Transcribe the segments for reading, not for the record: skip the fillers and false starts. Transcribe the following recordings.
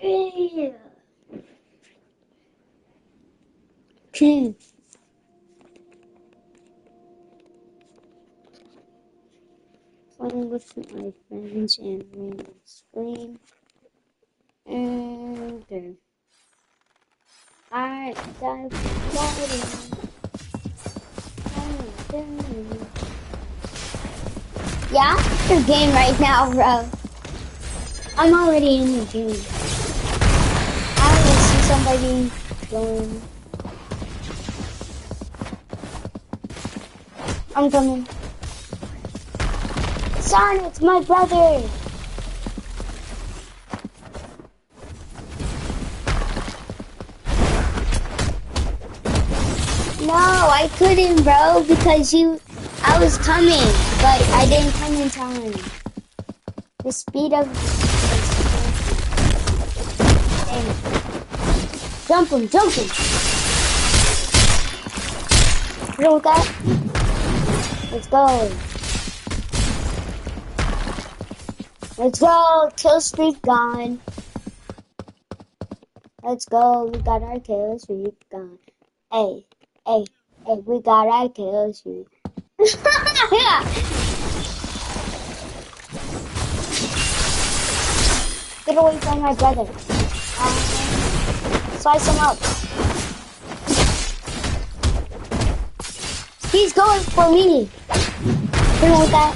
Yeah. Okay. Playing with my friends and we scream. And there. I dive diving. Yeah, I'm in the game right now, bro. I'm already in the game. I don't see somebody going. I'm coming. Son, it's my brother. No, I couldn't, bro, because I was coming, but I didn't come in time. The speed of... Jump him, jump him. You know what that? Let's go. Let's go. Kill streak gone. Let's go. We got our kill streak gone. Hey, hey, hey, we got our kill streak. Yeah. Get away from my brother. Slice him up. He's going for me. You know that?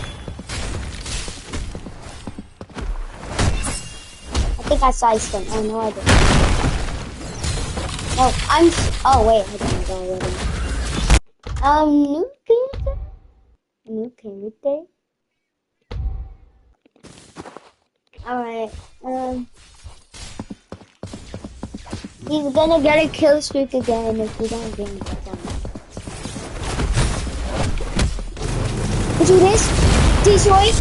I think I sliced him. Oh, no, I didn't. No, oh, wait. I didn't go already. New character? Alright, he's gonna get a kill streak again if we don't get him done. Do this? Detroit?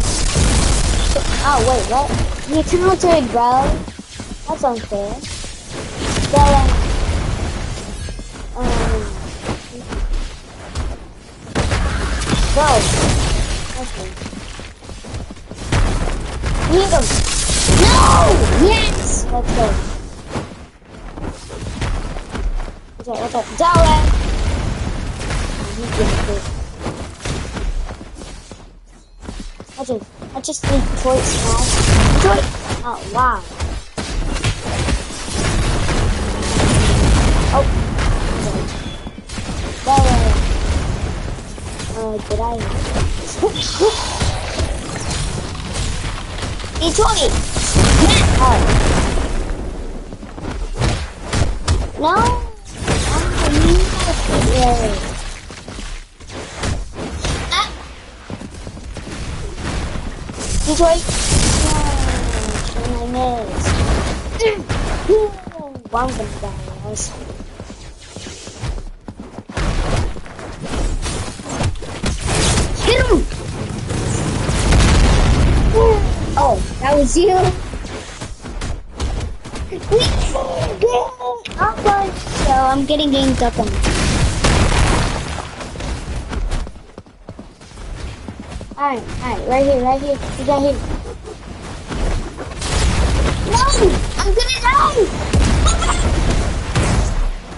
Oh, wait, what? You countered, bro. That's unfair. Go. Okay. Hit him. No! Yes! Let's go. Okay. Down. He's getting good. I just need Detroit smash. Detroit! Oh, wow. Oh. Did I? Detroit! Oh. No! Detroit! No, I missed. Well, I'm gonna die, guys. Hit him! Oh, that was you? So I'm getting ganked up on. Alright, right here. You got hit. No! I'm gonna die!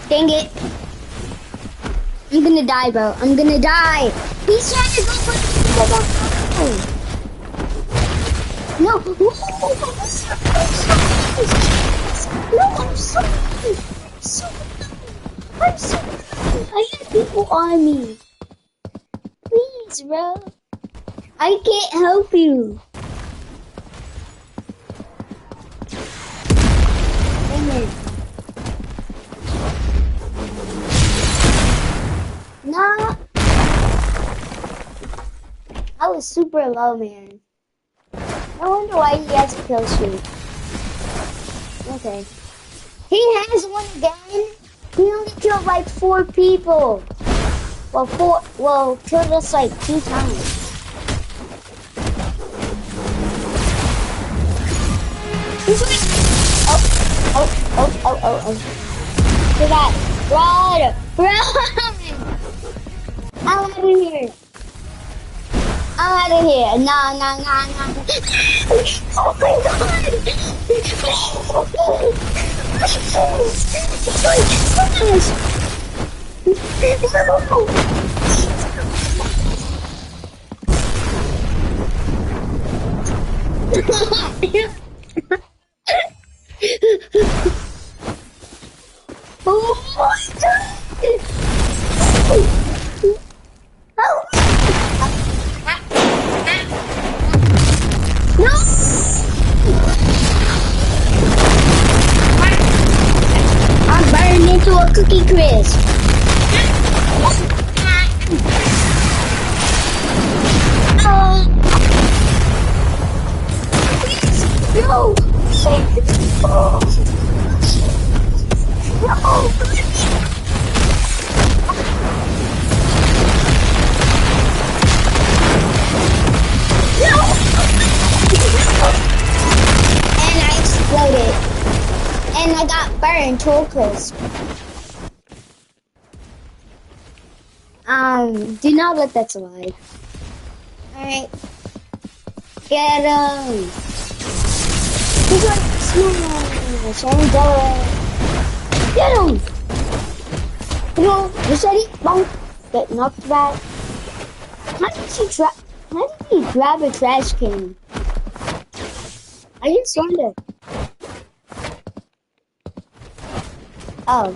Dang it. I'm gonna die, bro. I'm gonna die. He's trying to go for the... No! No, I'm sorry. I'm sorry. I have people on me. Please, bro. I can't help you. Dang it. Nah. I was super low, man. I wonder why he has a kill streak. Okay. He has one again. He only killed like 4 people. Well, killed us like 2 times. Oh. Look at that. Run! I'm out of here. I'm out of here. Nah. Oh my god! Oh my god! No! I'm burned into a cookie crisp. Oh! Please, no! Oh. No! And I exploded. And I got burned to a crisp. Do not let that survive. Alright. Get him! He's like smash and go. Get him! Come on, machete, bonk. Get knocked back. How did he grab a trash can? I just wonder. Oh.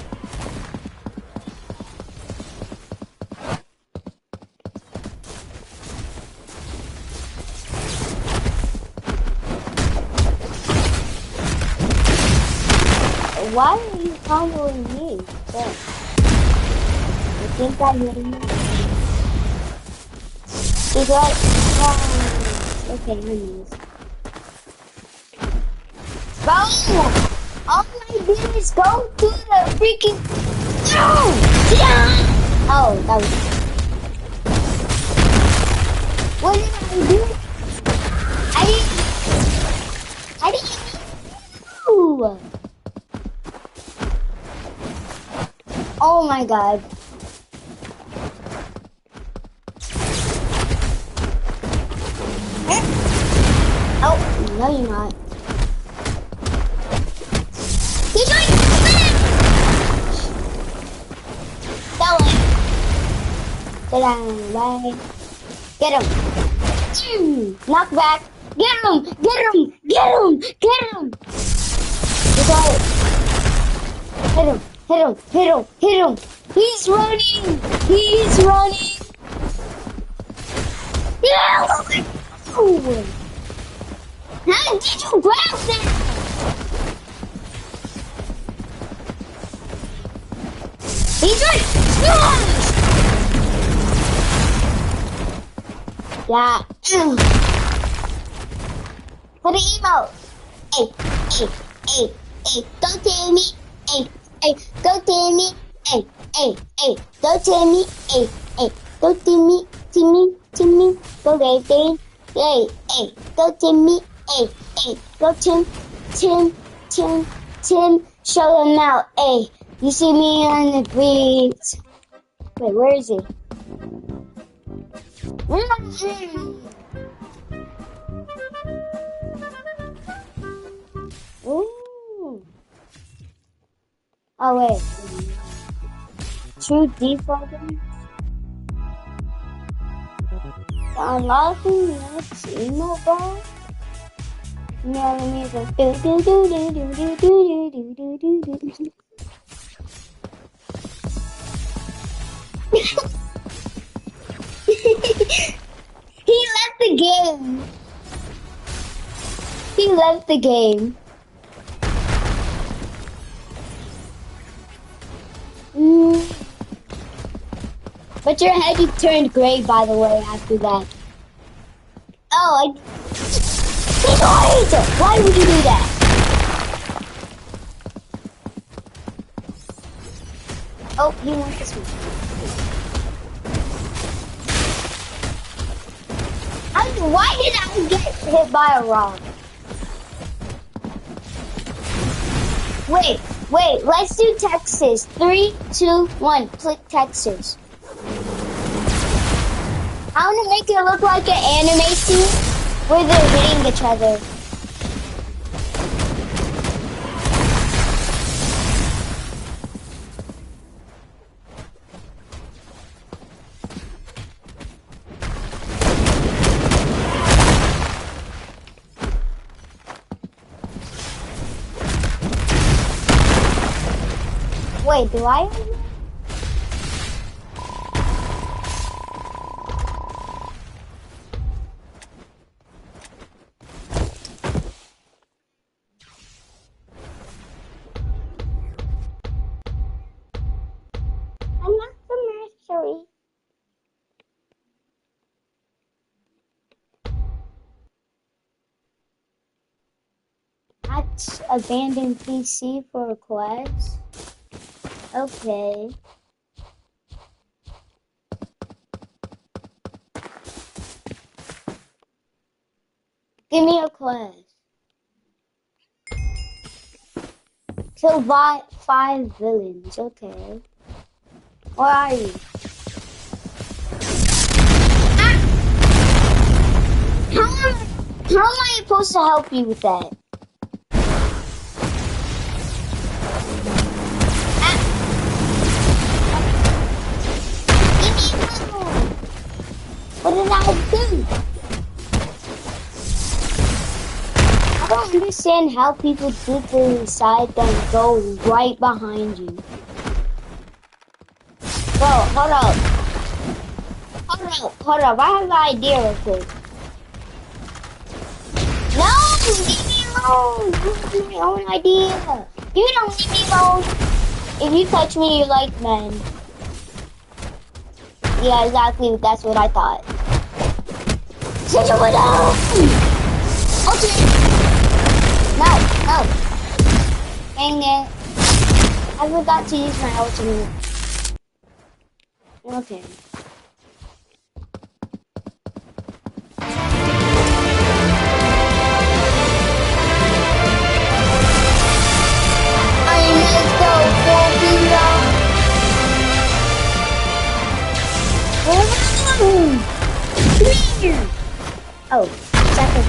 Why are you following me? So, you think I'm hitting you? He's like, okay, anyways. Bro! All I did is go through the freaking... Oh, that was... What did I do? I didn't do. Oh my god. Oh, no you're not. He's right! That way. Get out of the way. Get him. Knock back. Get him! Get him! Get him! Get him! He's right. Hit him! Hit him! Hit him! Hit him! He's running! He's running! Yeah! Oh. How did you grab that? He's right! Yeah. For the emote. Hey, hey, hey, hey, don't tell me. Hey, hey, go Timmy, hey, hey, hey, go Timmy, hey, hey, go Timmy, go baby, hey, hey, go Timmy, hey, hey, go Tim, show them out, hey, you see me on the breeze. Wait, where is he? Ooh. Oh wait. True defaulting. Unlocking next emo bar. Yeah, the music. Do do do do do do do do do do do. He left the game. He left the game. But your head turned gray, by the way, after that. Oh, why would you do that? Oh, you want this one. Why did I get hit by a rock? Wait, let's do Texas. 3, 2, 1, click Texas. I want to make it look like an anime scene where they're hitting each other. Wait, do I? I'm not the mercenary. That's abandoned PC for a quest. Okay. Give me a quest. Kill 5 villains. Okay. Where are you? Ah! How am I supposed to help you with that? What did I do? I don't understand how people do the side then go right behind you. Bro, hold up. Hold up. I have an idea real quick. No! Leave me alone! This is my own idea. You don't leave me alone. If you touch me, you like men. Yeah, exactly. That's what I thought. Such a widow! Okay. No. Dang it. I forgot to use my ultimate. Okay. Oh, second.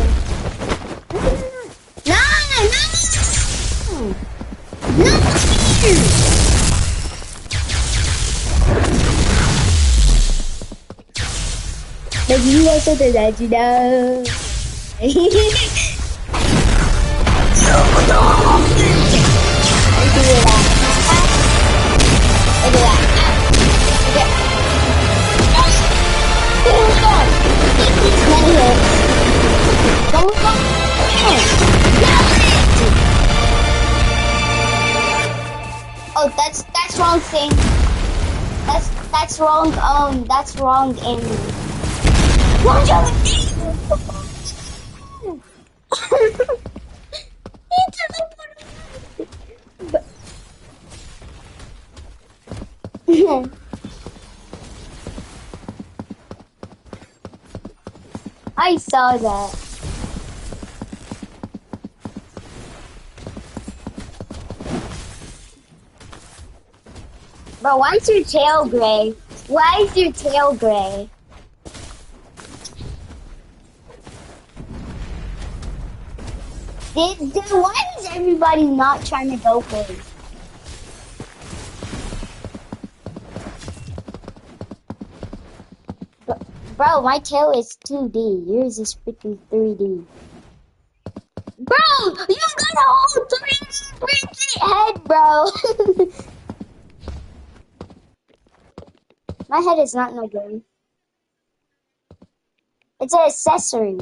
No! But you also did that, you know. Oh, that's wrong thing. That's wrong. That's wrong aim. Watch out! I saw that. Bro, why is your tail gray? Why is your tail gray? Why is everybody not trying to go for it? Bro, my tail is 2D. Yours is freaking 3D. Bro, you got a whole 3D freaking head, bro. My head is not no good. It's an accessory.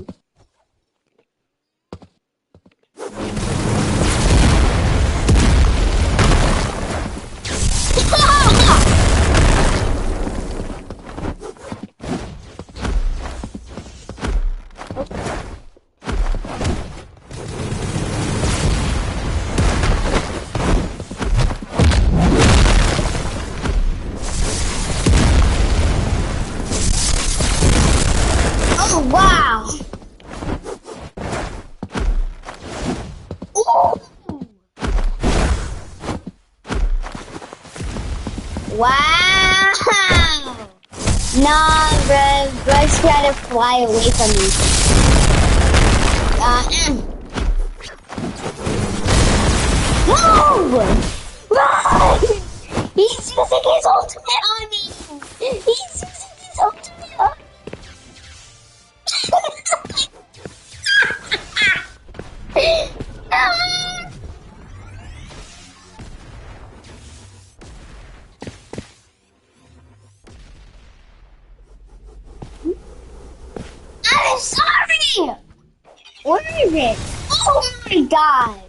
Oh, wow. Ooh. Wow. Nah, bro. Bro's trying to fly away from me. Move! Run! He's using his ultimate on me! He's using his ultimate on me! No! I'm sorry! Where is it? Oh my god!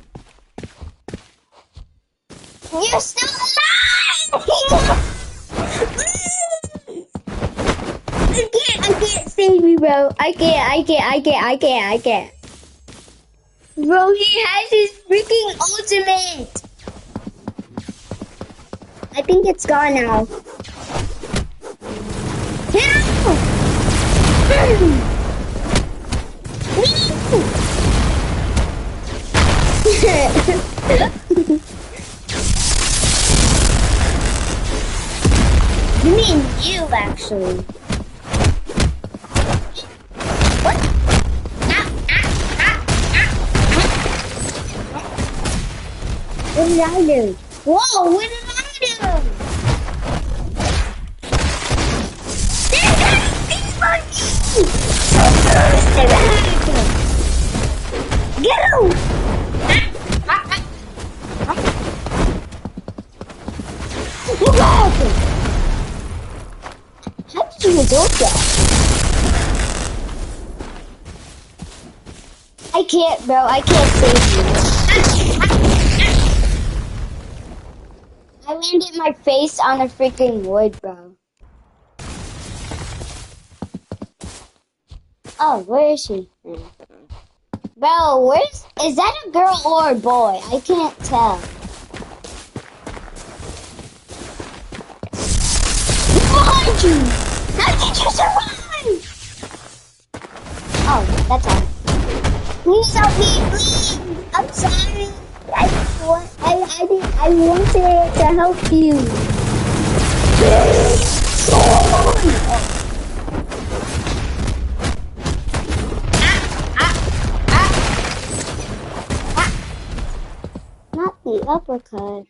You're still alive! I can't save you, bro. I can't. Bro, he has his freaking ultimate. I think it's gone now. You mean you, actually. What? What did I do? Whoa, what did I do? Get him! What happened? How did you do that? I can't, bro. I can't save you. I landed my face on a freaking wood, bro. Oh, where is she? Bro, is that a girl or a boy? I can't tell. Behind you! How did you survive? Oh, that's all. Please help me, please! I'm sorry. I wanted to help you. Not the uppercut.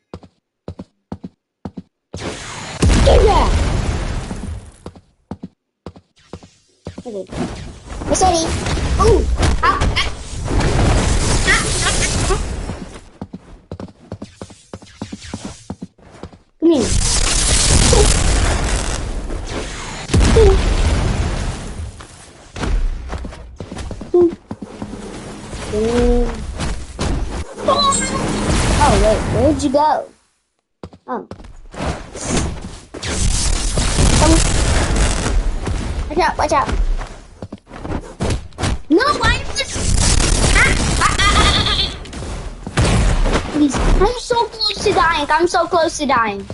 Get that! Okay. We're ready. Ooh! Come here. Oh, wait, where'd you go? Oh. Watch out. No, I just... Please, I'm so close to dying.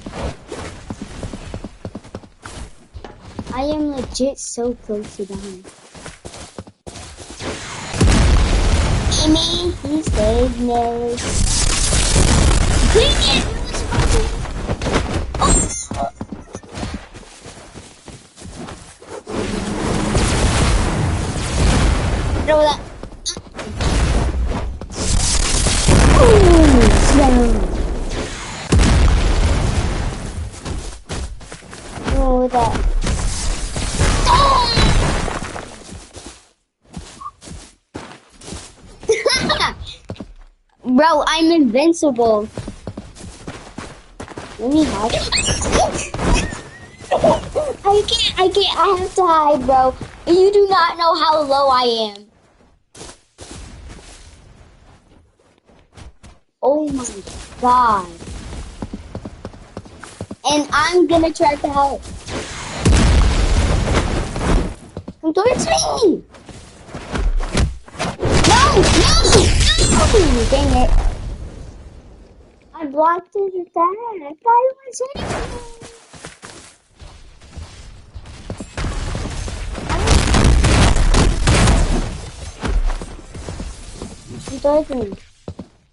I am legit so close to dying. Amy, he saved me. Dang it! Throw that. Oh, that. Bro, I'm invincible. Let me hide. I can't. I have to hide, bro. You do not know how low I am. Oh my god. And I'm gonna try to help. Come towards me! No! Dang it. I blocked his attack. I was hitting him. Come towards me.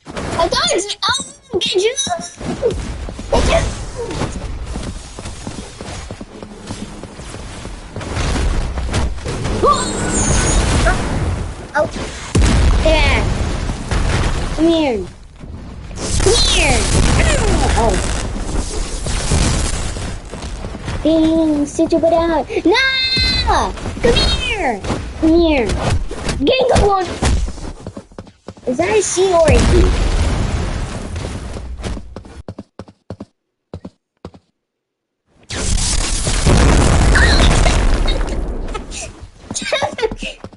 Come towards me! Oh, get you! Get you! Oh, yeah. Come here. Come here. Oh. Dang, sit your butt out. No! Come here. Come here. Gang one. Is that a C or a D?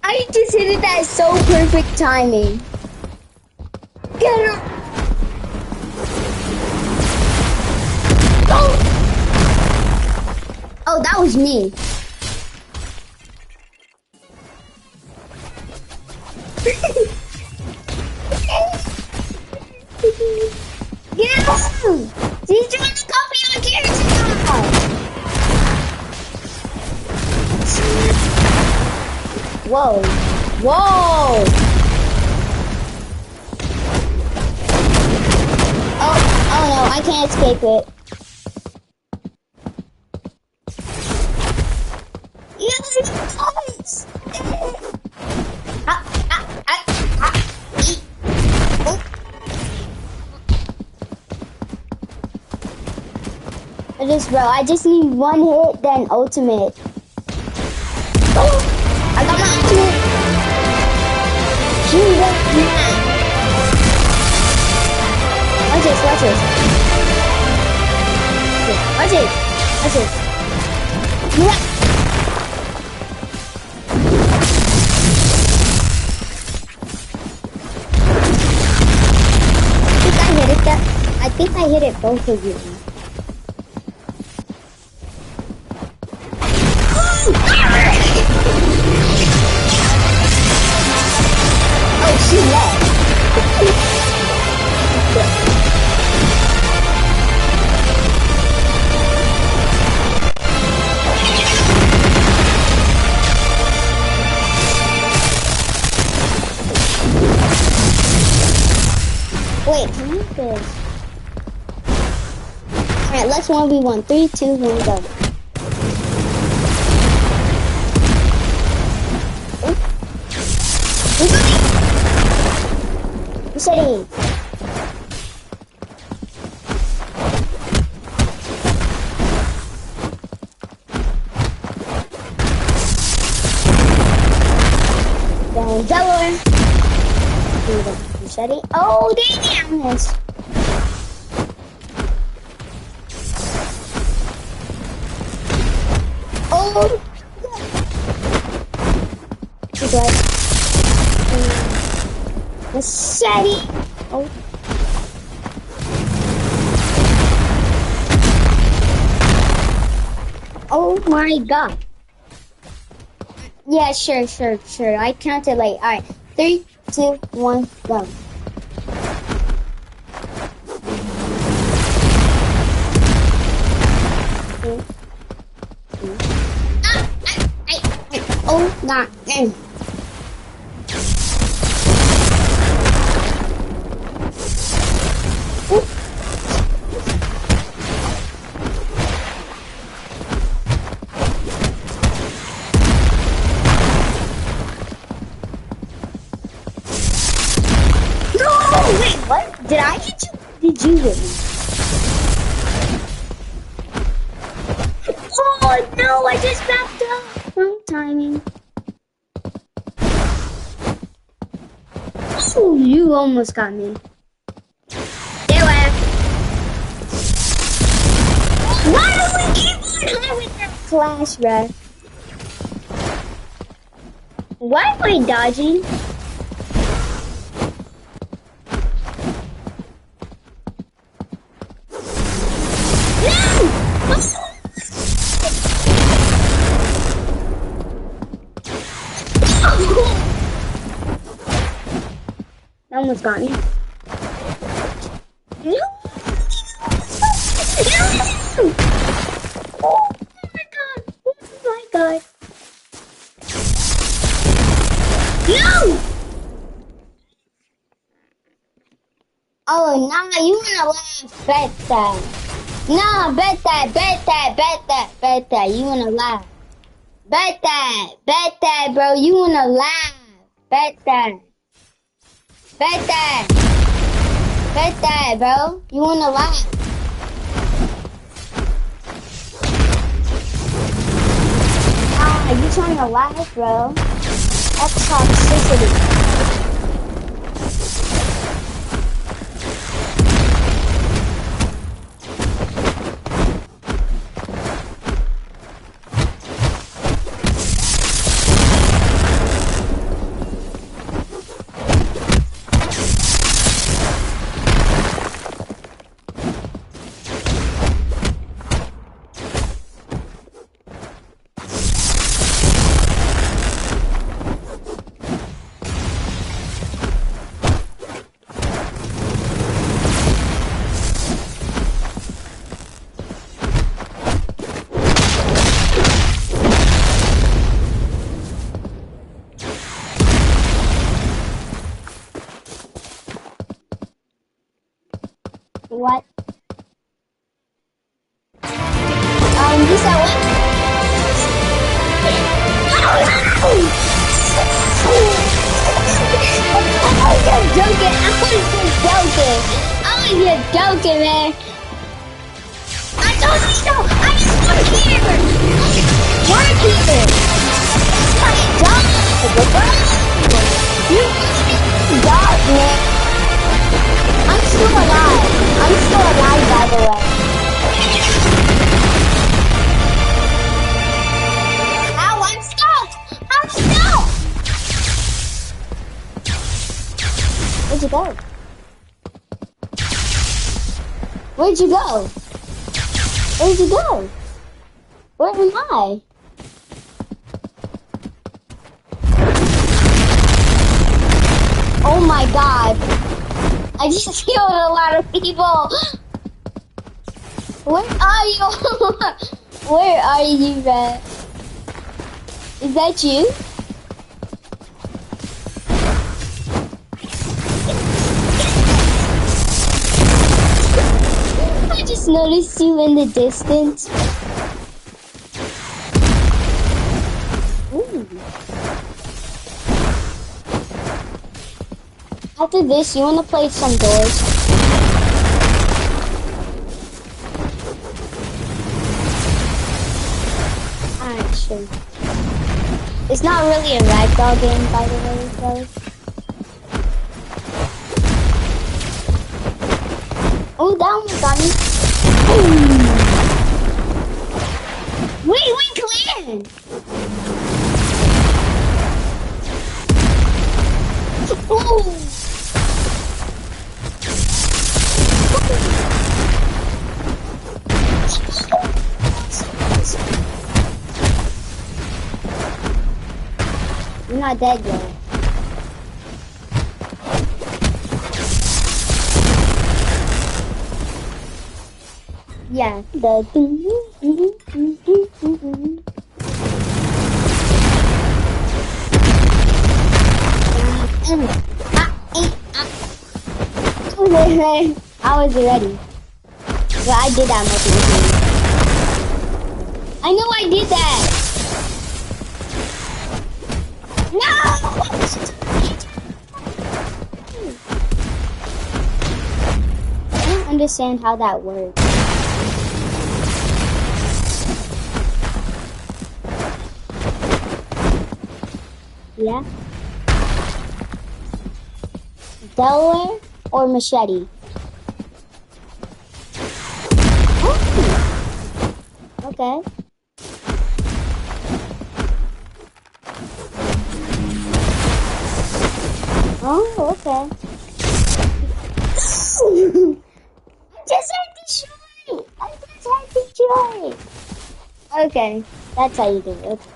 I just hit it at so perfect timing. Get her! Oh! Oh, that was me. Get him! He's doing the copy on character. Whoa. Whoa! Oh no, I can't escape it. Yes, guys! It is, bro. I just need one hit, then ultimate. Oh, I got my ultimate. Watch this, watch this. Watch this, watch this. Yeah. I think I hit it both of you. Oh, she left. Wait, can you do this? Alright, let's 1v1. 3, 2, 1, go. Resetting. Then Delaware. Resetting. Oh, damn! Yes. Oh! Good luck. Machete. Oh. Oh my god. Yeah, sure. I counted late. Alright. 3, 2, 1, go. Oh, god. What? Did I hit you? Did you hit me? Oh no, I just backed up. Wrong timing. Oh, you almost got me. Get away. Why do we keep on having that clash, bruh? Why am I dodging? That almost got me. No! No! Oh my god! Oh my god! No! Oh, nah, you wanna laugh. Bet that. Nah, bet that. You wanna laugh. Bet that, bro. You wanna laugh. Bet that. Bet that. Bet that, bro. You wanna laugh? Ah, you trying to laugh, bro? That's toxicity. What? You said what? I was just joking. I was just joking, man. I told you so. I just work here. Work here. It's my job. You dog, man. I'm still alive. I'm still alive, by the way. Ow, I'm stuck. I'm stuck. Where'd you go? Where'd you go? Where'd you go? Where am I? Oh my god. I just killed a lot of people. Where are you? Where are you, man? Is that you? I just noticed you in the distance. Ooh. After this, you want to play some doors? Alright, sure. It's not really a ragdoll game, by the way, guys. Oh, that one got me. Wait, clear! Oh! You're not dead yet. Yeah, the I was ready. But I did that multiple times. I know I did that. No! I don't understand how that works. Yeah? Delaware or machete? Oh. Okay. Oh, okay. I just had Detroit. Okay, that's how you do it. Okay.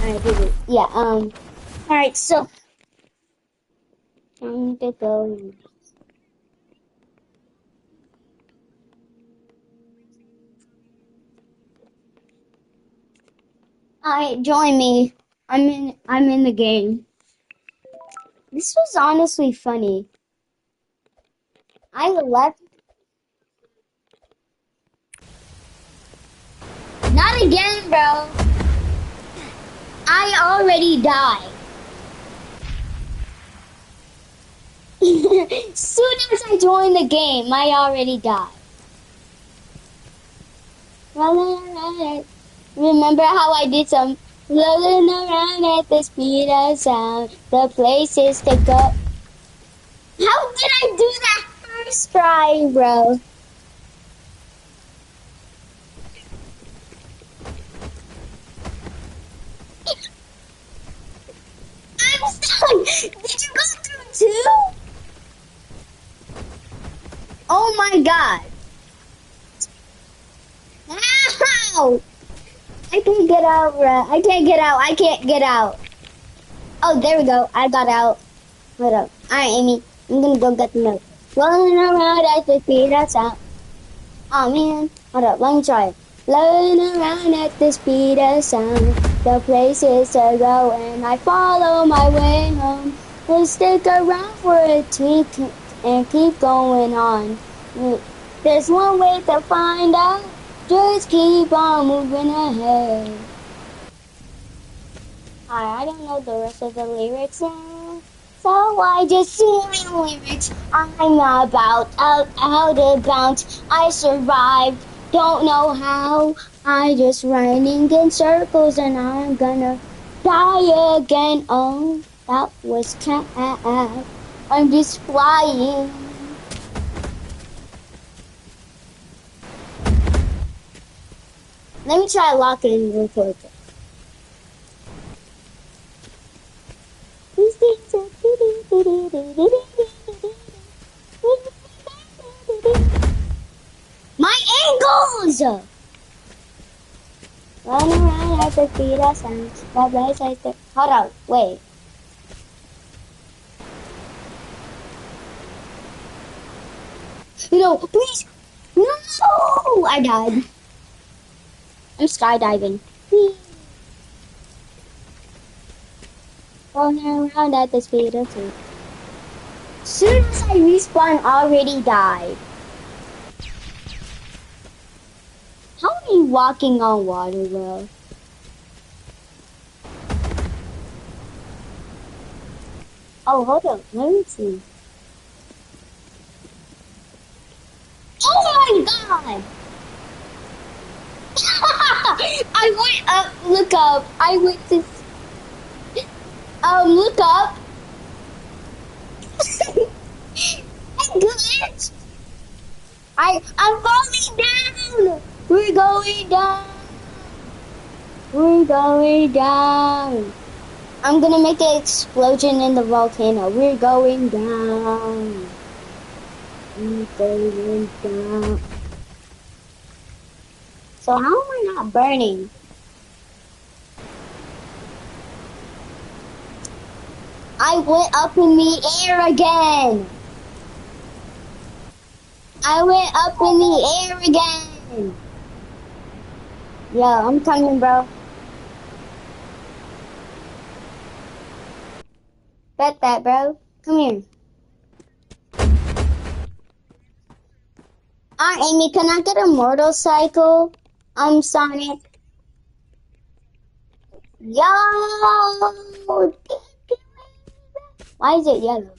Alright, do it. Yeah, alright, so time to go. Alright, join me. I'm in the game. This was honestly funny. I left. Not again, bro. I already died. Soon as I joined the game, I already died. Rolling around. Remember how I did some rolling around at the speed of sound, the places to go. How did I do that first try, bro? I'm stuck. Did you go through two? Oh my god. Ow! I can't get out, bro. I can't get out. I can't get out. Oh, there we go. I got out. Hold up. Alright, Amy. I'm gonna go get the note. Rolling around at the speed of sound. Oh man. Hold up. Let me try it. Rolling around at the speed of sound. The places to go and I follow my way home. Let's stick around for a tweak and keep going on. There's one way to find out. Just keep on moving ahead. I don't know the rest of the lyrics now. So I just sing the lyrics. I'm about out of bounds. I survived, don't know how. I just running in circles and I'm gonna die again. Oh, that was cat. I'm just flying. Let me try locking real quick. My ankles! Run around at the speed of sound. Hold on, wait. No, please! No! I died. I'm skydiving. Running around at the speed of sound. Soon as I respawn, already died. How are you walking on water, bro? Oh, hold on. Let me see. Oh my god! I went up, look up. I went to, look up. I glitched. I'm falling down. We're going down. We're going down. I'm gonna make an explosion in the volcano. We're going down. We're going down. So how am I not burning? I went up in the air again. I went up in the air again. Yeah, I'm coming, bro. Bet that, bro. Come here. Alright, Amy, can I get a motorcycle? I'm Sonic. Yo! Why is it yellow?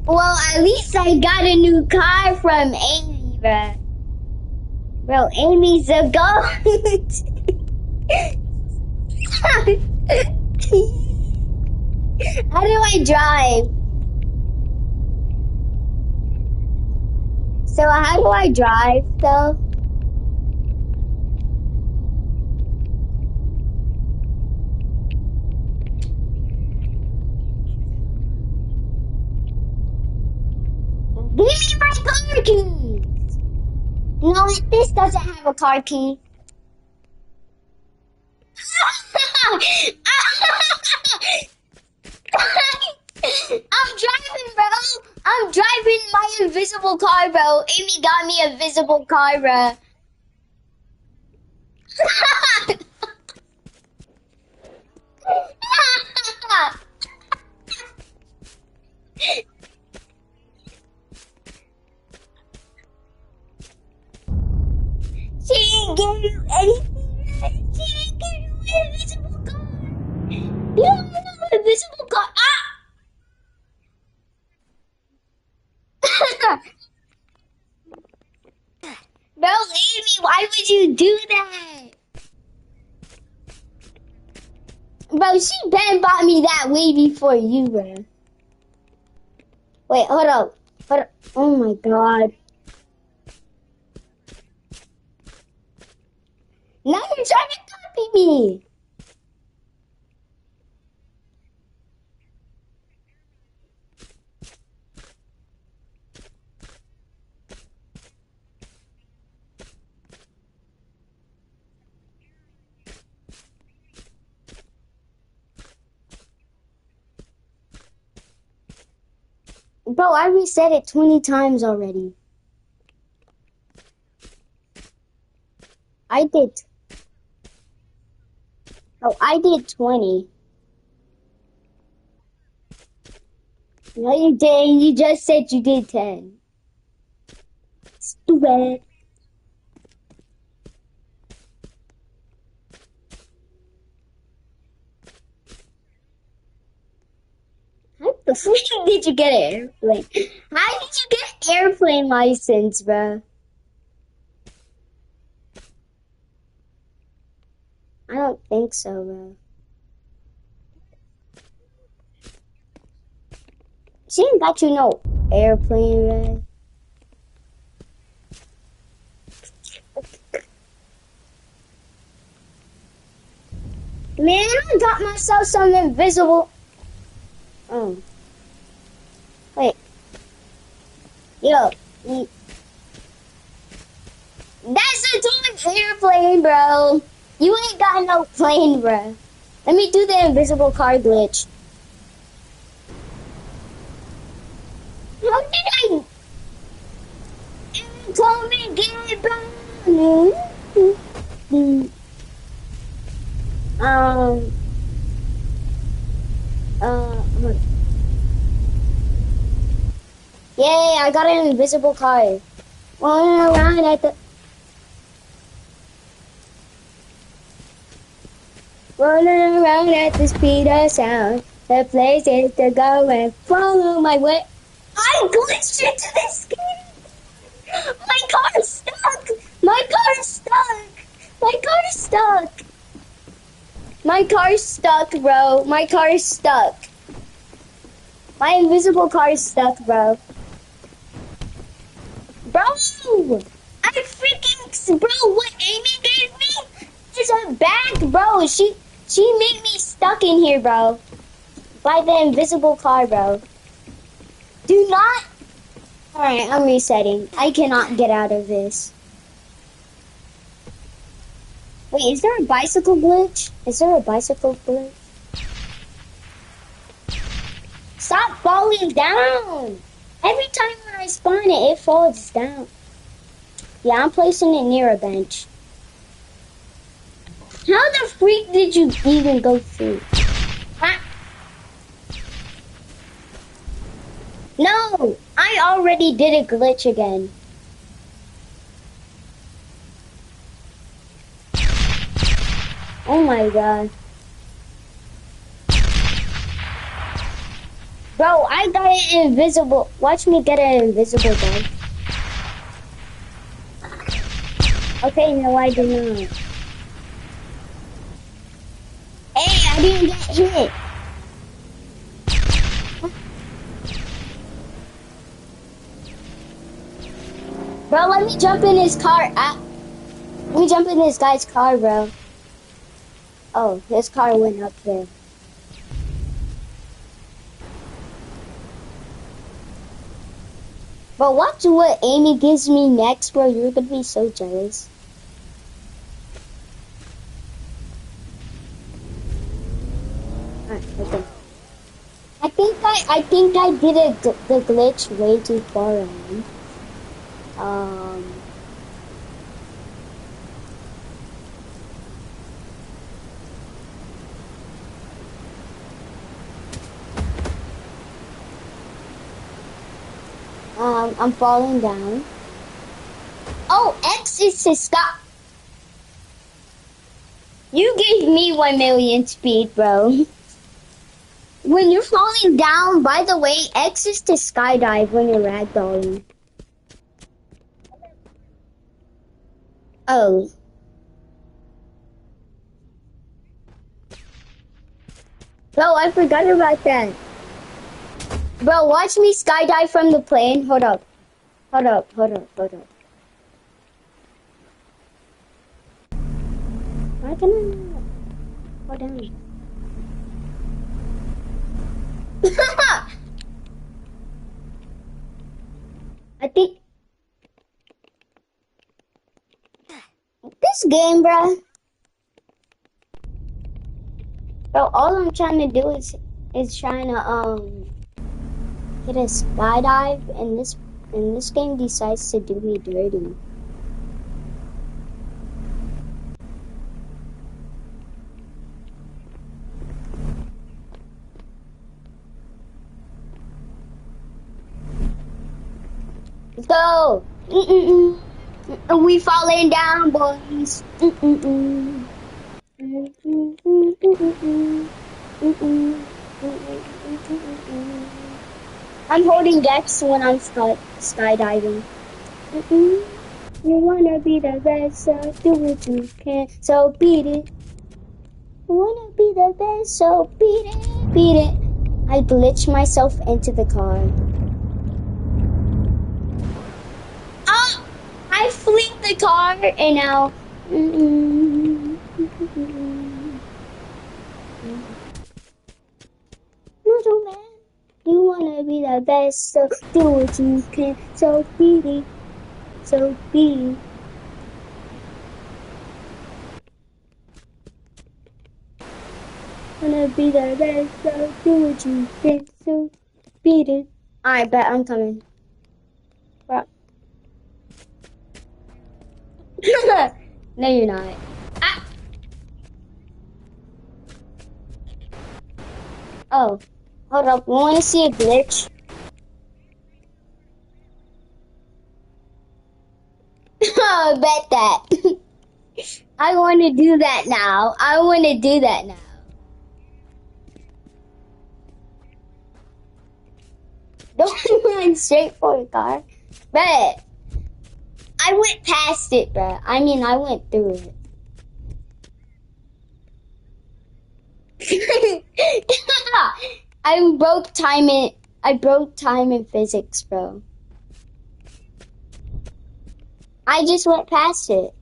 Well, at least I got a new car from Amy, bro. Bro, Amy's a goat. How do I drive? So how do I drive, though? Give me my car keys! No, this doesn't have a car key. I'm driving, bro. I'm driving my invisible car, bro. Amy got me a visible car, bro. She gave Why would you do that? Bro, she been bought me that way before you, bro. Wait, hold up. Hold up. Oh my god. Now you're trying to copy me. Bro, I reset it 20 times already. I did. Oh, I did 20. No, you didn't. You just said you did 10. Stupid. How the freak did you get an airplane? How did you get an airplane license, bro? I don't think so, bro. She ain't got you no airplane, bro. Man, I got myself some invisible. Oh. Wait. Yo. That's a toy airplane, bro. You ain't got no plane, bro. Let me do the invisible car glitch. How did I? Come and get it, bro. Um. Yay! I got an invisible car. Rolling around at the. Rolling around at the speed of sound. The places to go and follow my way. I glitched into this game. My car's stuck. My car's stuck. My car's stuck. My car's stuck, bro. My car's stuck. My invisible car is stuck, bro. Bro, I freaking, bro, what Amy gave me is a bag, bro. She made me stuck in here, bro. By the invisible car, bro. Do not. Alright, I'm resetting. I cannot get out of this. Wait, is there a bicycle glitch? Is there a bicycle glitch? Stop falling down! Every time when I spawn it, it falls down. Yeah, I'm placing it near a bench. How the freak did you even go through? Ah. No! I already did a glitch again. Oh my god. Bro, I got an invisible. Watch me get an invisible gun. Okay, no, I did not. Hey, I didn't get hit. Bro, let me jump in his car. Let me jump in this guy's car, bro. Oh, his car went up there. But watch what Amy gives me next, bro. You're gonna be so jealous. Alright, okay. I think I did the glitch way too far around. I'm falling down. Oh, X is to stop. You gave me 1 million speed, bro. When you're falling down, by the way, X is to skydive when you're ragdolling. Oh. Bro, I forgot about that. Bro, watch me skydive from the plane. Hold up. Hold up, hold up, hold up. Why can I not? Hold on. I think this game, bro. Bro, all I'm trying to do is trying to get a skydive, and this game decides to do me dirty. Let's go. We falling down, boys. I'm holding Dex when I'm skydiving. You wanna be the best, so do what you can. So beat it. You wanna be the best, so beat it. Beat it. I glitched myself into the car. Oh! I flipped the car and now. Little man, you wanna be the best, so do what you can. So beat it. So beat it. Wanna be the best, so do what you can. So beat it. I bet I'm coming. Bro. No, you're not. Ah. Oh, hold up. You wanna see a glitch? I bet that. I want to do that now. I want to do that now. Don't run straight for the car. Bet. I went past it, bro. I mean, I went through it. I broke time in physics, bro. I just went past it.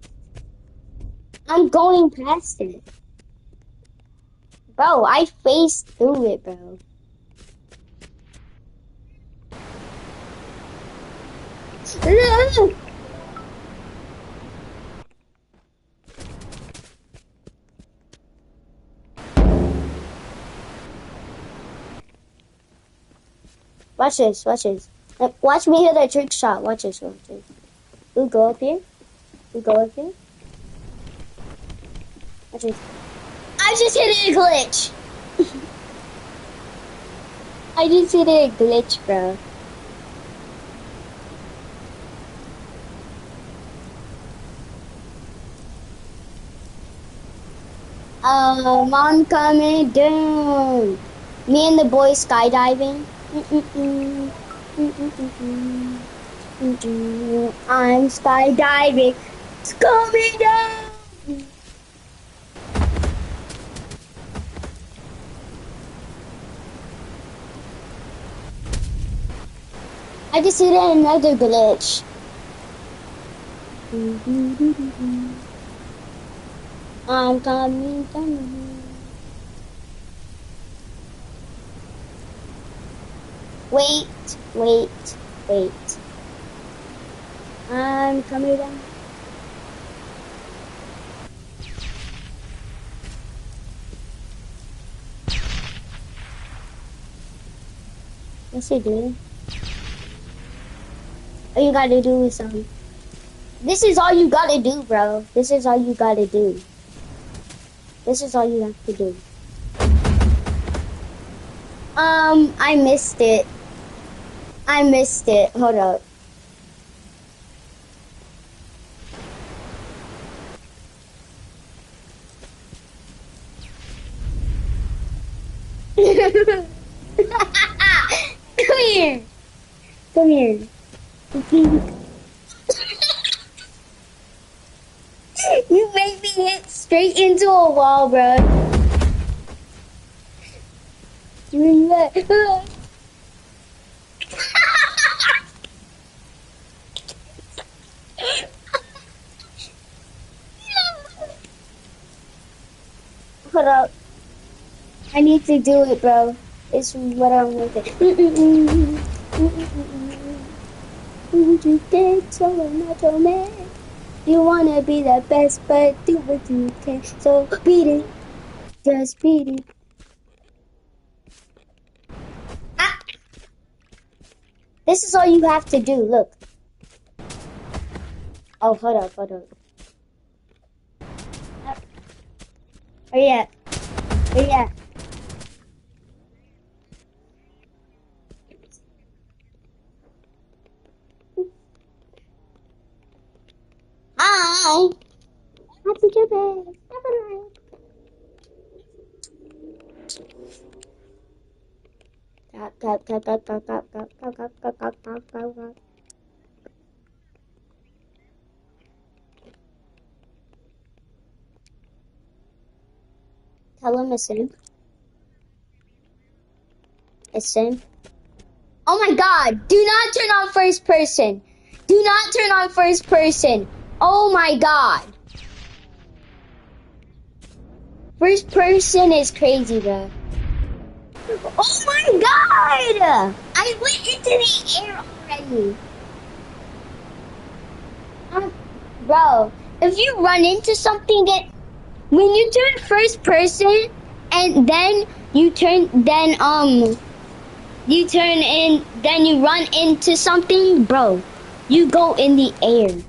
I'm going past it. Bro, I phased through it, bro. Watch this, watch this. Watch me hit a trick shot. Watch this, watch this. We go up here. We go up here. Watch this. I just hit a glitch. I just hit a glitch, bro. I'm coming down. Me and the boys skydiving. I'm skydiving. It's coming down. I just hit another glitch. I'm coming down. Wait. I'm coming down. Yes, you do. All you gotta do is this is all you gotta do, bro. This is all you gotta do. This is all you have to do. I missed it. Hold up. Come here. Come here. made me hit straight into a wall, bro. Hold up. I need to do it, bro. It's what I'm with it. You think so much, oh man. You wanna be the best, but do what you can. So beat it. Just beat it. Ah. This is all you have to do. Look. Oh, hold up. Hurry up. Hi. Happy birthday. Tell him a sim. Oh my god, do not turn on first person. Do not turn on first person. Oh my god. First person is crazy, bro. Oh my god! I went into the air already. Bro, if you run into something that when you turn first person and then you turn then you run into something, bro, you go in the air.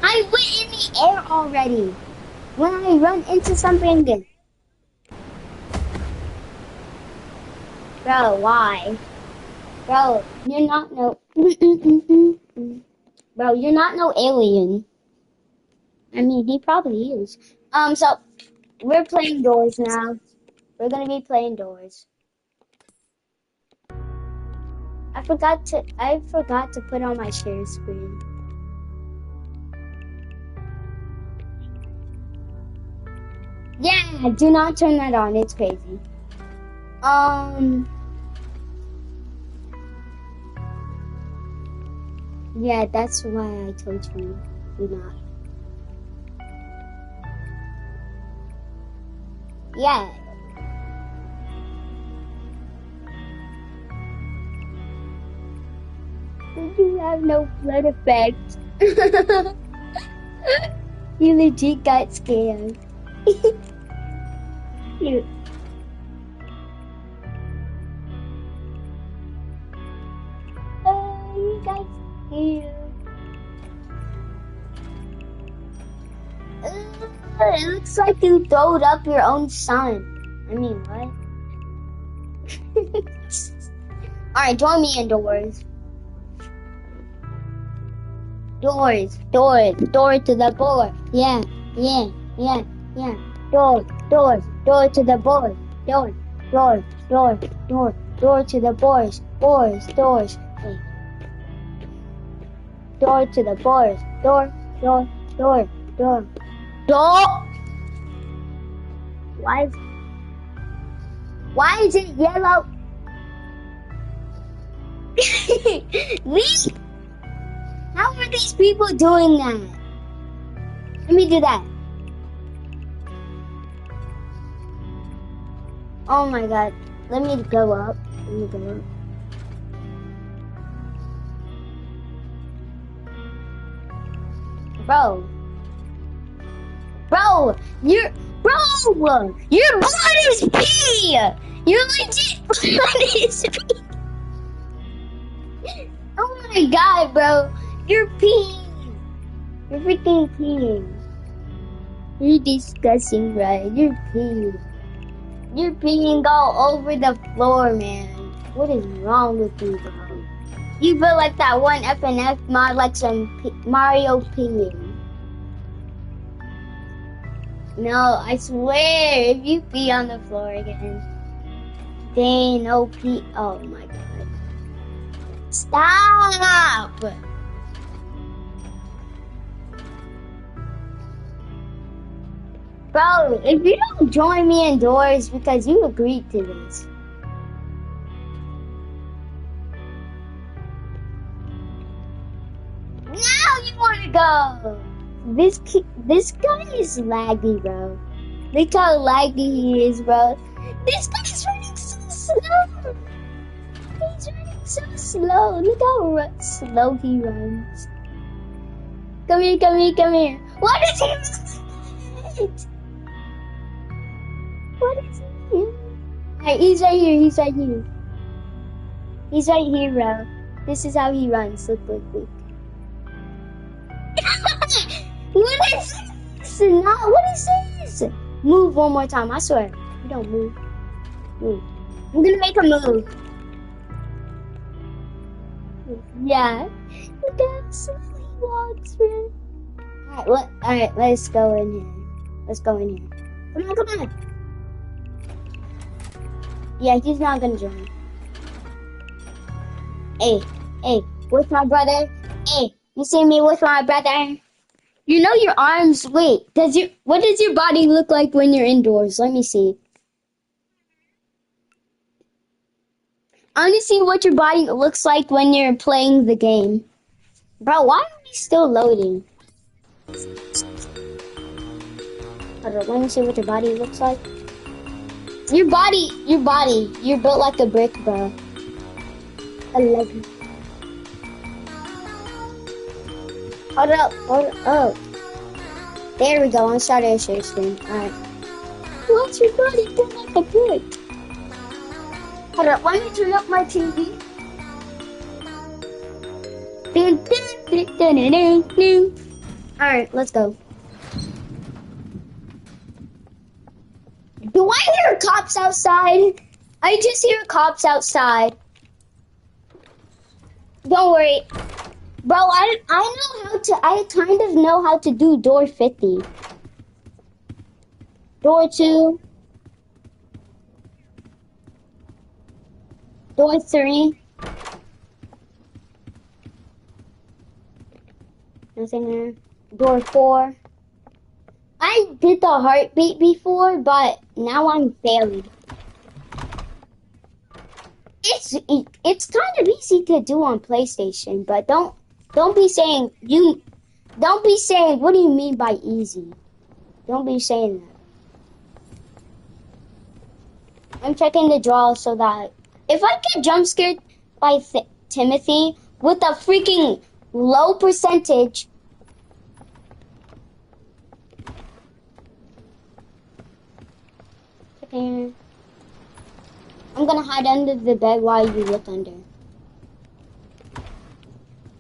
I went in the air already. When I run into something again. Bro, why? Bro, you're not no Bro, you're not no alien. I mean, he probably is. So we're playing doors now. We're gonna be playing doors. I forgot to put on my share screen. Yeah, do not turn that on. It's crazy. Yeah, that's why I told you do not. Yeah. You have no blood effect. You legit got scared. You got scared. It looks like you throwed up your own son. I mean, what? Alright, join me indoors. Doors, door to the board. Yeah. Door to the board. Door to the boys. Wait. Door to the boys. Door. Why is it yellow? How are these people doing that? Let me do that. Oh my god. Let me go up. Bro, your blood is pee! Your legit blood is pee! Oh my god, bro. You're peeing. You're freaking peeing. You're disgusting, right? You're peeing. You're peeing all over the floor, man. What is wrong with you, bro? You feel like that one FNF mod, like some Mario peeing. No, I swear, if you pee on the floor again, they no pee. Oh my god. Stop! Bro, if you don't join me indoors because you agreed to this. Now you want to go. This guy is laggy, bro. Look how laggy he is, bro. This guy's running so slow. He's running so slow. Look how slow he runs. Come here, come here, come here. What is he? What is he? Hey, he's right here. He's right here. He's right here, bro. This is how he runs. Look, look, look. What is this? No, what is this? Move one more time. I swear. You don't move. Move. I'm gonna make a move. Yeah. Look how slow he walks, bro. Alright, let's go in here. Let's go in here. Come on, come on. Yeah, he's not gonna join. Hey, with my brother. Hey, you see me with my brother? You know your arms. Wait, what does your body look like when you're indoors? Let me see. I want to see what your body looks like when you're playing the game. Bro, why are we still loading? Hold on, let me see what your body looks like. Your body, you're built like a brick, bro. I love you. Hold up. There we go, on started share screen. Alright. What's your body built like a brick? Hold up, let me turn up my TV. Alright, let's go. Do I hear cops outside? I just hear cops outside. Don't worry. Bro, I kind of know how to do door 50. Door 2. Door 3. Nothing there. Door 4. I did the heartbeat before, but now I'm failed. It's kind of easy to do on PlayStation, but don't be saying what do you mean by easy? Don't be saying that. I'm checking the draw so that if I get jump scared by Timothy with a freaking low percentage. Okay. I'm gonna hide under the bed while you look under.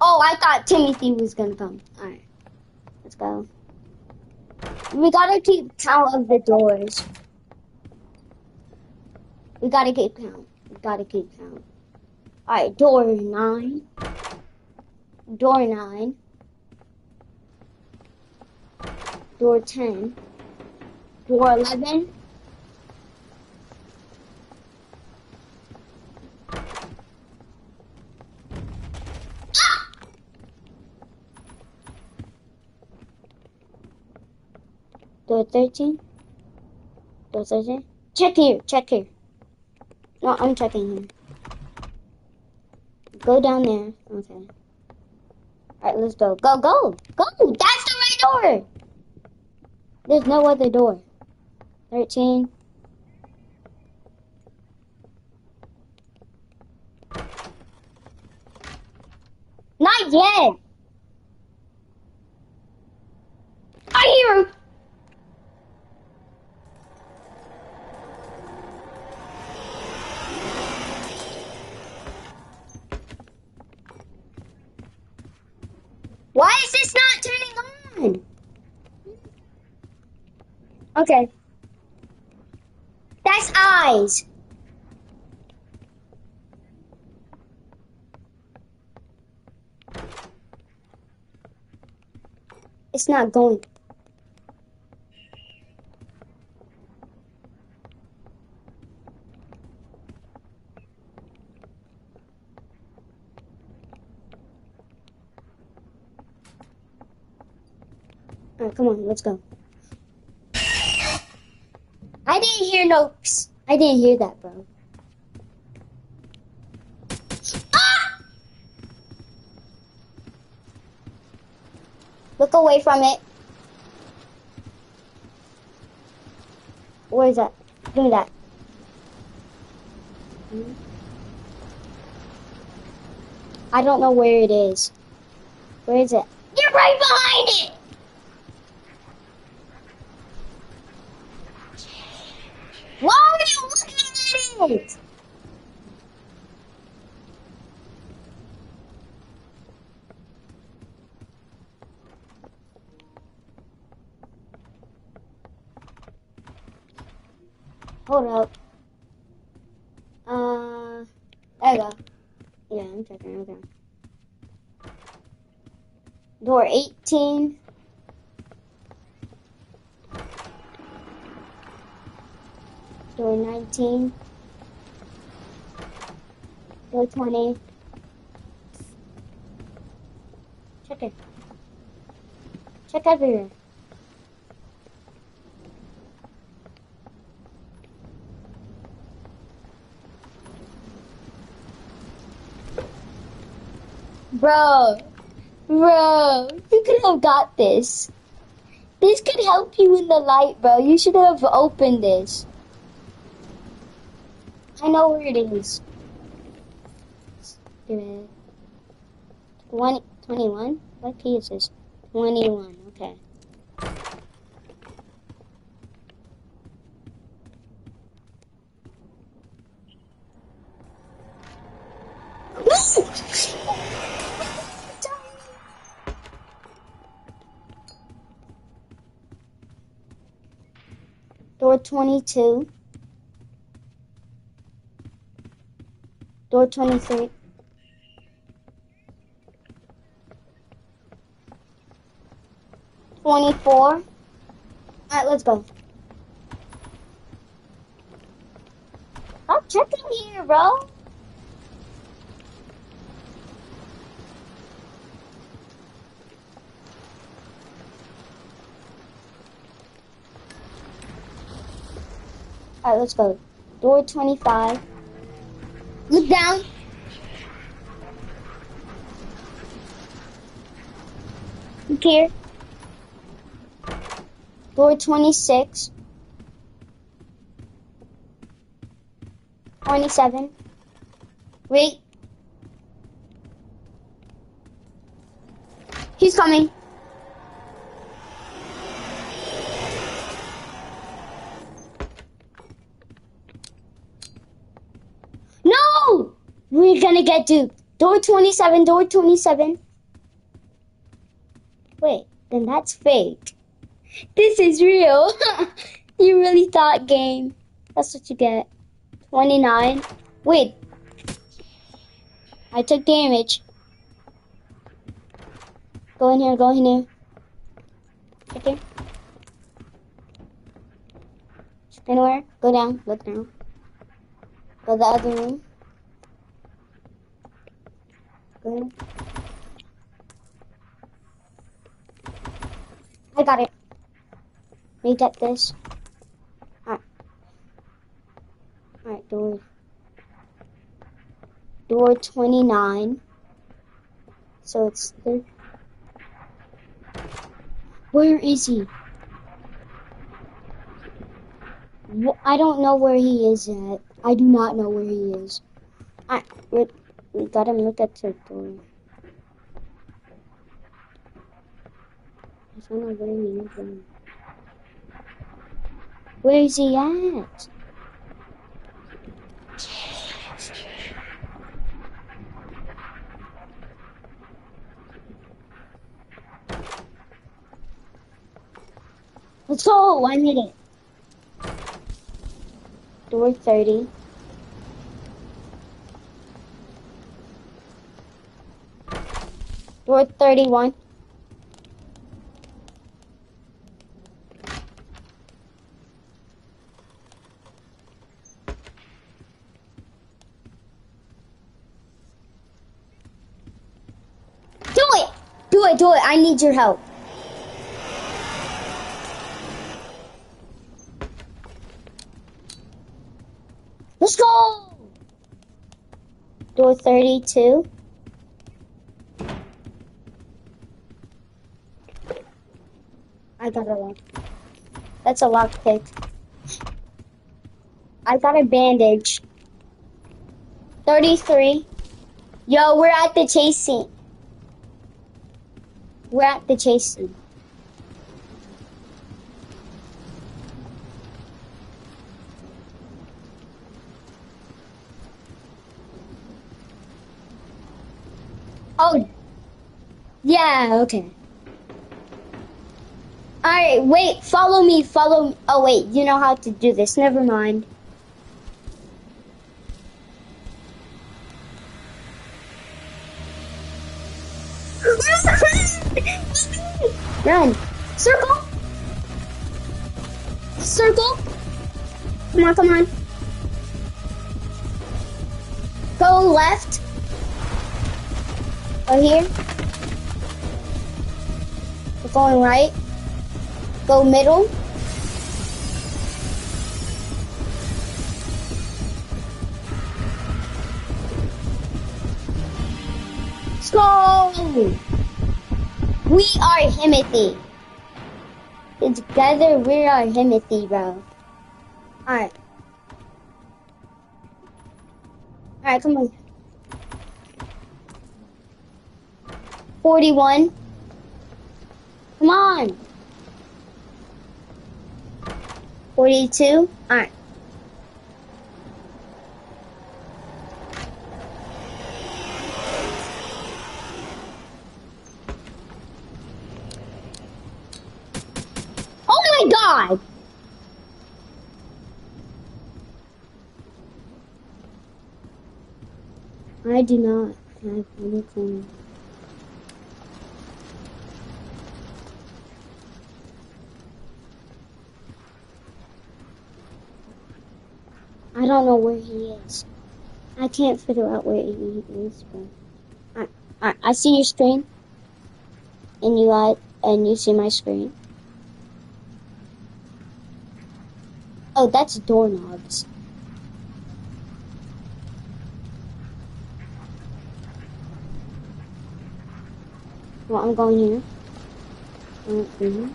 Oh, I thought Timothy was gonna come. Alright. Let's go. We gotta keep count of the doors. We gotta keep count. Alright, door 9. Door 9. Door 10. Door 11. Door 13. Door 13. Check here. No, I'm checking here. Go down there. Okay. Alright, let's go. Go! That's the right door! There's no other door. 13. Not yet! I hear him! Why is this not turning on? Okay. That's eyes. It's not going. Alright, come on, let's go. I didn't hear no. I didn't hear that, bro. Ah! Look away from it. Where is that? Do that. I don't know where it is. Where is it? You're right behind it! Why are you looking at it? Hold up. There you go. Yeah, I'm checking. Okay. Door 18. Door 19. Door 20. Check it. Check everywhere. Bro, you could have got this. This could help you in the light, bro. You should have opened this. I know where it is. 21? What key is this? 21, okay. Door 22. Door 23. 24. Alright, let's go. Stop checking here, bro. Alright, let's go. Door 25. Look down. Look here. Door 26. 27. Wait. He's coming. No! We're gonna get duped. Door 27, door 27. Wait, then that's fake. This is real. You really thought game. That's what you get. 29. Wait. I took damage. Go in here, go in here. Right there. Anywhere? Go down, look down. Go to the other room. Go in. I got it. Let me get this. Alright, door 29. So it's the... Where is he? I don't know where he is at. I do not know where he is. We gotta look at the door. I don't know where he is. Where is he at? Let's go! I made it. Door 30. Door 31. Do it! Do it! I need your help. Let's go! Door 32. I got a lock. That's a lockpick. I got a bandage. 33. Yo, we're at the chase scene. We're at the chase scene. Oh. Yeah, okay. Alright, wait, follow me, follow me. Oh, wait, you know how to do this. Never mind. Run. Circle. Circle. Come on, come on. Go left. Go here. We're going right. Go middle. Let's go. We are Himothy. Together we are Himothy, bro. Alright. Alright, come on. 41. Come on. 42. Alright. Oh my God! I do not have anything. I don't know where he is. I can't figure out where he is, but I see your screen, and you see my screen. Oh, that's doorknobs. Well, I'm going here. Here.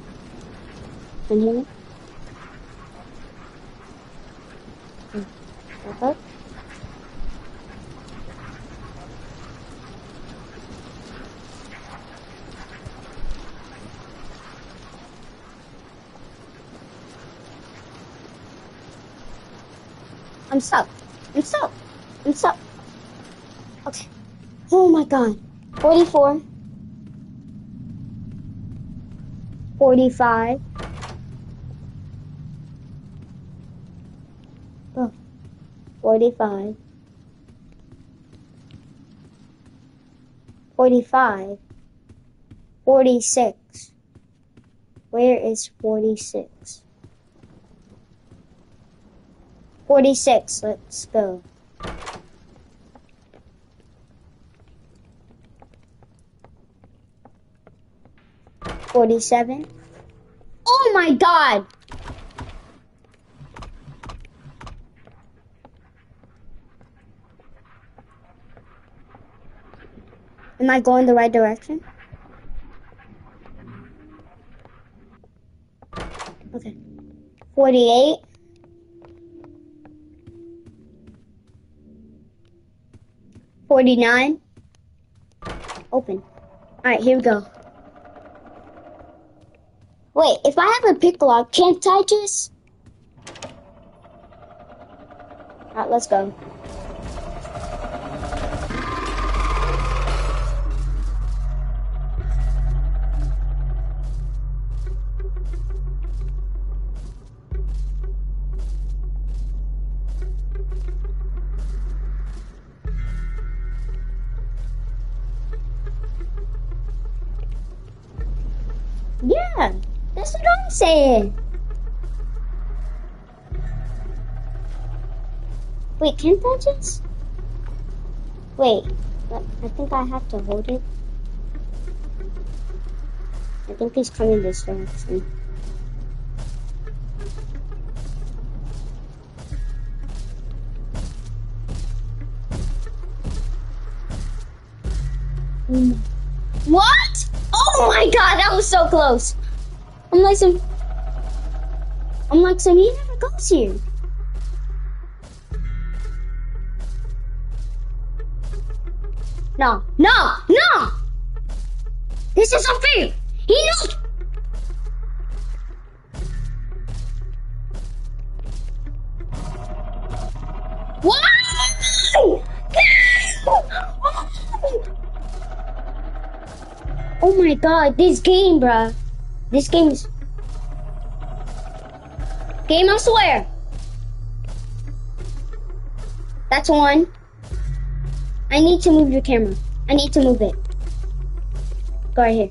And here. Okay. I'm stuck. I'm stuck. I'm stuck. Okay. Oh my God. 44. 45. Oh. 45. 45. 46. Where is 46? 46. Let's go. $47. Oh my God! Am I going the right direction? Okay. 48. 49. Open. Alright, here we go. Wait, if I have a pick lock, can't I just... Alright, let's go. Yeah, that's what I'm saying. Wait, can't I just... Wait, I think I have to hold it. I think he's coming this direction. What? Oh my god, that was so close. I'm like some he never goes here. No, no, no! This is unfair! He knows! Why? Oh my god, this game, bruh. This game is... Game, I swear. That's one. I need to move your camera. I need to move it. Go right here.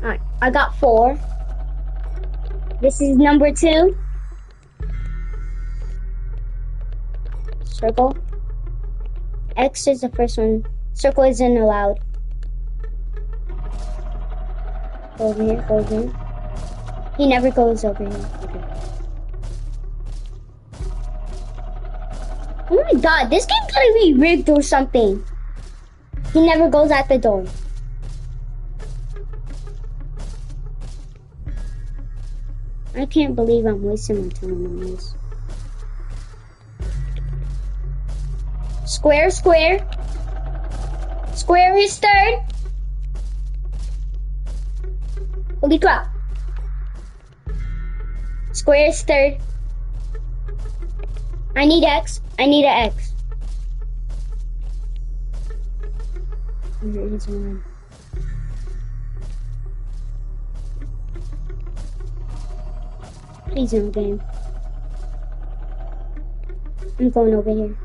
Alright, I got 4. This is number 2. Circle. X is the first one. Circle isn't allowed. Go over here, go over here. He never goes over here. Okay. Oh my god, this game gotta be rigged or something. He never goes at the door. I can't believe I'm wasting my time on this. Square, square. Square is third. Holy crap. Square is third. I need X. I need an X. There is one. Please no game. I'm going over here.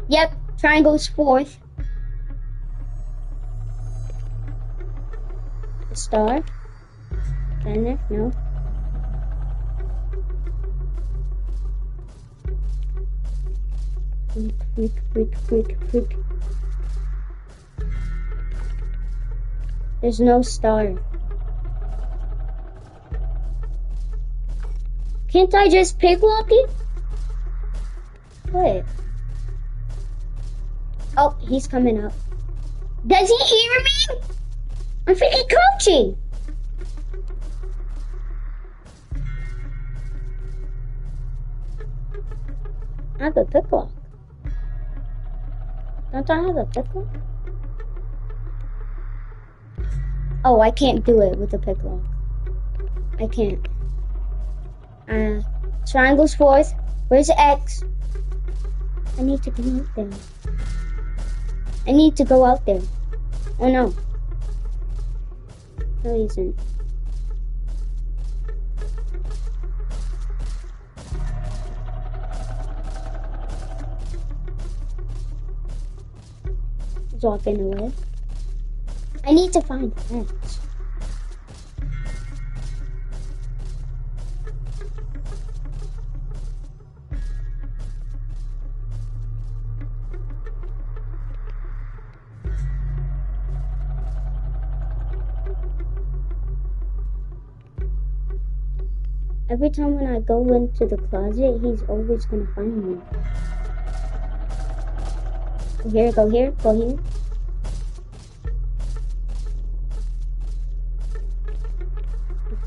Yep, triangle's 4th. A star. Banner, no. Freak. There's no star. Can't I just pick lock it? What? Oh, he's coming up. Does he hear me? I'm freaking coaching. I have a pick lock. Don't I have a pick lock? Oh, I can't do it with a pick lock. I can't. Triangle's 4th. Where's X? I need to go out there. I need to go out there. Oh no. No, he isn't. He's walking away. I need to find X. Every time when I go into the closet, he's always gonna find me. Go here, go here, go here.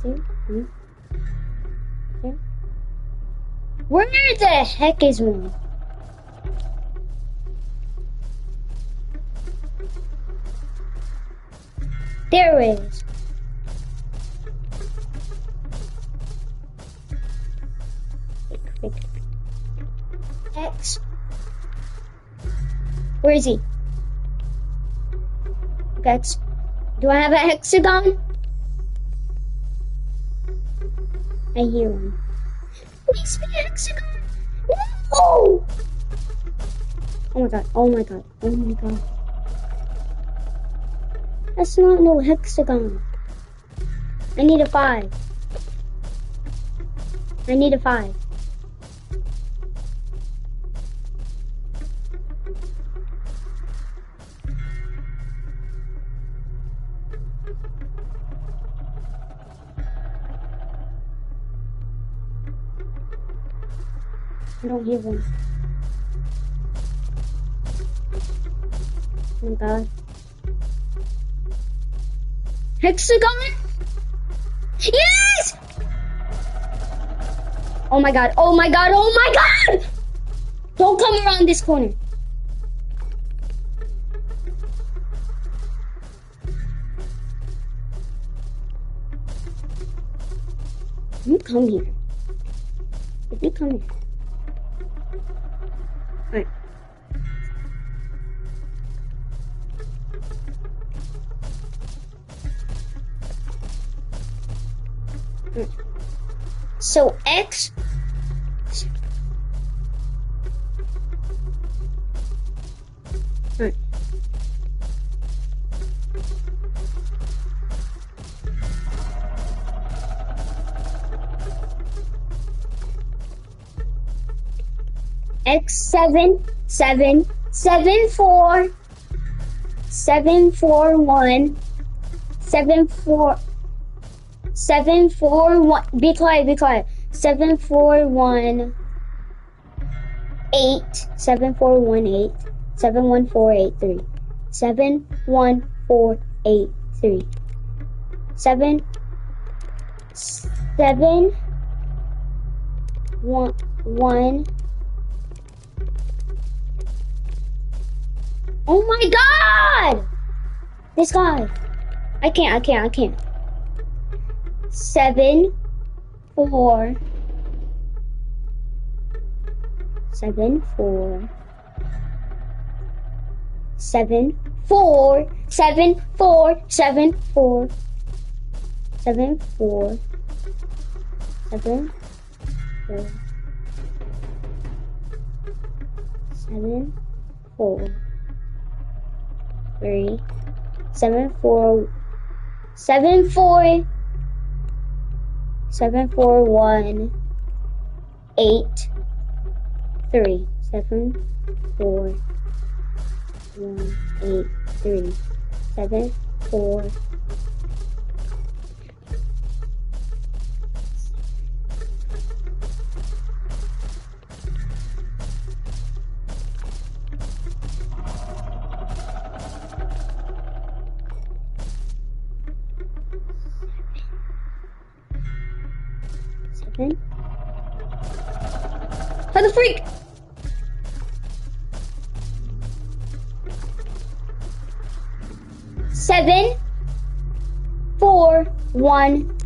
Okay. Where the heck is one? There it is. X. Where is he? X. Do I have a hexagon? I hear him. Please be a hexagon. No! Oh my god, oh my god, oh my god. That's not no hexagon. I need a 5. I need a 5. I don't hear one. Oh my god. Hexagon? Yes! Oh my god, oh my god, oh my god! Don't come around this corner. You come here. If you come here. Alright. So X. Alright. X7 7 7 4 7 4 1 7 4 7 4 1. Be quiet, be quiet. 7 4 1 8 7 4 1 8 7 1 4 8 3 7 1 4 8 3 7 7 1 1. Oh my god! This guy. I can't. 7 4 7 4 7 4 7 4 7 4 7 4 7 4 7 4 3 7 4 7 4 7 4 1 8 3 7 4 1 8 3 7 4 7. How the freak? Seven, 4 1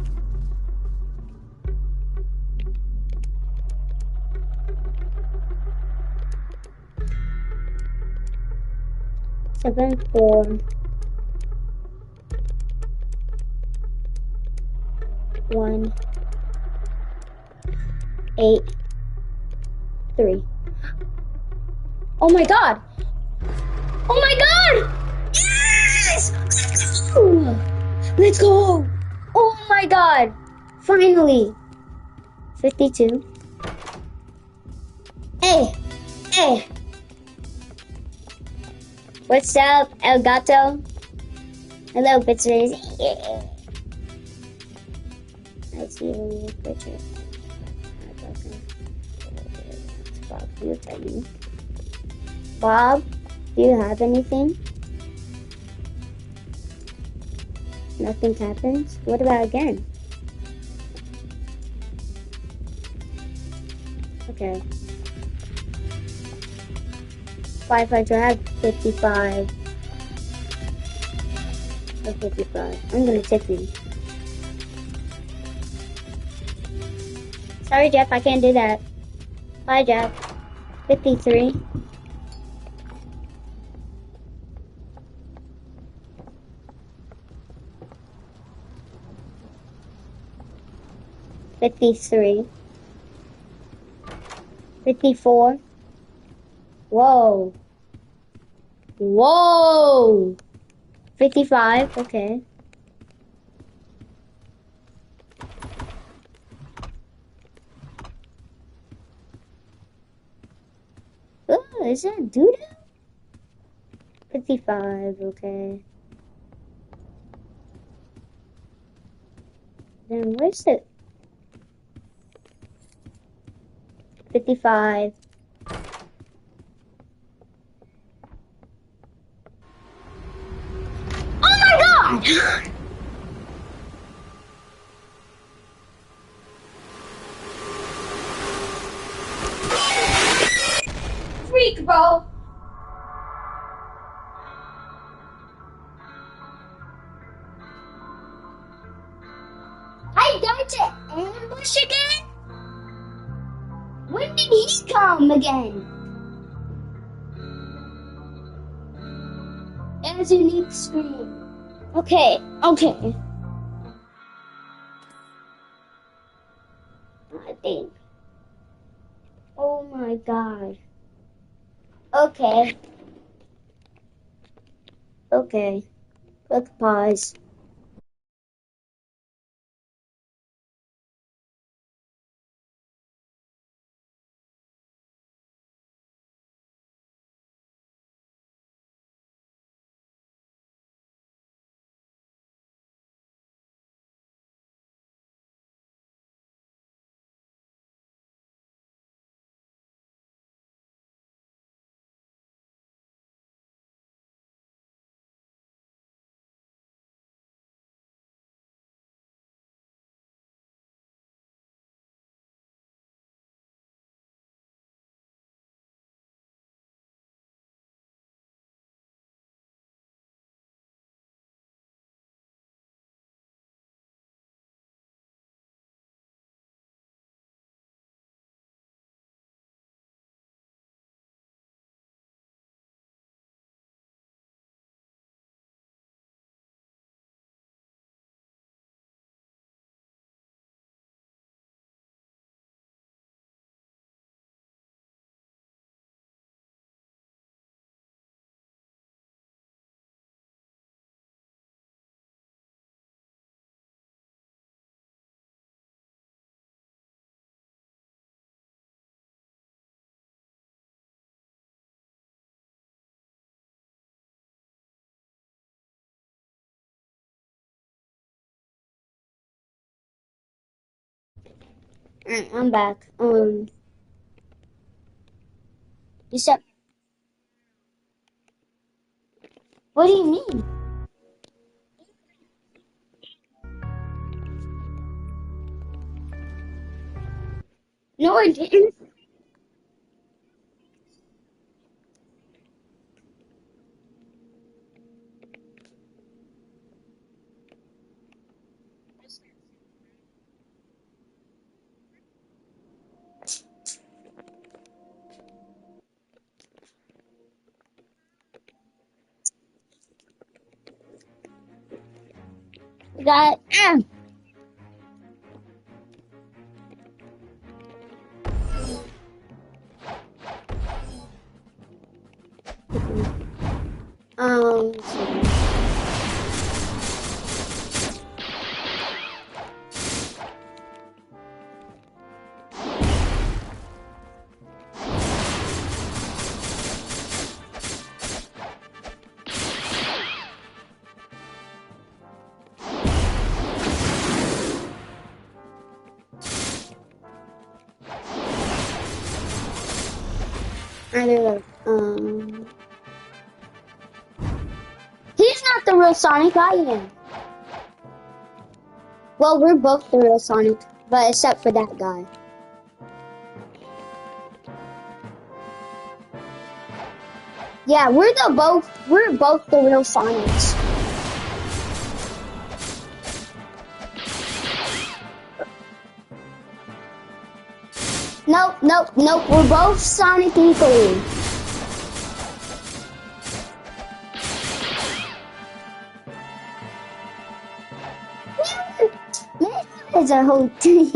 7 4 1 8 3. Oh my god! Oh my god! Yes! Let's go! Oh my god! Finally! 52. Hey! What's up, El Gato? Hello, bitches. Yeah. I see you, Richard. Bob, do you have any? Bob, do you have anything? Nothing happens? What about again? Okay. 500, I have 55. Or 55. I'm gonna tip you. Sorry, Jeff, I can't do that. Bye, Jeff. 53. $53. 54. Whoa. 55, okay. Oh, is that Duda? 55, okay. Then where's it? 55. guy to ambush again? When did he come again? As unique screen. Okay, okay. I think. Oh my god. Okay. Okay. Let's pause. Alright, I'm back. You said, what do you mean? No, I didn't. That, um, I don't know. He's not the real Sonic, I am. Well, we're both the real Sonic, but except for that guy. Yeah, we're both the real Sonics. Nope, nope, nope, we're both Sonic equally. Man, there's a whole thing.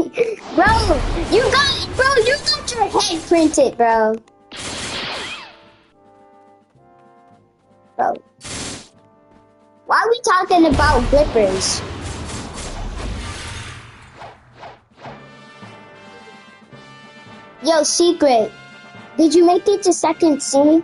You got your head printed, bro. Bro. Why are we talking about grippers? Yo, Secret. Did you make it to second C?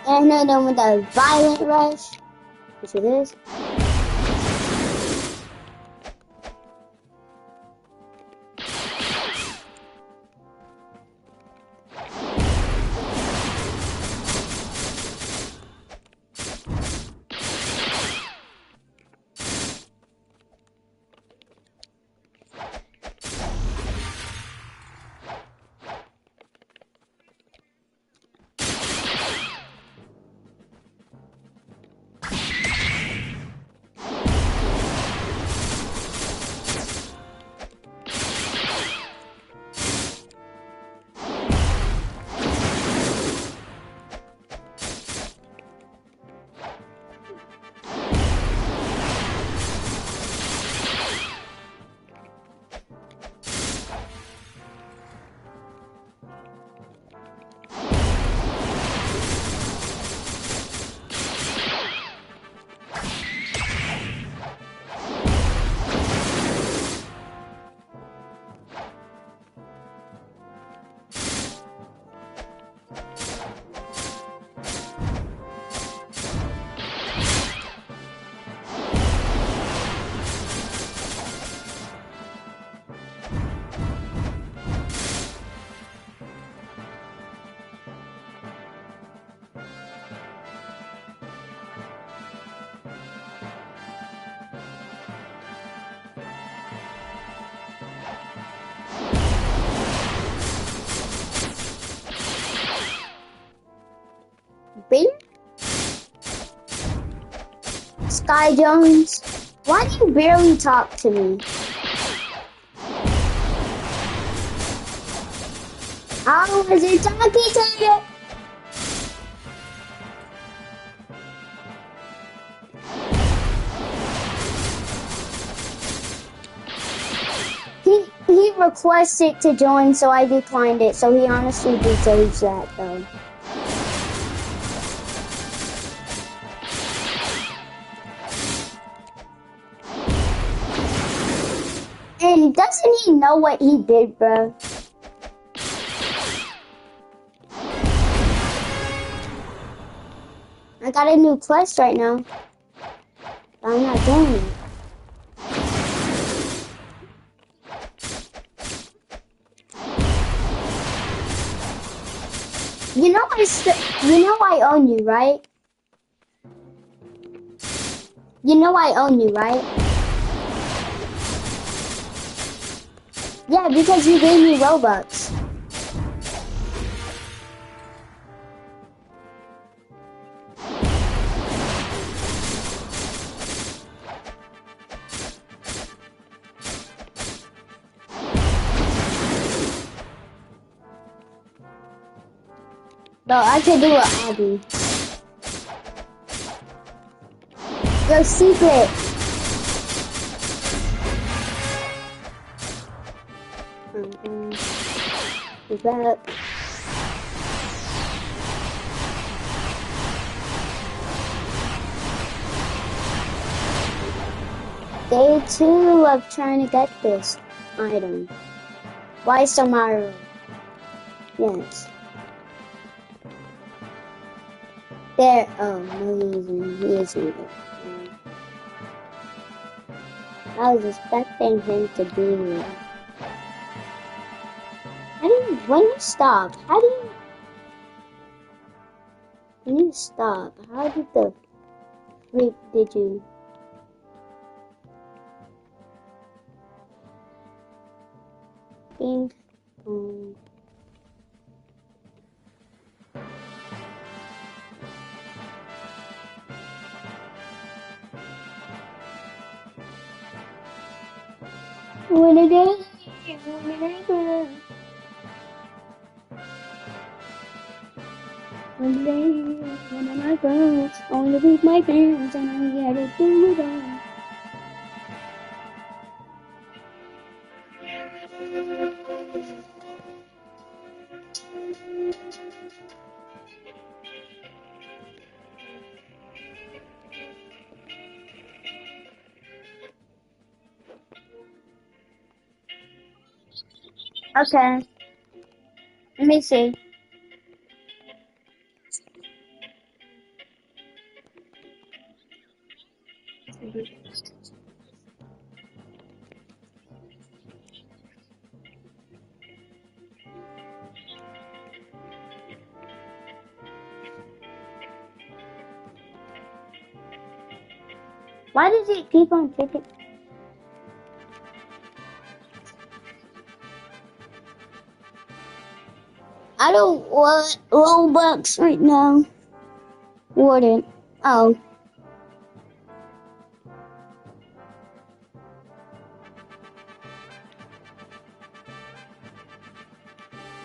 And then with the violent rush, which it is. Sky Jones? Why do you barely talk to me? I wasn't talking to you. He requested to join, so I declined it. So he honestly deserves that, though. And doesn't he know what he did, bro? I got a new quest right now. But I'm not doing it. You know I own you, right? You know I own you, right? Yeah, because you gave me Robux. Bro, I could do an obby. Your secret. Is that? Day 2 of trying to get this item. Why Samaro? Yes. There. Oh, no, he isn't. I was expecting him to be here. How do you, when you stop, how do you, when you stop, how did the freak did you? Think, When it is, one day, one of my girls only with my parents and I had to do it all. Okay, let me see. Why does it keep on kicking? I don't want Robux right now. Wouldn't. Oh.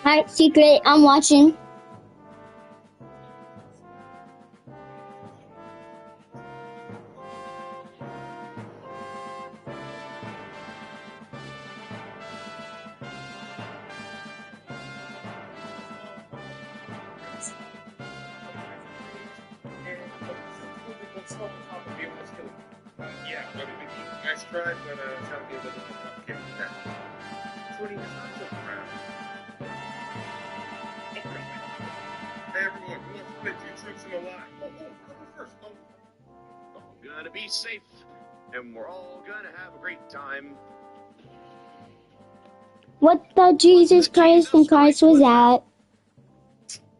Alright, secret, I'm watching. Yeah, nice try, but it's gotta be a little more complicated than that. So what do you have to around? Hey everyone, who wants to play two truths and a lie? I'll go first. We're gonna be safe, and we're all gonna have a great time. What the Jesus Christ and Christ was that?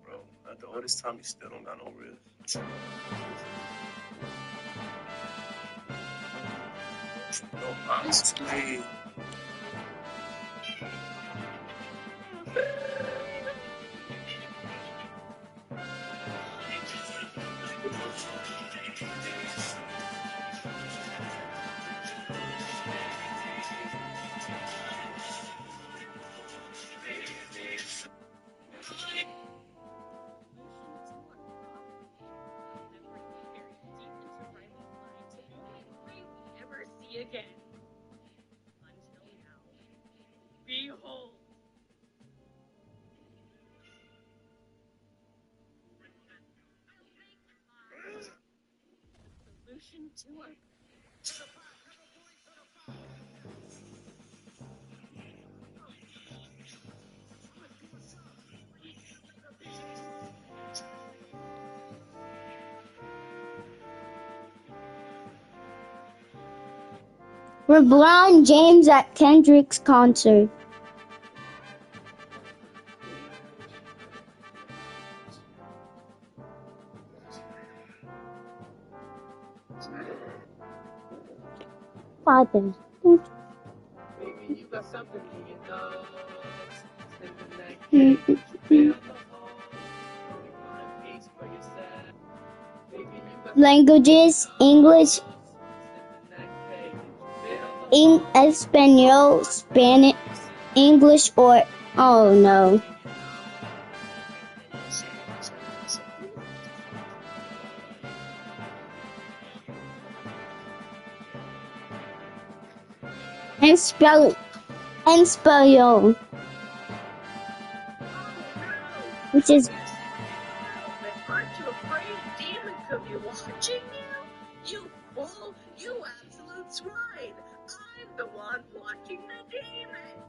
Bro, after all this time, you still don't got no riz. No, honestly. LeBron James at Kendrick's concert. Father. Languages: English, Espanol, Spanish, English, or oh no. Espanol, which is Aren't you afraid a demon could be watching you? You fool! You absolute swine! I'm the one watching the demon!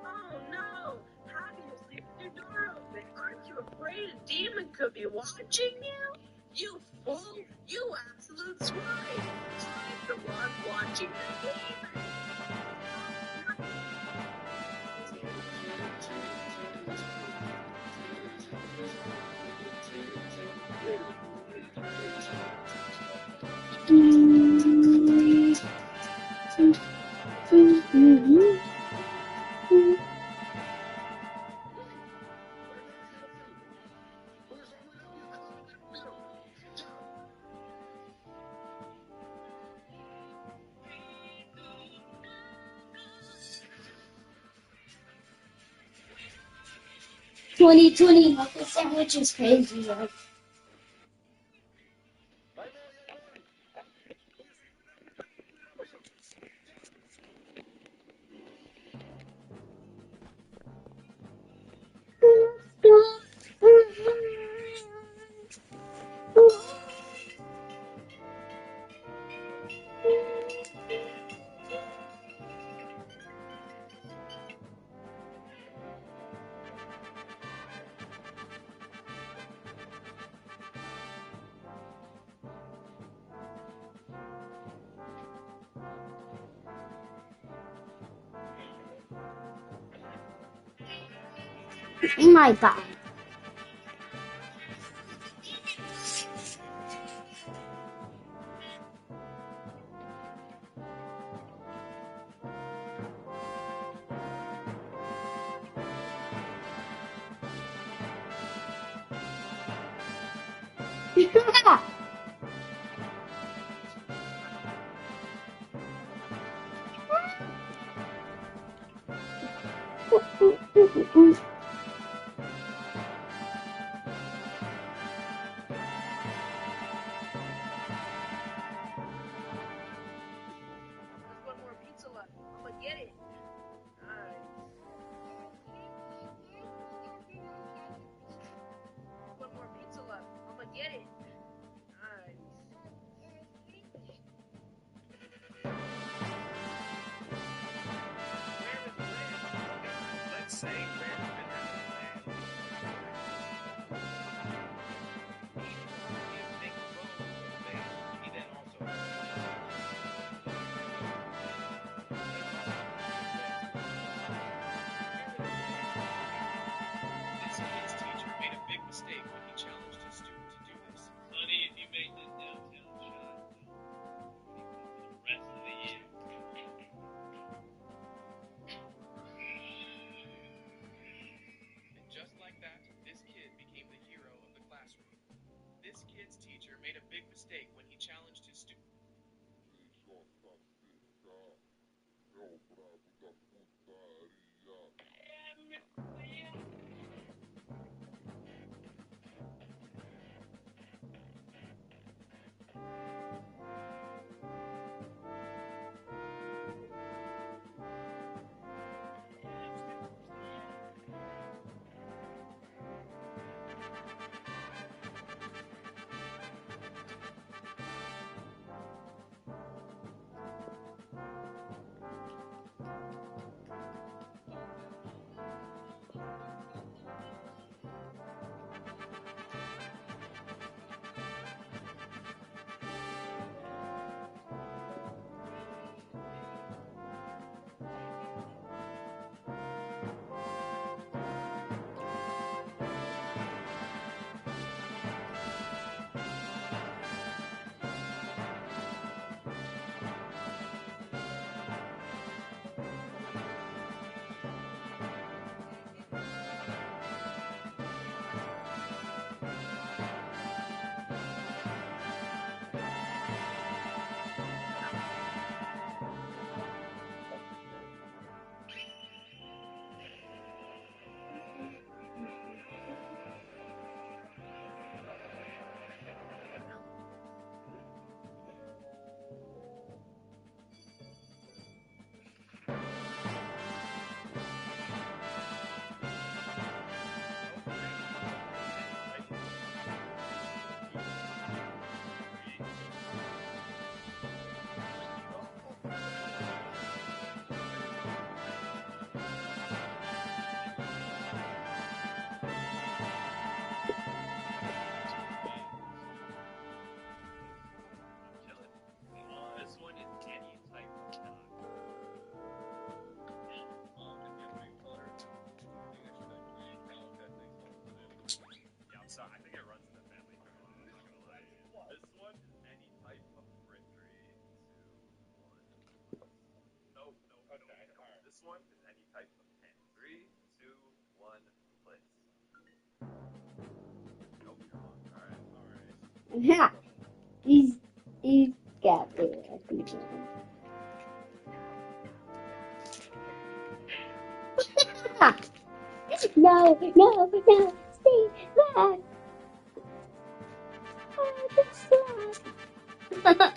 Oh no! How do you sleep with your door open? Aren't you afraid a demon could be watching you? You fool! You absolute swine! I'm the one watching the demon! $20 Uncle Sandwich is crazy, right? Oh my god. One more pizza left. I'm gonna get it. Nice. One more pizza left. I'm gonna get it. Nice. Let's say where we've been having a bad week. He then also this kid's teacher made a big mistake when he challenged his student to do this. Honey, if you make this downtown shot, the rest of the year. And just like that, this kid became the hero of the classroom. This kid's teacher made a big mistake when he challenged his student. type of pen. 3, 2, 1, place. Nope, you're wrong. Alright. Yeah, he's got it. I think. No, no, no, stay back. Oh, that's sad. No, no.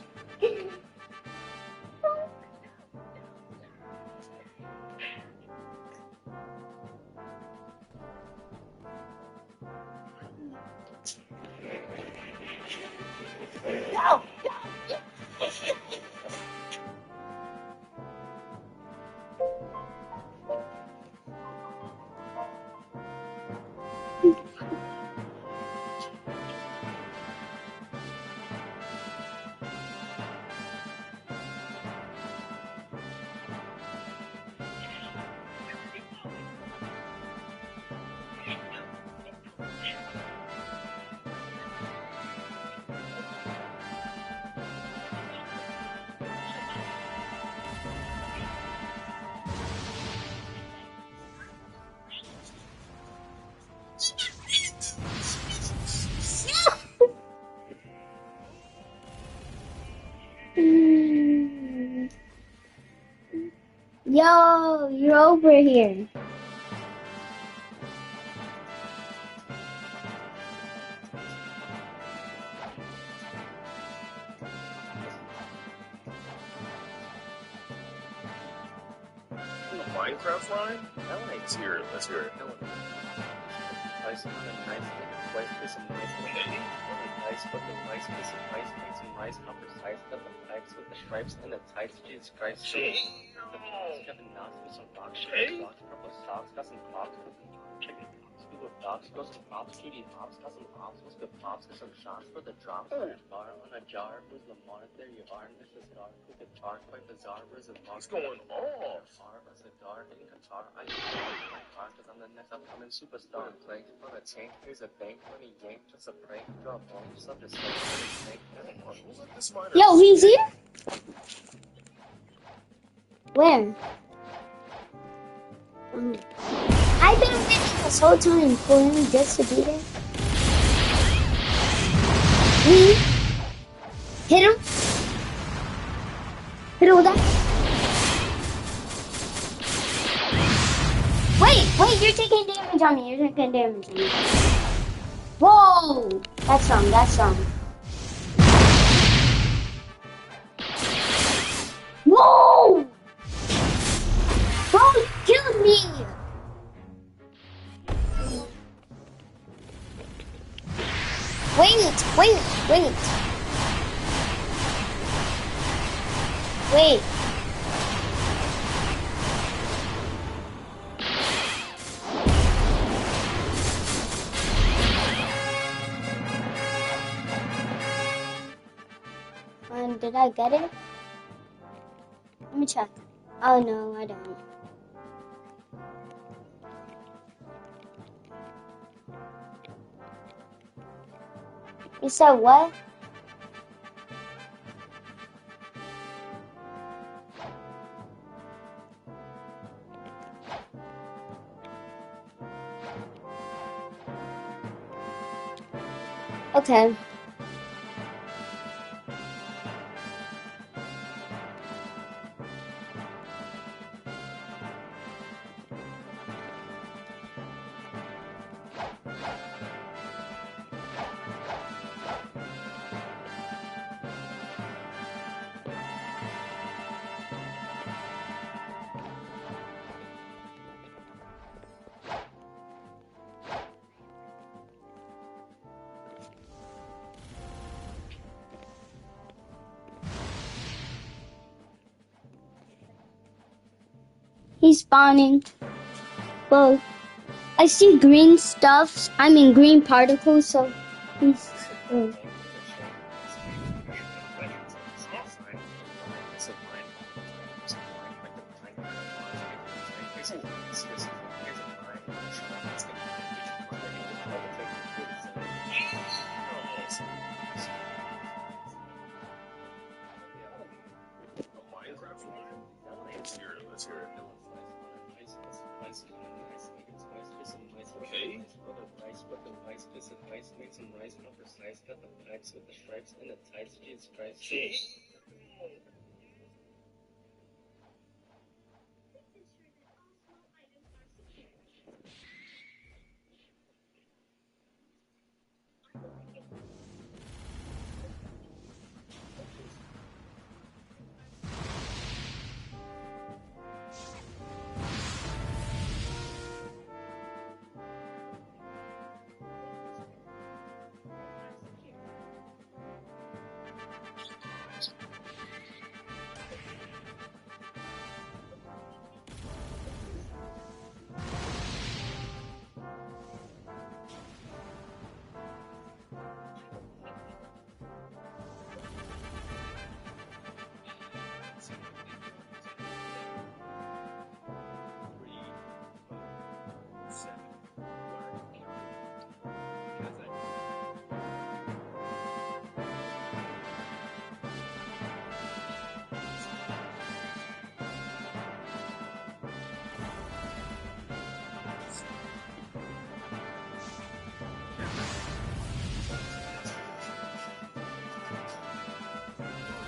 Yo, you're over here. Minecraft line? Let's hear it. Let's hear it. Ice on a nice little place with some nice little ice with the rice with some ice cream, some rice copper size got the pipes with the stripes and the tights, Jesus Christ. The box got the knots with some rock shit, rocks, purple socks, got some clocks with some chicken pops, we with dogs, go some pops, cutie pops, got some pops, what's good pops, got some shots for the drops, on a jar, who's Lamar, there you are, and this is dark, who the tar, quite bizarre, where's the What's going on? a cigar in Qatar, I can my car, cause I'm the next upcoming superstar, play on a tank, here's a bank, money yank, just a prank, draw a blank, just up to say, This miner Yo, he's here? Where? I've been waiting this whole time for him just to be there. Hit him. Hit him with that. Wait, you're taking damage on me. You're taking damage on me. Whoa! That's some. Whoa! Bro, you killed me! Wait. Did I get it? Let me check. Oh no, I don't. You said what? Okay. He's spawning. Well, I see green stuff. I mean green particles, so he's... Let's hear it. rice, make it twice, put some rice, Okay. put the rice, piece of rice, make some rice, proper size, cut the pipes with the stripes and the tights, Jesus Christ. Okay.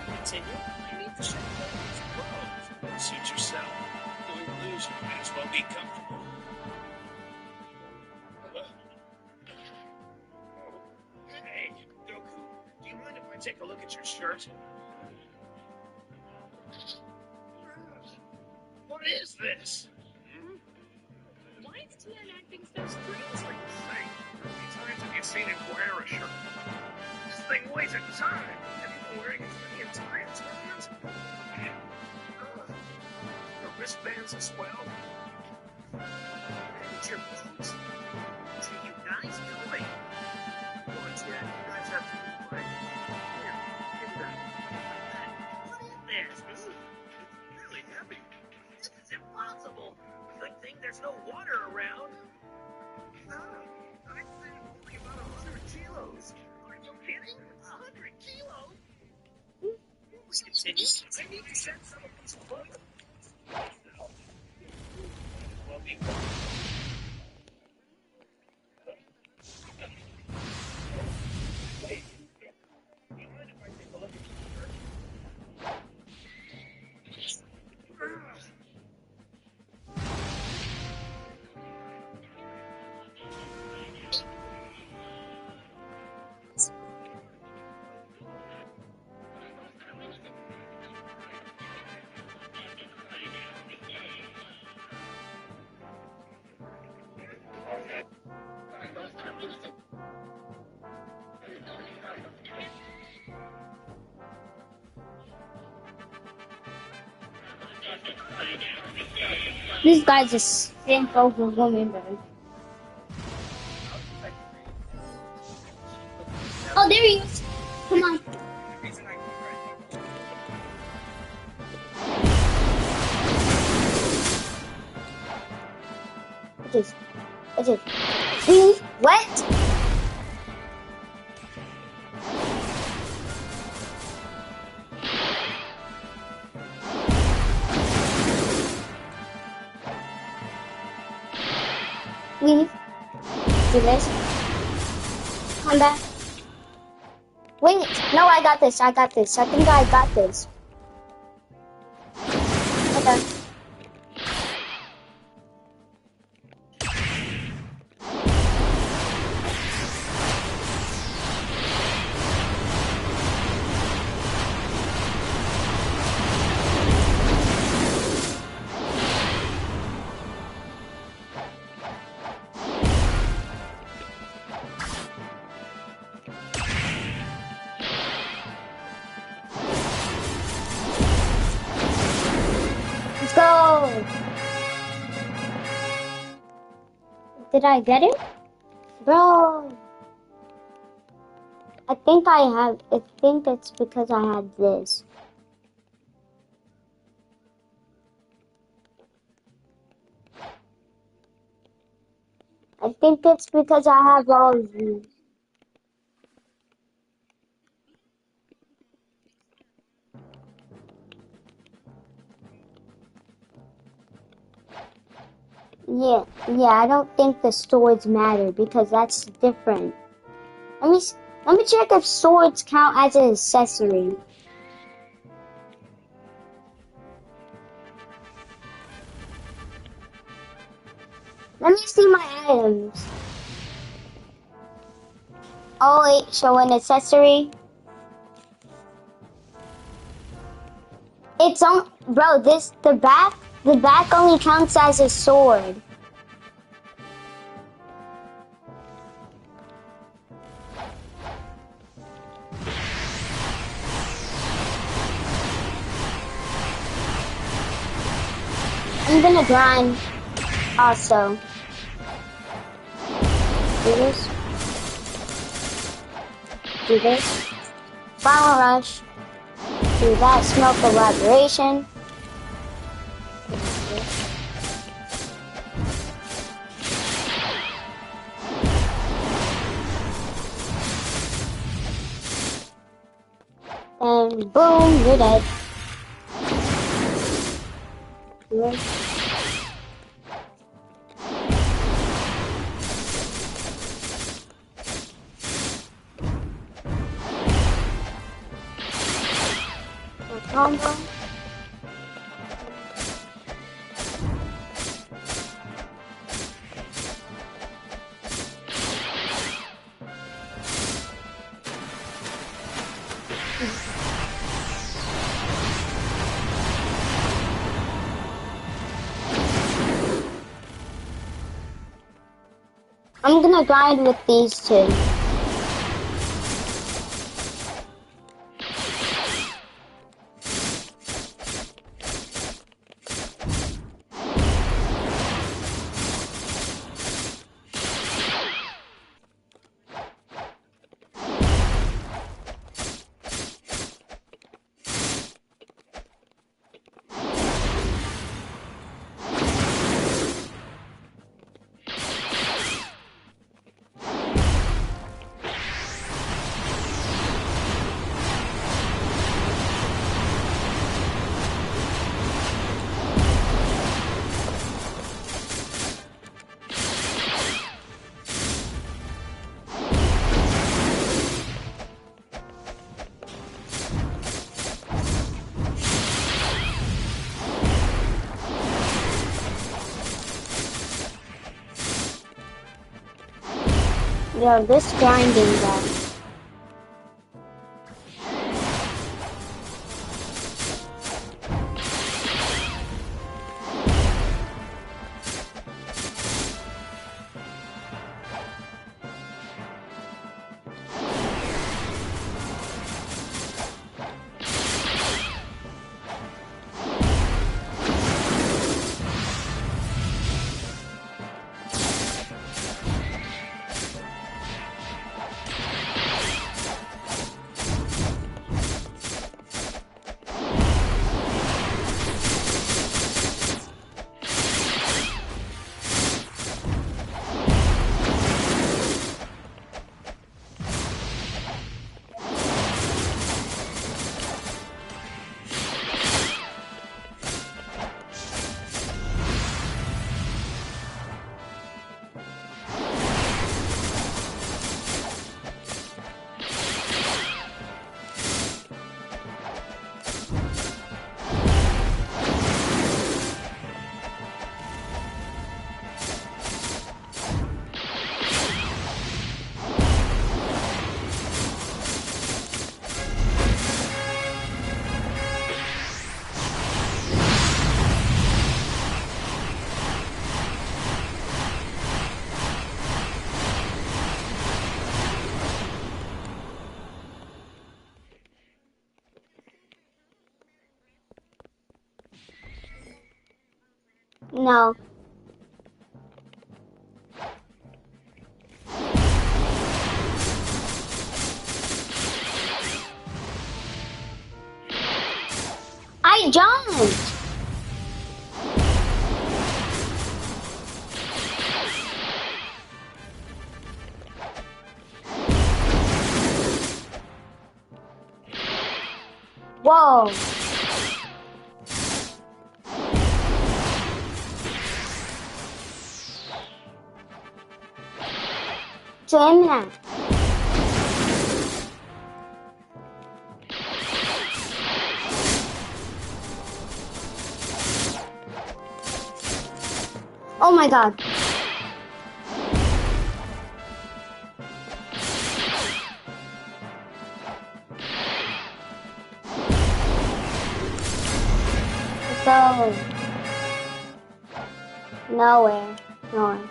Continue. You need to check those clothes. Suit yourself. Going to lose, you might as well be comfortable. Hey, Goku, do you mind if I take a look at your shirt? What is this? Why is Tien acting so strangely? Say, how many times have you seen him wear a shirt? This thing weighs a ton. Have you been wearing it for the entire tournament? The wristbands as well. And your boots. What are you guys doing? Come on, Tien, you guys have to be quiet. Here, give that. What is this? It's really heavy. This is impossible. Good thing there's no water around. I'd say only about 100 kilos. Are you kidding? 100 kilos? We continue. I need to set some of these clothes. Well, be Hey, do you mind if I take a look at your shirt? This guy's a simp over woman, bro. Oh, there he is. Come on. What's this? What? Leave. Do this. Come back. Wait. No, I got this. I got this. I think I got this. Okay. Let's go. Did I get it? Bro. I think it's because I had this. I think it's because I have all of these. Yeah, I don't think the swords matter because that's different. Let me let me check if swords count as an accessory. Let me see my items. Oh wait, show an accessory. It's on, bro. The back only counts as a sword. I'm gonna grind also. Do this. Do this. Final rush. Do that. Smoke elaboration. And boom, you're dead. Good. Combo. I'm gonna grind with these two. Yo, this grinding guy. No. I jumped! Whoa! to aim at? Oh my god. Let's go. Nowhere. Nowhere.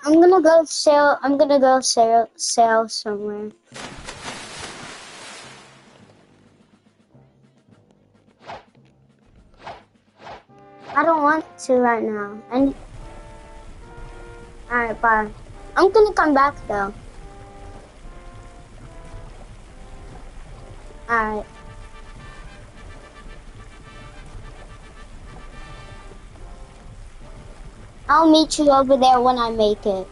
I'm gonna go sail. I'm gonna go sail somewhere. I don't want to right now. And alright, bye. I'm gonna come back though. Alright. I'll meet you over there when I make it.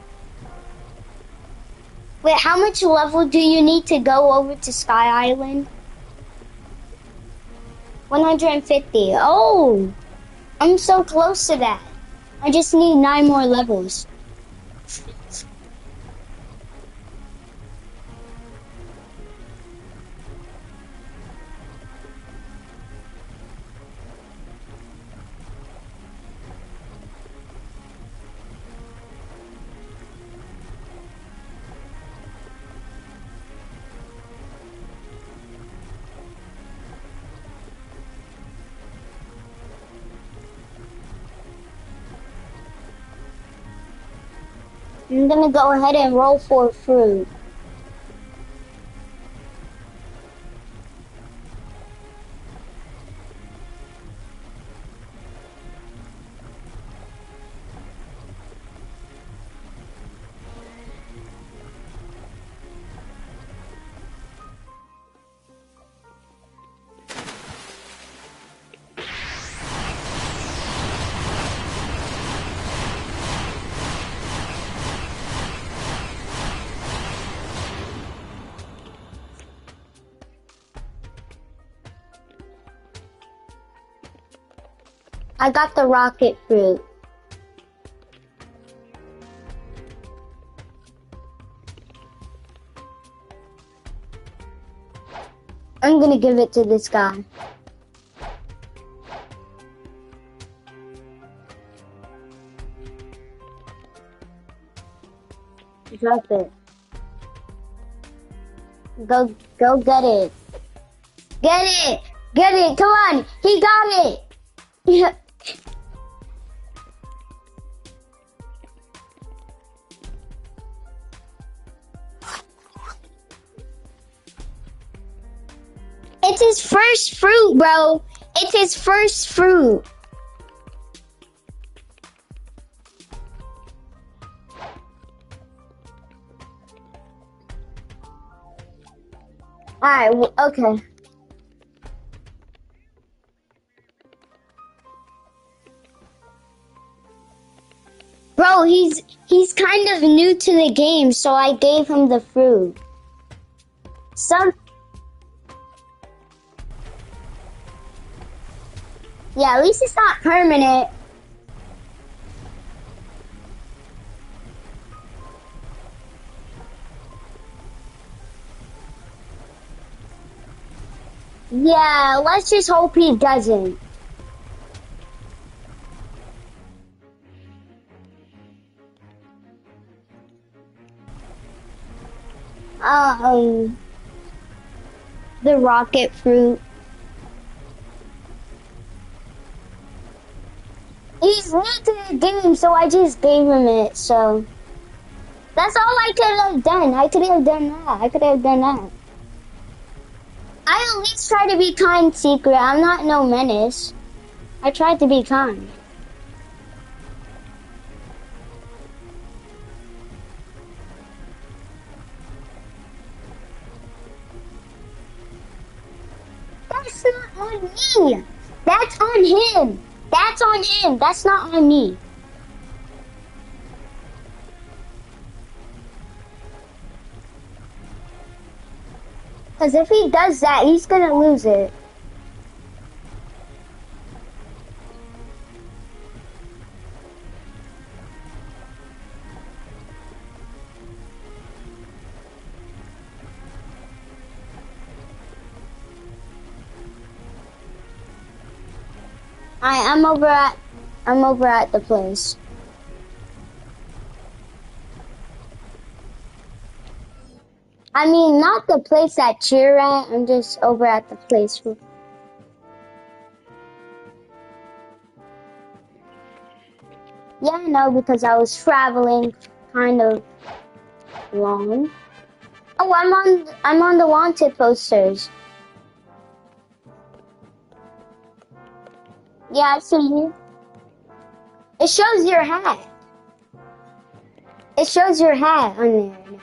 Wait, how much level do you need to go over to Sky Island? 150. Oh! I'm so close to that. I just need 9 more levels. I'm gonna go ahead and roll for fruit. I got the rocket fruit. I'm gonna give it to this guy. Drop it. Go get it. Get it! Get it! Come on! He got it! Yeah. It's his first fruit, bro. It's his first fruit. Alright, okay. Bro, he's kind of new to the game, so I gave him the fruit. Yeah, at least it's not permanent. Yeah, let's just hope he doesn't. Um, the rocket fruit. He's new to the game, so I just gave him it, so. That's all I could have done. I could have done that. I could have done that. I at least try to be kind, Secret. I'm not no menace. I tried to be kind. That's not on me. That's on him. That's on him. That's not on me. Because if he does that, he's going to lose it. I'm over at the place. I mean, not the place that you're at. I'm just over at the place. Yeah, no, because I was traveling kind of long. Oh, I'm on the wanted posters. Yeah, I see you. It shows your hat. It shows your hat on there now.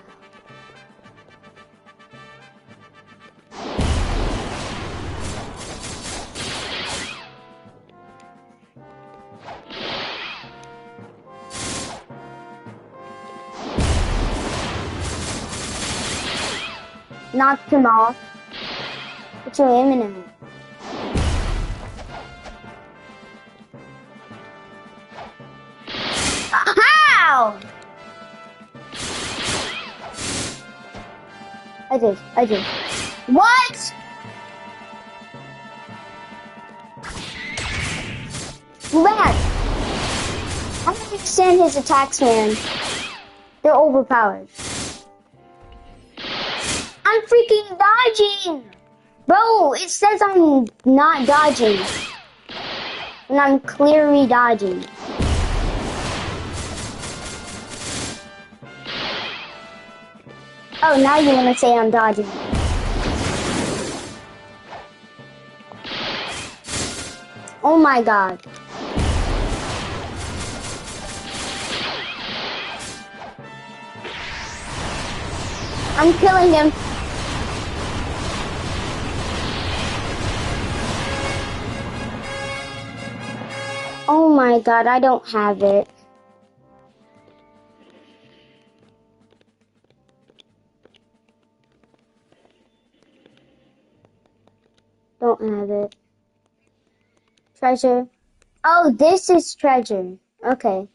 Knocked him off. What you aiming at? How? I did. What? Bad. I don't understand his attacks, man. They're overpowered. I'm freaking dodging! Bro, it says I'm not dodging. And I'm clearly dodging. Oh, now you want to say I'm dodging. Oh my god. I'm killing him. Oh my god, I don't have it. Don't have it. Treasure. Oh, this is treasure. Okay.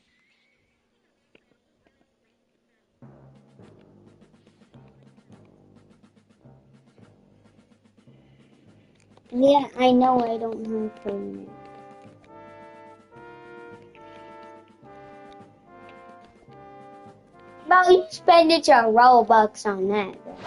Yeah, I know I don't have permanent. Bro, you spending your Robux on that, bro.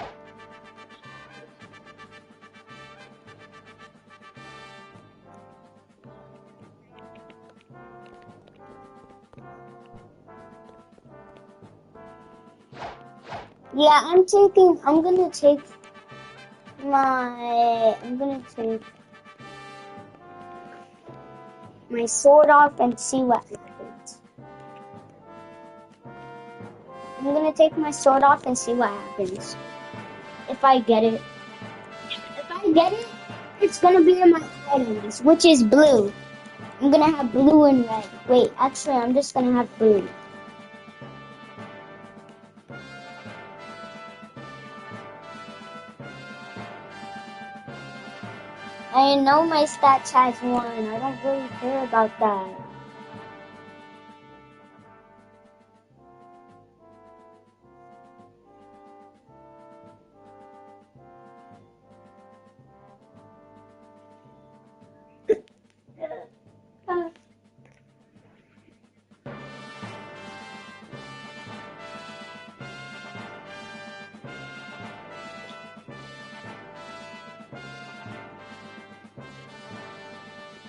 Yeah, I'm gonna take my sword off and see what happens. I'm gonna take my sword off and see what happens. If I get it. If I get it, it's gonna be in my items, which is blue. I'm gonna have blue and red. Wait, actually, I'm just gonna have blue. I know my stats has 1. I don't really care about that.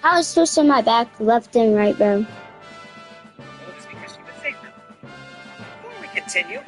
I was twisting my back left and right, bro. Well, it's because she was safer. Before we continue,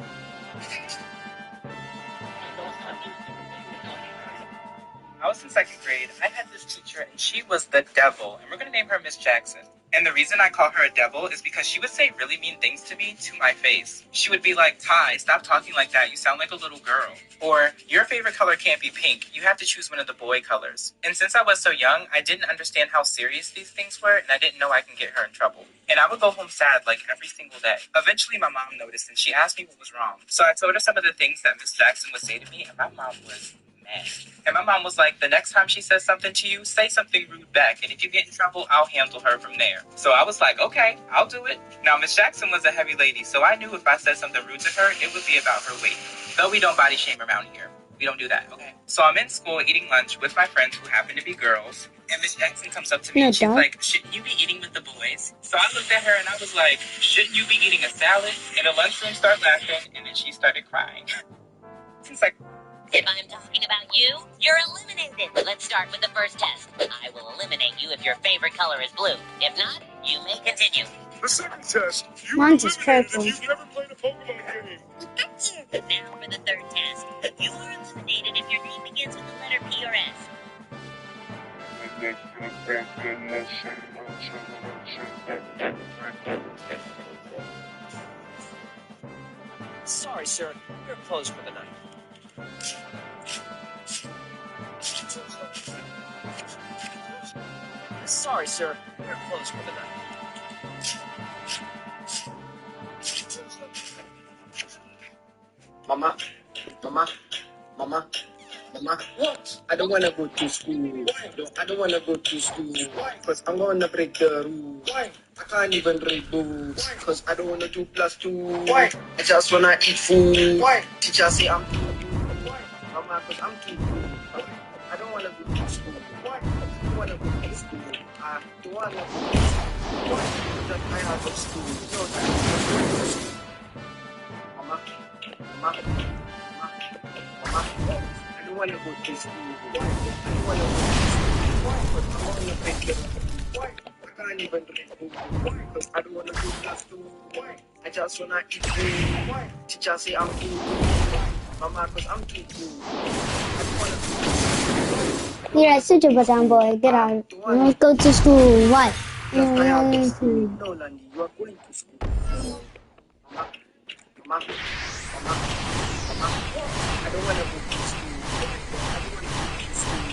I was in second grade. I had this teacher, and she was the devil, and we're gonna name her Miss Jackson. And the reason I call her a devil is because she would say really mean things to me to my face. She would be like, Ty, stop talking like that. You sound like a little girl. Or, your favorite color can't be pink. You have to choose one of the boy colors. And since I was so young, I didn't understand how serious these things were, and I didn't know I can get her in trouble. And I would go home sad like every single day. Eventually, my mom noticed, and she asked me what was wrong. So I told her some of the things that Miss Jackson would say to me, and my mom was mad. And my mom was like, the next time she says something to you, say something rude back. And if you get in trouble, I'll handle her from there. So I was like, okay, I'll do it. Now, Miss Jackson was a heavy lady, so I knew if I said something rude to her, it would be about her weight. Though we don't body shame around here. We don't do that, okay? So I'm in school eating lunch with my friends who happen to be girls. And Miss Jackson comes up to me and she's like, shouldn't you be eating with the boys? So I looked at her and I was like, shouldn't you be eating a salad? And the lunchroom started laughing and then she started crying. It's like, if I'm talking about you, you're eliminated. Let's start with the first test. I will eliminate you if your favorite color is blue. If not, you may continue. The second test, you Mine's were is eliminated purple. if you've never played a Pokemon game. Now for the third test. You are eliminated if your name begins with the letter P or S. sorry, sir, we're closed for the night. Sorry, sir, we're closed for the night. Mama, mama, mama, mama. What? I don't wanna go to school. I don't wanna go to school. Cause I'm gonna break the rules. I can't even read books. Cause I don't wanna do +2. I just wanna eat food. Teacher say I'm too good. Mama, cause I'm too good. I don't wanna go to school. I don't wanna go to school. I don't wanna go to school. Just I have to school. No, Mama, mama, mama, mama. I don't wanna go to school. I don't wanna go to school. Cause I wanna break the rules. I can't even read books. Cause I don't wanna do +2. I just wanna eat food. Teacher say I'm too good. Mama, cause I'm too good. I don't wanna go to school. You're such a button boy. Get out. Let's go to school. What? Just I have to school. No, Landy, you are going to school. Mama, mama, mama, mama. I don't wanna go to school. I don't wanna go to school.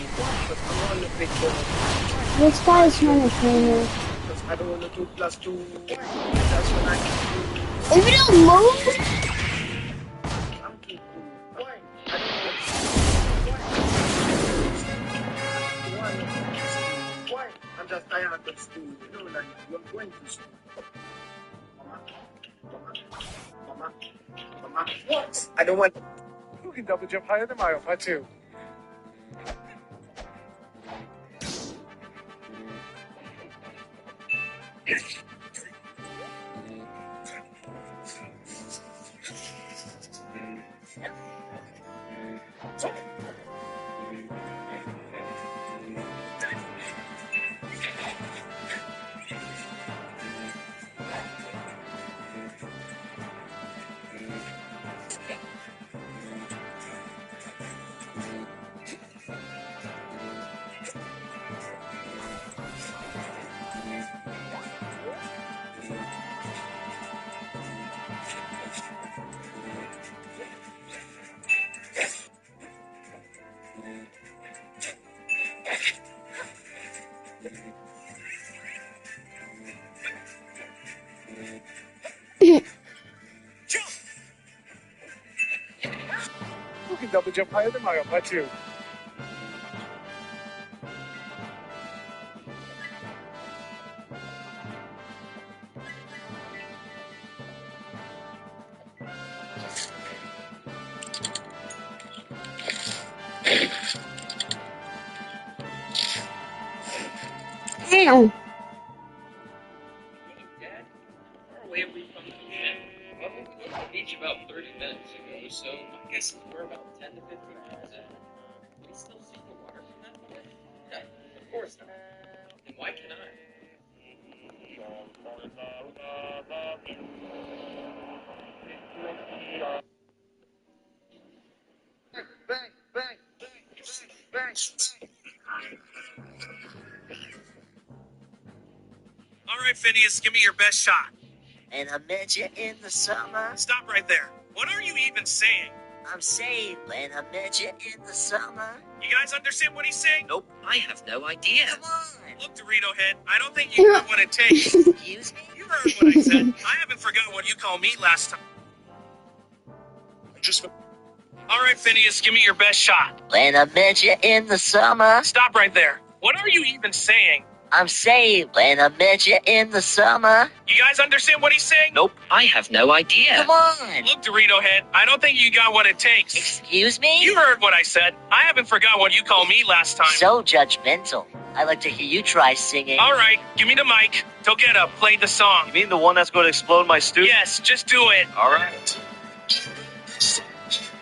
Cause I wanna break the rules. This guy is trying to kill me. Cause I don't wanna do +2. I just wanna eat food. If you don't move, I'm too cool. I don't wanna go to school. I don't wanna go to school. I'm just tired of school. No, Landy, you are going to school. Mama, mama, mama, mama. What? I don't want. Who can double jump higher than Mario Part 2? Who can double jump higher than Mario Part 2? damn. Hey, Dad, how far away are we from the ocean? Well, we left the beach about 30 minutes ago, so I guess we're about 10 to 15 miles in. Can we still see the water from that point? Yeah, of course not. Then Why can't I? Bang, bang, bang, bang. All right, Phineas, give me your best shot. And I met you in the summer. Stop right there. What are you even saying? I'm saying when I met you in the summer. You guys understand what he's saying? Nope, I have no idea. Come on. Look, Dorito Head, I don't think you got what it takes. Excuse me? You heard what I said. I haven't forgotten what you called me last time. Just All right, Phineas, give me your best shot. When I met you in the summer. Stop right there. What are you even saying? I'm saying when I met you in the summer. You guys understand what he's saying? Nope, I have no idea. Come on. Look, Dorito Head, I don't think you got what it takes. Excuse me? You heard what I said. I haven't forgotten what you called me last time. So judgmental. I like to hear you try singing. All right, give me the mic. Together, play the song. You mean the one that's going to explode my stew? Yes, just do it. All right.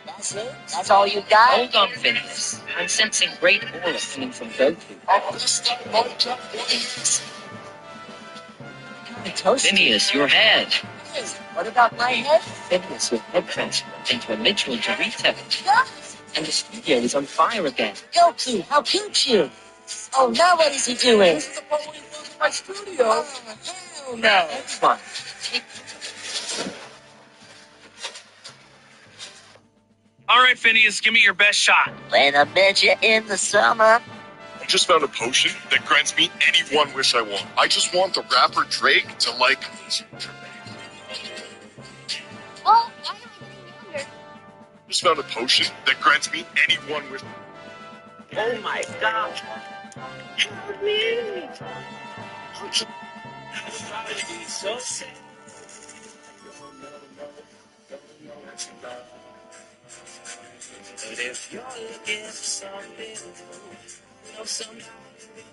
That's it? That's all you got? Hold on, Phineas. I'm sensing great aura coming from Goku. Phineas, your head. Hey, what about my head? Phineas, your head transformed into a literal Dorito. What? And the studio is on fire again. Goku, how cute you. Oh, now what is he doing? This is the part where you lose my studio. Oh, hell no. Come on. All right, Phineas, give me your best shot. When I met you in the summer. I just found a potion that grants me any one wish I want. I just want the rapper Drake to like me. Oh, why am I getting younger? Just found a potion that grants me any one wish. Oh my God. Help me. So sad. But if you're looking for something, you know somebody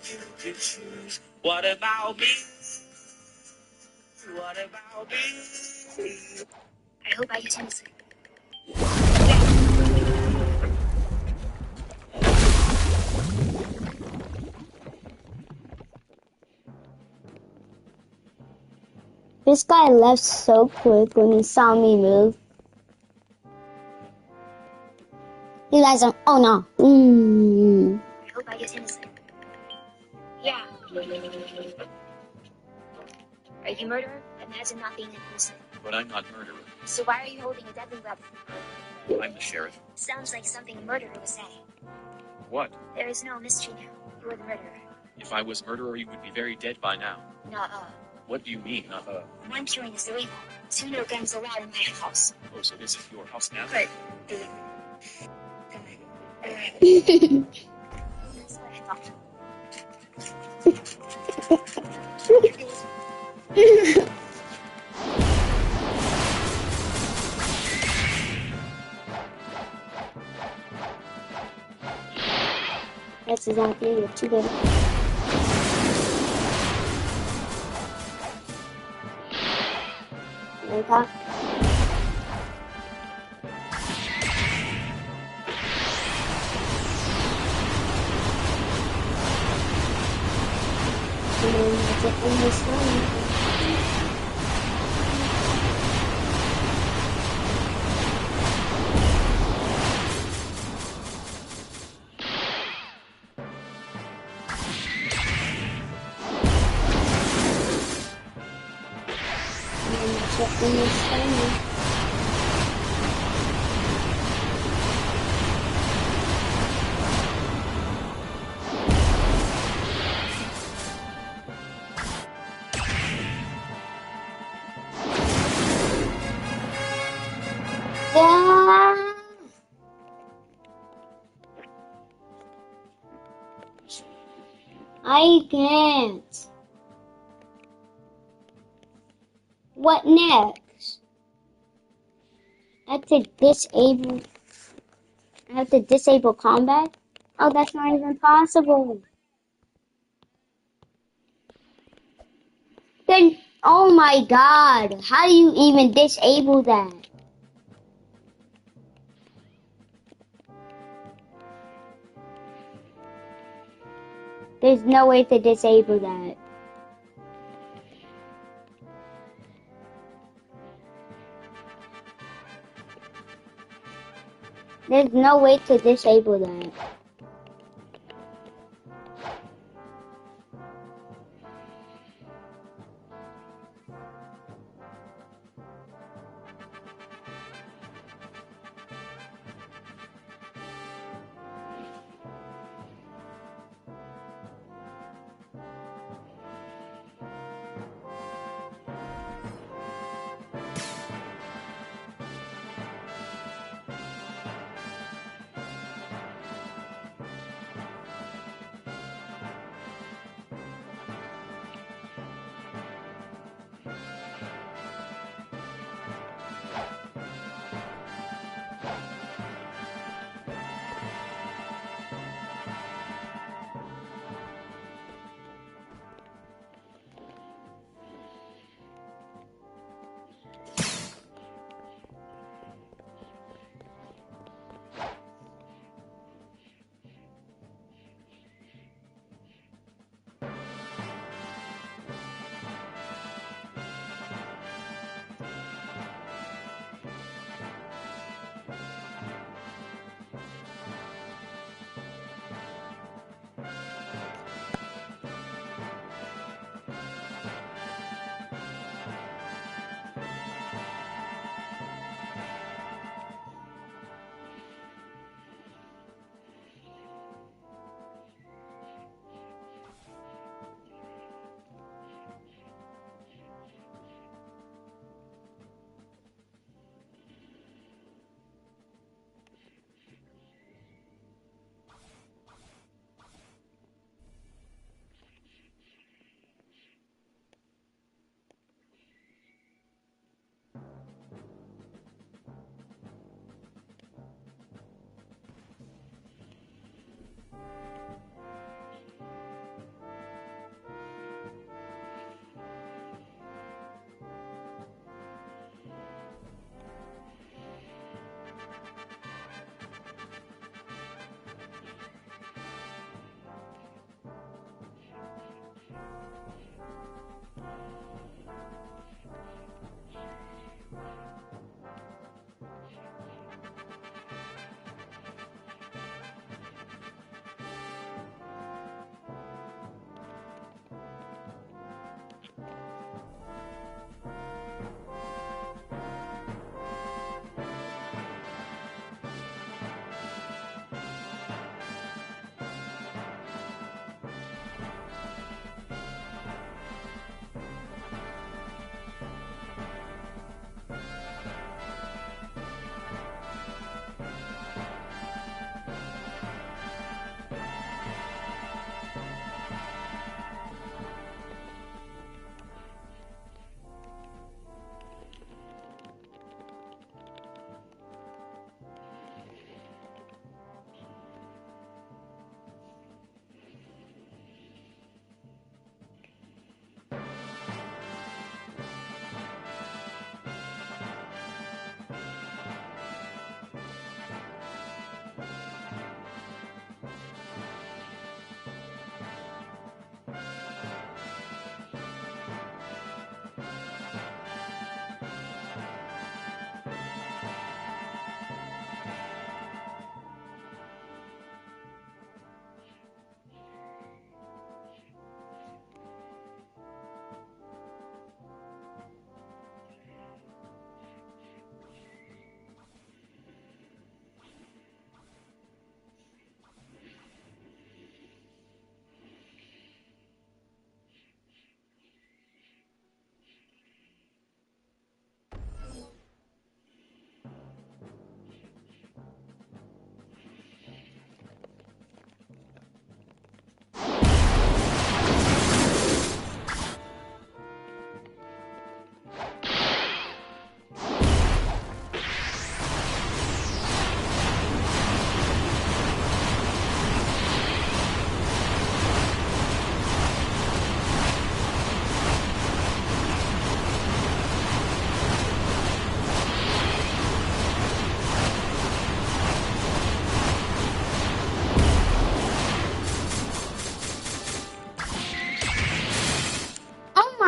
you could choose. What about me? What about me? I hope I get him asleep. This guy left so quick when he saw me move. You guys don't. Oh no. I hope I get him asleep. Yeah. Are you murderer? Imagine not being innocent. But I'm not murderer. So why are you holding a deadly weapon? I'm the sheriff. Sounds like something a murderer would say. What? There is no mystery now. You are the murderer. If I was murderer, you would be very dead by now. What do you mean, I'm curing is illegal. 2 no guns allowed in my house. Oh, so this is your house now? But that's what I thought. That's exactly what you did. Like that. And then that's it in this one. In this one. Yeah. I can't. What next? I have to disable combat? Oh, that's not even possible. Then, oh my god, how do you even disable that? There's no way to disable that. There's no way to disable that.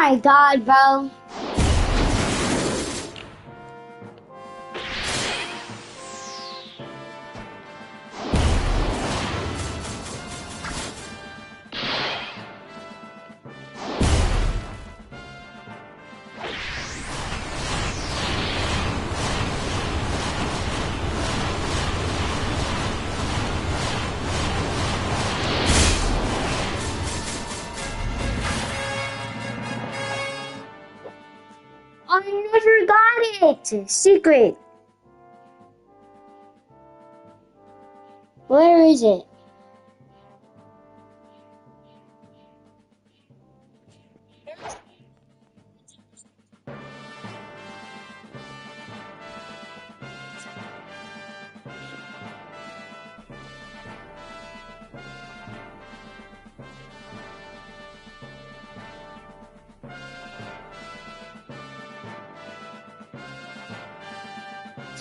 my god, bro. I never got it! Secret. Where is it?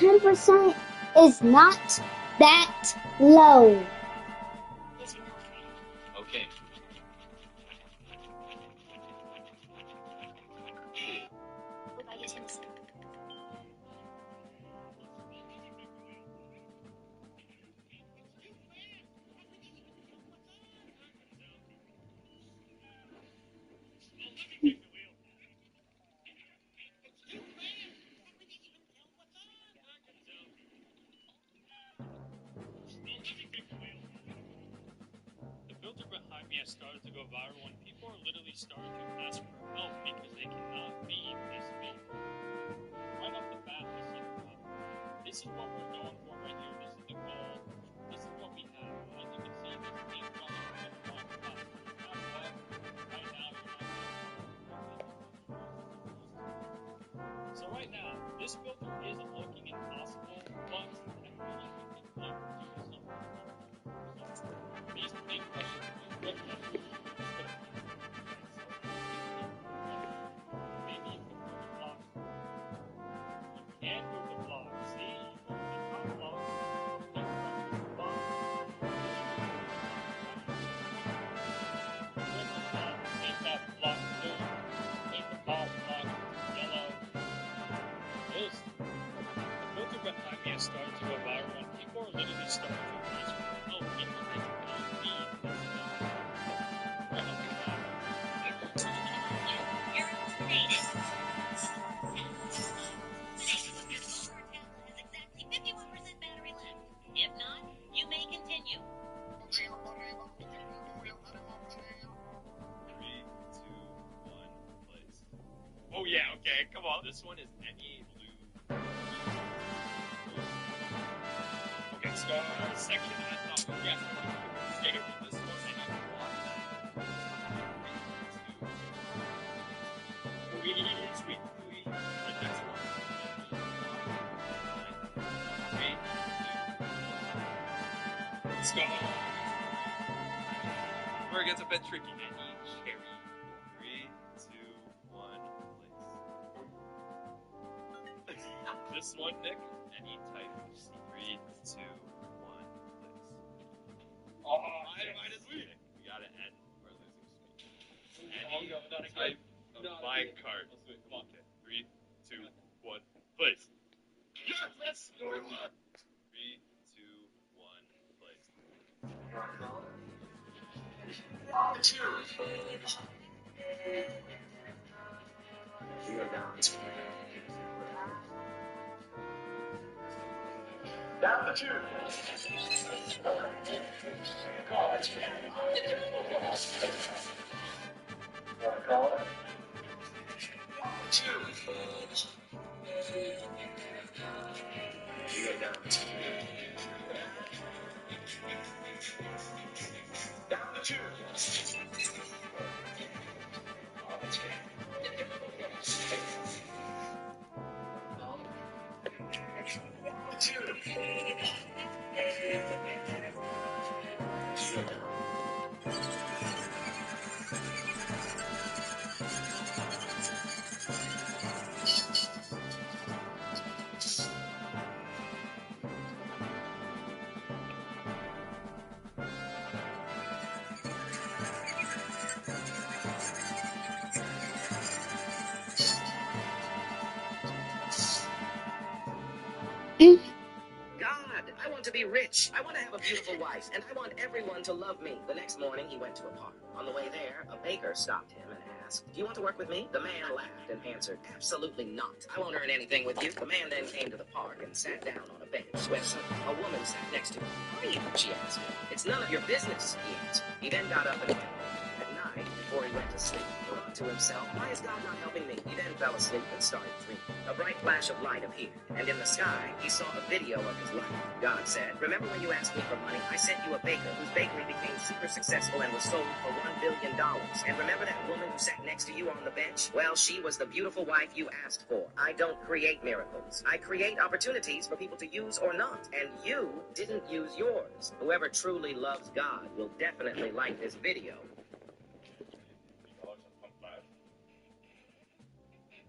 %, is not that low. Okay. The filter behind me has started to go viral and people are literally starting to ask for help because they cannot beat this vehicle. Right off the bat, we see the problem. This is what we're going for right here. This is the goal. This is what we have. As you can see, this is running with one class. Right now, so right now, this filter isn't looking impossible, but I feel like we can do something. These big questions look like maybe you can move the blocks. You can move the blocks. See, you move the top block, you move the block. Move the block, make that block blue, make the bottom block yellow. This, the filter behind me has started to go viral and people are literally starting to ask for help because they cannot beat this vehicle. Right off the bat. You're eliminated. Your solar Tesla has exactly 51% battery left. If not, you may continue. 3, 2, 1, place. Oh yeah, okay, come on. This one is any blue. Okay, start section I thought we got scared with this one. Any one. 3, 2, 1. Sweet. The next one. 3, 2, 1. Let's go. Where it gets a bit tricky. Any cherry. 3, 2, 1, place. This one, Nick. Any type of C. 3, 2, 1, place. Oh, mine is sweet. We gotta end our losing streak. Any type of my cart. Come on. Okay. 3, 2, 1, place. Yes, let's go. 3, 2, 1, place. Down the tube. Down the tube. God, I want to be rich. I want to have a beautiful wife, and I want everyone to love me. The next morning, he went to a park. On the way there, a baker stopped him and asked, "Do you want to work with me?" The man laughed and answered, "Absolutely not. I won't earn anything with you." The man then came to the park and sat down on a bench where a woman sat next to him. "Who are you?" she asked him. "It's none of your business," he answered. He then got up and went home. At night, before he went to sleep, he thought to himself, "Why is God not helping me?" He then fell asleep and started dreaming. A bright flash of light appeared, and in the sky, he saw a video of his life. God said, "Remember when you asked me for money? I sent you a baker whose bakery became super successful and was sold for $1 billion. And remember that woman who sat next to you on the bench? Well, she was the beautiful wife you asked for. I don't create miracles. I create opportunities for people to use or not. And you didn't use yours. Whoever truly loves God will definitely like this video."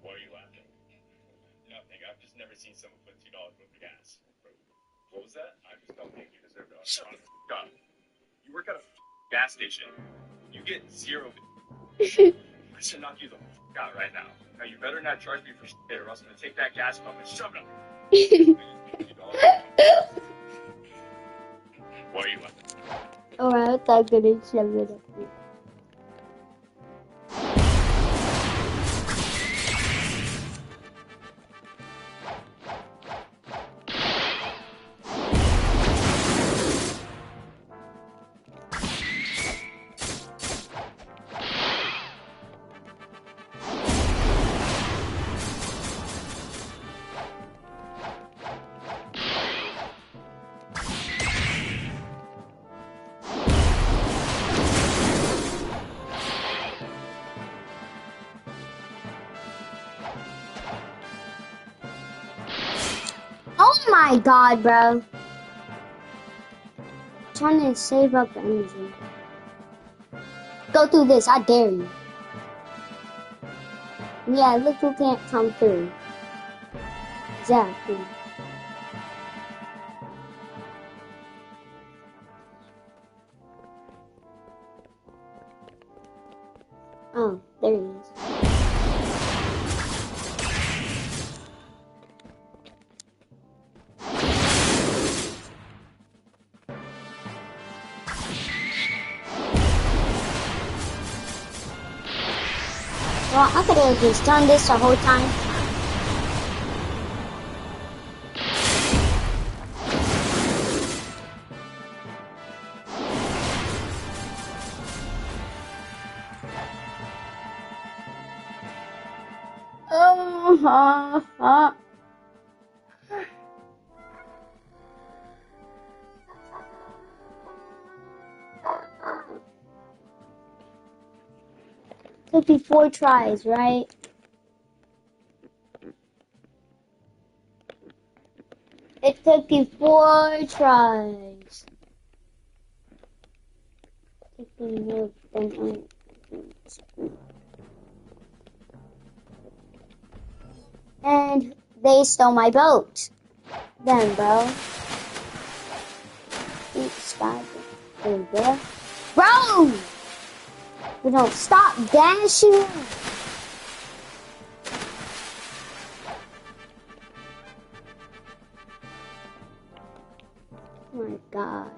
Why are you laughing? Nothing. I've just never seen someone put $2 worth of gas. What was that? I just don't think you deserve to. Shut up. You work at a gas station. You get 0. I should knock you the out right now. Now you better not charge me for shit, or else I'm gonna take that gas pump and shove it up. Why are you laughing? Alright, I'm gonna shove it up. Oh my god, bro. Trying to save up energy. Go through this, I dare you. Yeah, look who can't come through. Exactly. Oh, there he is. Well, I could have just done this the whole time. Oh, 54 tries, right? It took you 4 tries. Taking more than and they stole my boat. Then, bro. Oops, God. There you go. Bro! We don't stop dashing. Oh my god.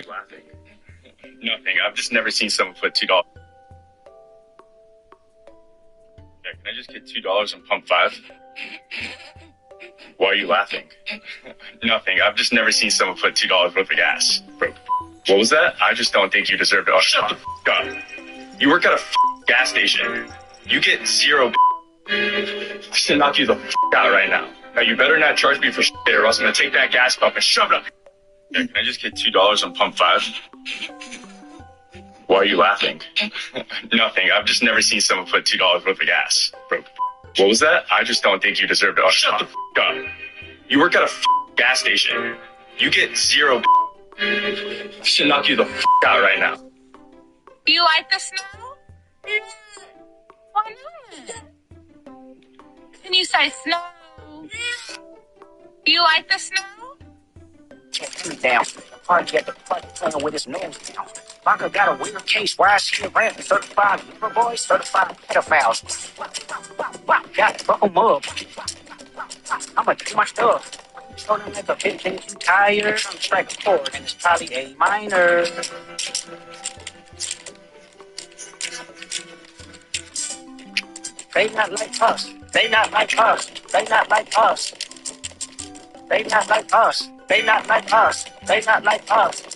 laughing? Nothing. I've just never seen someone put $2. Yeah, can I just get $2 and pump 5? Why are you laughing? Nothing. I've just never seen someone put $2 worth of gas. Bro, what was that? I just don't think you deserve it. Oh, shut the up. You work at a gas station. You get 0. I should knock you the out right now. Now you better not charge me for shit, or else I'm gonna take that gas pump and shove it up. Yeah, can I just get $2 and pump 5? Why are you laughing? Nothing. I've just never seen someone put $2 worth of gas. Bro, what was that? I just don't think you deserve it. Oh, shut the up. You work at a gas station. You get 0. I should knock you the out right now. Do you like the snow? Why not? Can you say snow? Do you like the snow? Down. Party at the party playing with his nose down. Baka got a weird case where I see a random 35 liver boys, 35 pedophiles. Got them up. I'ma do my stuff. So them like a big thing too tired. I'm strike a chord and it's probably A minor. They not like us. They not like us. They not like us. They not like us. They not like us. They not like us. I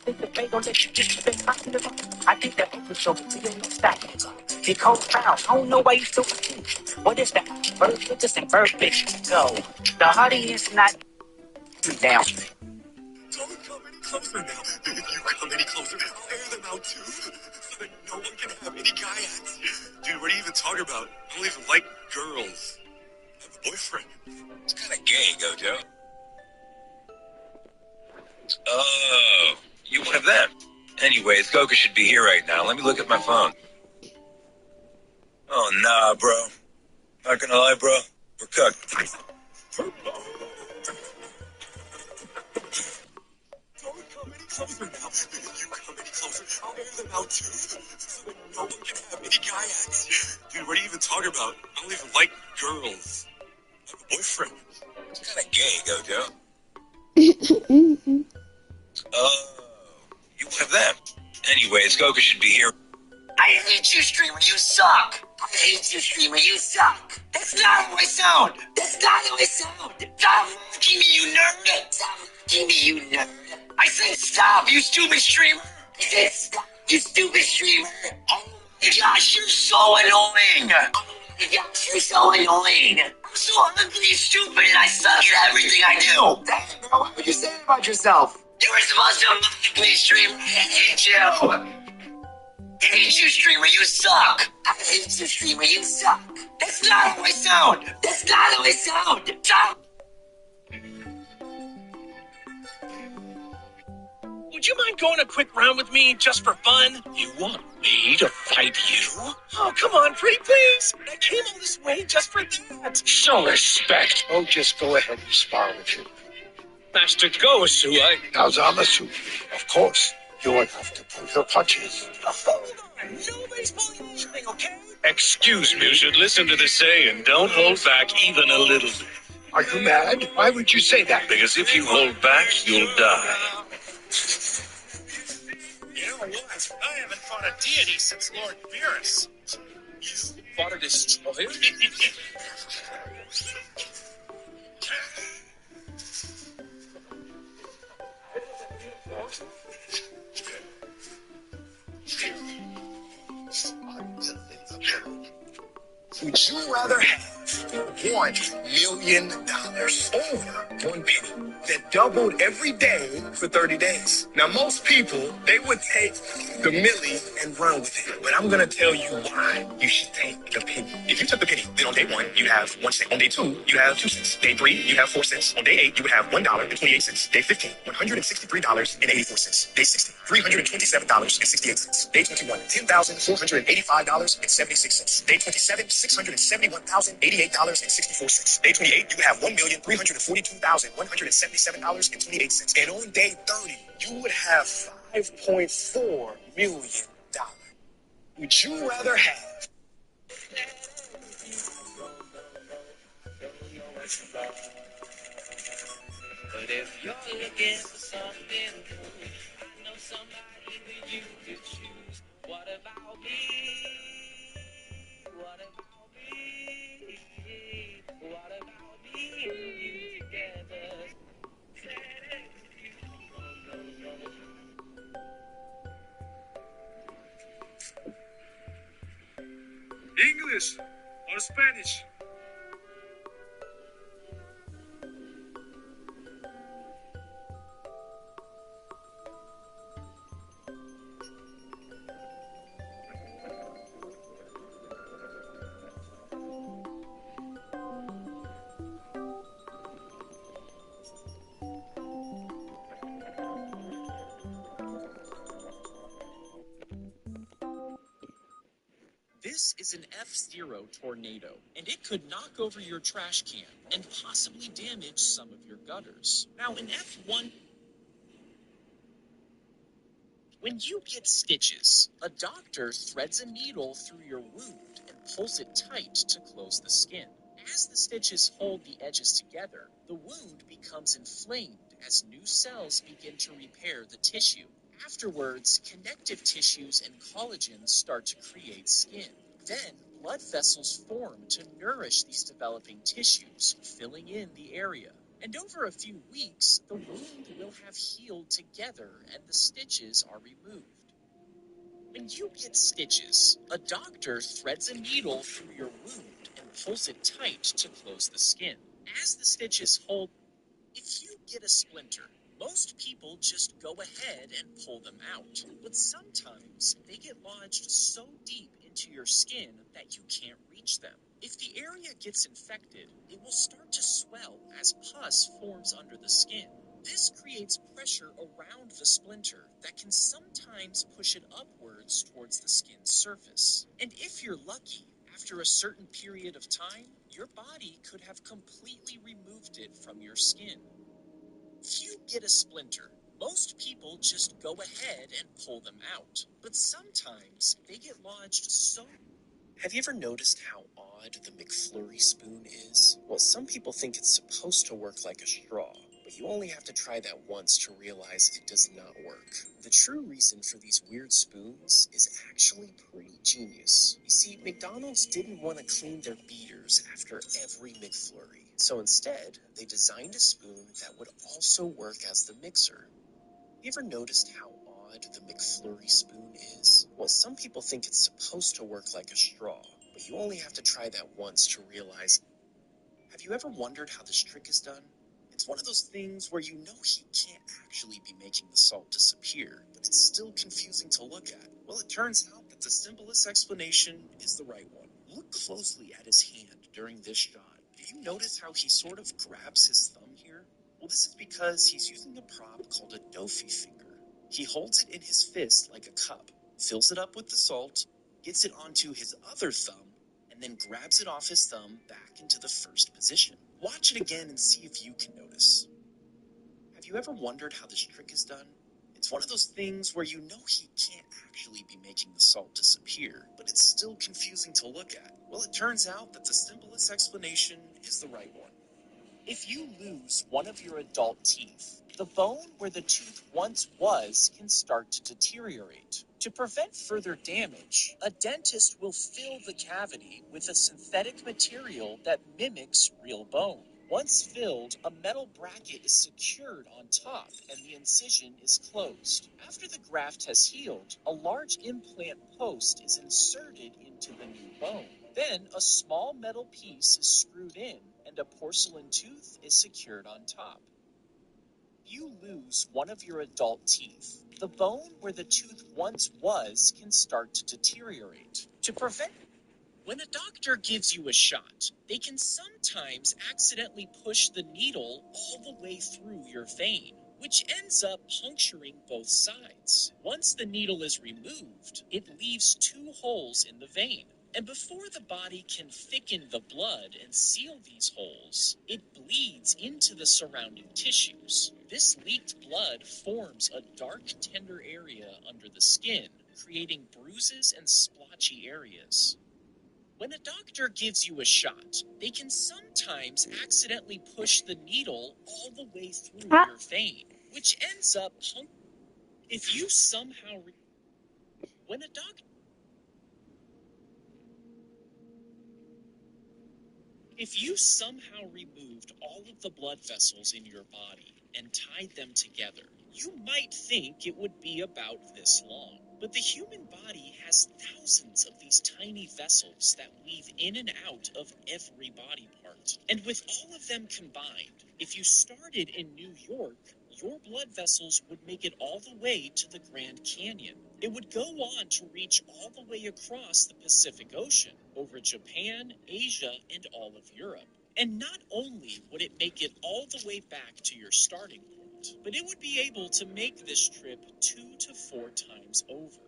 think that they gon' let you just keep it positive. I think that open so we don't stop. He cold foul. I don't know why you still think. What is that? Bird bitches and bird bitches. Go. The audience not down. Don't come any closer now. If you come any closer, I'll air them out too. So that no one can have any kayaks. Dude, what are you even talking about? I don't even like girls. I have a boyfriend. It's kind of gay, Gojo. Oh, you one of them. Anyways, Goku should be here right now. Let me look at my phone. Oh, nah, bro. Not gonna lie, bro. We're cooked. Don't come any closer now. If you come any closer, I'll air them out too. So that no one can have any kayaks. Dude, what are you even talking about? I don't even like girls. I have a boyfriend. It's kind of gay, Gojo. Oh, you one of them. Anyways, Goku should be here. I hate you, streamer. You suck. I hate you, streamer. You suck. That's not how I sound. That's not how I sound. Stop fucking me, you nerd. Stop fucking me, you nerd. I said stop, you stupid streamer. I said stop, you stupid streamer. Oh my gosh, you're so annoying. Oh my gosh, you're so annoying. I'm so ugly, stupid, and I suck at everything I do. Damn, bro, what would you say about yourself? You were supposed to mock me, streamer. I hate you. I hate you, streamer. You suck. I hate you, streamer. You suck. That's not how I sound. That's not how I sound. Stop. Would you mind going a quick round with me just for fun? You want me to fight you? Oh, come on, pretty please. I came all this way just for that. Show respect. Oh, just go ahead and spar with him. Master Gosu, Now, Zamasu, of course, you would have to pull your punches. Hold on. Nobody's pulling anything, okay? Excuse me, you should listen to the saying. Don't hold back even a little bit. Are you mad? Why would you say that? Because if you hold back, you'll die. You know what? I haven't fought a deity since Lord Beerus. You fought a destroyer? Would you rather have $1 million or 1 penny that doubled every day for 30 days? Now, most people, they would take the milli and run with it. But I'm going to tell you why you should take the penny. If you took the penny, then on day 1, you'd have 1 cent. On day 2, you'd have 2 cents. Day 3, you'd have 4 cents. On day 8, you would have $1.28. Day 15, $163.84. Day 16, $327.68. Day 21, $10,485.76. Day 27, $671,088.64. Day 28, you would have $1,342,177.28. And on day 30, you would have $5.4 million. Would you rather have? But if you're looking for something new, I know somebody that you could choose. What about me? What about me? What about me and you together? Said it with you. English or Spanish? This is an F-Zero tornado, and it could knock over your trash can and possibly damage some of your gutters. Now, in F1, when you get stitches, a doctor threads a needle through your wound and pulls it tight to close the skin. As the stitches hold the edges together, the wound becomes inflamed as new cells begin to repair the tissue. Afterwards, connective tissues and collagen start to create skin. Then, blood vessels form to nourish these developing tissues, filling in the area. And over a few weeks, the wound will have healed together and the stitches are removed. When you get stitches, a doctor threads a needle through your wound and pulls it tight to close the skin. As the stitches hold, if you get a splinter, most people just go ahead and pull them out. But sometimes they get lodged so deep into your skin that you can't reach them. If the area gets infected, it will start to swell as pus forms under the skin. This creates pressure around the splinter that can sometimes push it upwards towards the skin's surface. And if you're lucky, after a certain period of time, your body could have completely removed it from your skin. If you get a splinter, most people just go ahead and pull them out. But sometimes they get lodged so... Have you ever noticed how odd the McFlurry spoon is? Well, some people think it's supposed to work like a straw, but you only have to try that once to realize it does not work. The true reason for these weird spoons is actually pretty genius. You see, McDonald's didn't want to clean their beaters after every McFlurry, so instead, they designed a spoon that would also work as the mixer. You ever noticed how odd the McFlurry spoon is? Well, some people think it's supposed to work like a straw, but you only have to try that once to realize. Have you ever wondered how this trick is done? It's one of those things where you know he can't actually be making the salt disappear, but it's still confusing to look at. Well, it turns out that the simplest explanation is the right one. Look closely at his hand during this shot. Do you notice how he sort of grabs his thumb here? Well, this is because he's using a prop called a Dofi finger. He holds it in his fist like a cup, fills it up with the salt, gets it onto his other thumb, and then grabs it off his thumb back into the first position. Watch it again and see if you can notice. Have you ever wondered how this trick is done? It's one of those things where you know he can't actually be making the salt disappear, but it's still confusing to look at. Well, it turns out that the simplest explanation is the right one. If you lose one of your adult teeth, the bone where the tooth once was can start to deteriorate. To prevent further damage, a dentist will fill the cavity with a synthetic material that mimics real bone. Once filled, a metal bracket is secured on top and the incision is closed. After the graft has healed, a large implant post is inserted into the new bone. Then a small metal piece is screwed in and a porcelain tooth is secured on top. You lose one of your adult teeth. The bone where the tooth once was can start to deteriorate. To prevent When a doctor gives you a shot, they can sometimes accidentally push the needle all the way through your vein, which ends up puncturing both sides. Once the needle is removed, it leaves 2 holes in the vein. And before the body can thicken the blood and seal these holes, it bleeds into the surrounding tissues. This leaked blood forms a dark, tender area under the skin, creating bruises and splotchy areas. When a doctor gives you a shot, they can sometimes accidentally push the needle all the way through your vein, which ends up puncturing. If you somehow when a doctor If you somehow removed all of the blood vessels in your body and tied them together, you might think it would be about this long. But the human body has thousands of these tiny vessels that weave in and out of every body part. And with all of them combined, if you started in New York, your blood vessels would make it all the way to the Grand Canyon. It would go on to reach all the way across the Pacific Ocean, over Japan, Asia, and all of Europe. And not only would it make it all the way back to your starting point, but it would be able to make this trip 2 to 4 times over.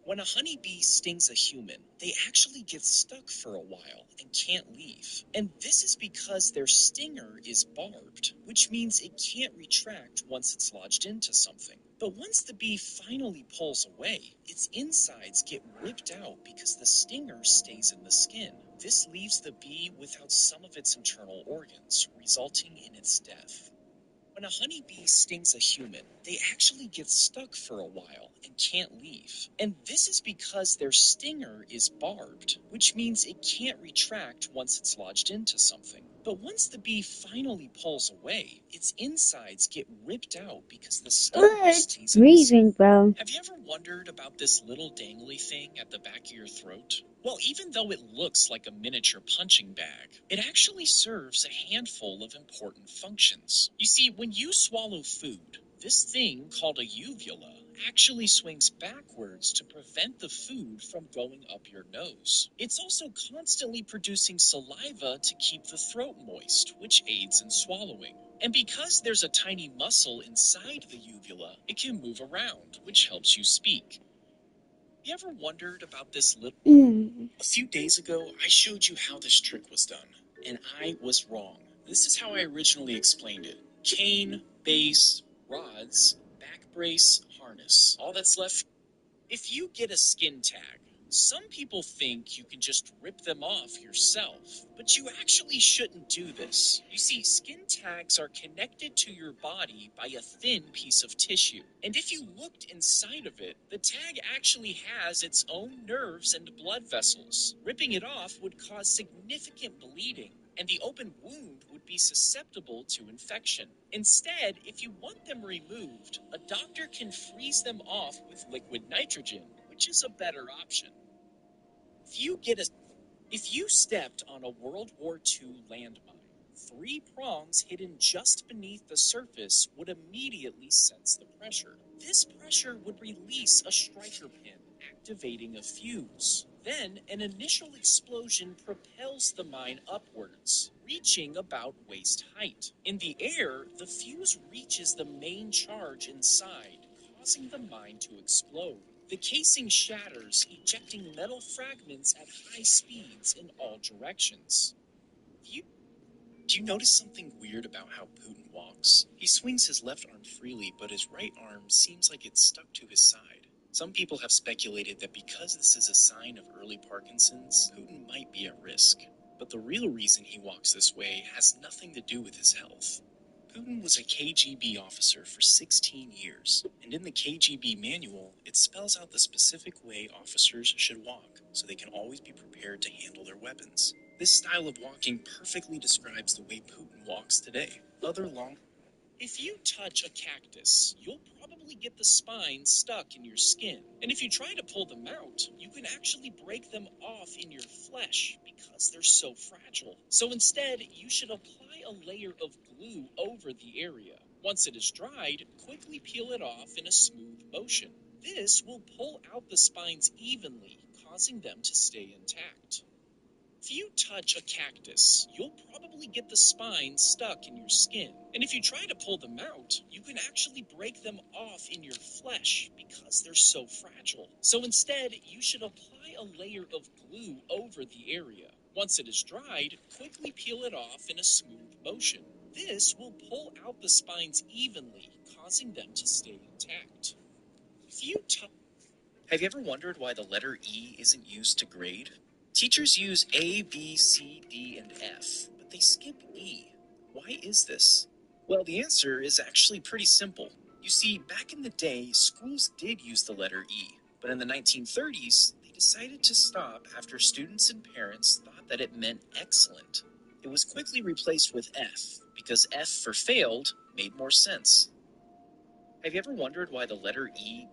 When a honeybee stings a human, they actually get stuck for a while and can't leave. And this is because their stinger is barbed, which means it can't retract once it's lodged into something. But once the bee finally pulls away, its insides get ripped out because the stinger stays in the skin. This leaves the bee without some of its internal organs, resulting in its death. When a honeybee stings a human, they actually get stuck for a while and can't leave. And this is because their stinger is barbed, which means it can't retract once it's lodged into something. But once the bee finally pulls away, its insides get ripped out because the stinger stays in the skin. Breathing, bro. Have you ever wondered about this little dangly thing at the back of your throat? Well, even though it looks like a miniature punching bag, it actually serves a handful of important functions. You see, when you swallow food, this thing called a uvula actually swings backwards to prevent the food from going up your nose. It's also constantly producing saliva to keep the throat moist, which aids in swallowing. And because there's a tiny muscle inside the uvula, it can move around, which helps you speak. You ever wondered about this little... A few days ago, I showed you how this trick was done, and I was wrong. This is how I originally explained it. Cane, base, rods, back brace, harness. All that's left... If you get a skin tag, some people think you can just rip them off yourself, but you actually shouldn't do this. You see, skin tags are connected to your body by a thin piece of tissue, and if you looked inside of it, the tag actually has its own nerves and blood vessels. Ripping it off would cause significant bleeding, and the open wound would be susceptible to infection. Instead, if you want them removed, a doctor can freeze them off with liquid nitrogen, which is a better option. If you stepped on a World War II landmine, 3 prongs hidden just beneath the surface would immediately sense the pressure. This pressure would release a striker pin, activating a fuse. Then, an initial explosion propels the mine upwards, reaching about waist height. In the air, the fuse reaches the main charge inside, causing the mine to explode. The casing shatters, ejecting metal fragments at high speeds in all directions. Do you notice something weird about how Putin walks? He swings his left arm freely, but his right arm seems like it's stuck to his side. Some people have speculated that because this is a sign of early Parkinson's, Putin might be at risk. But the real reason he walks this way has nothing to do with his health. Putin was a KGB officer for 16 years, and in the KGB manual, it spells out the specific way officers should walk, so they can always be prepared to handle their weapons. This style of walking perfectly describes the way Putin walks today. If you touch a cactus, you'll probably get the spines stuck in your skin. And if you try to pull them out, you can actually break them off in your flesh because they're so fragile. So instead, you should apply a layer of glue over the area. Once it is dried, quickly peel it off in a smooth motion. This will pull out the spines evenly, causing them to stay intact. If you touch a cactus, you'll probably get the spines stuck in your skin. And if you try to pull them out, you can actually break them off in your flesh because they're so fragile. So instead, you should apply a layer of glue over the area. Once it is dried, quickly peel it off in a smooth motion. This will pull out the spines evenly, causing them to stay intact. Have you ever wondered why the letter E isn't used to grade? Teachers use A, B, C, D, and F, but they skip E. Why is this? Well, the answer is actually pretty simple. You see, back in the day, schools did use the letter E, but in the 1930s, they decided to stop after students and parents thought that it meant excellent. It was quickly replaced with F, because F for failed made more sense. Have you ever wondered why the letter E?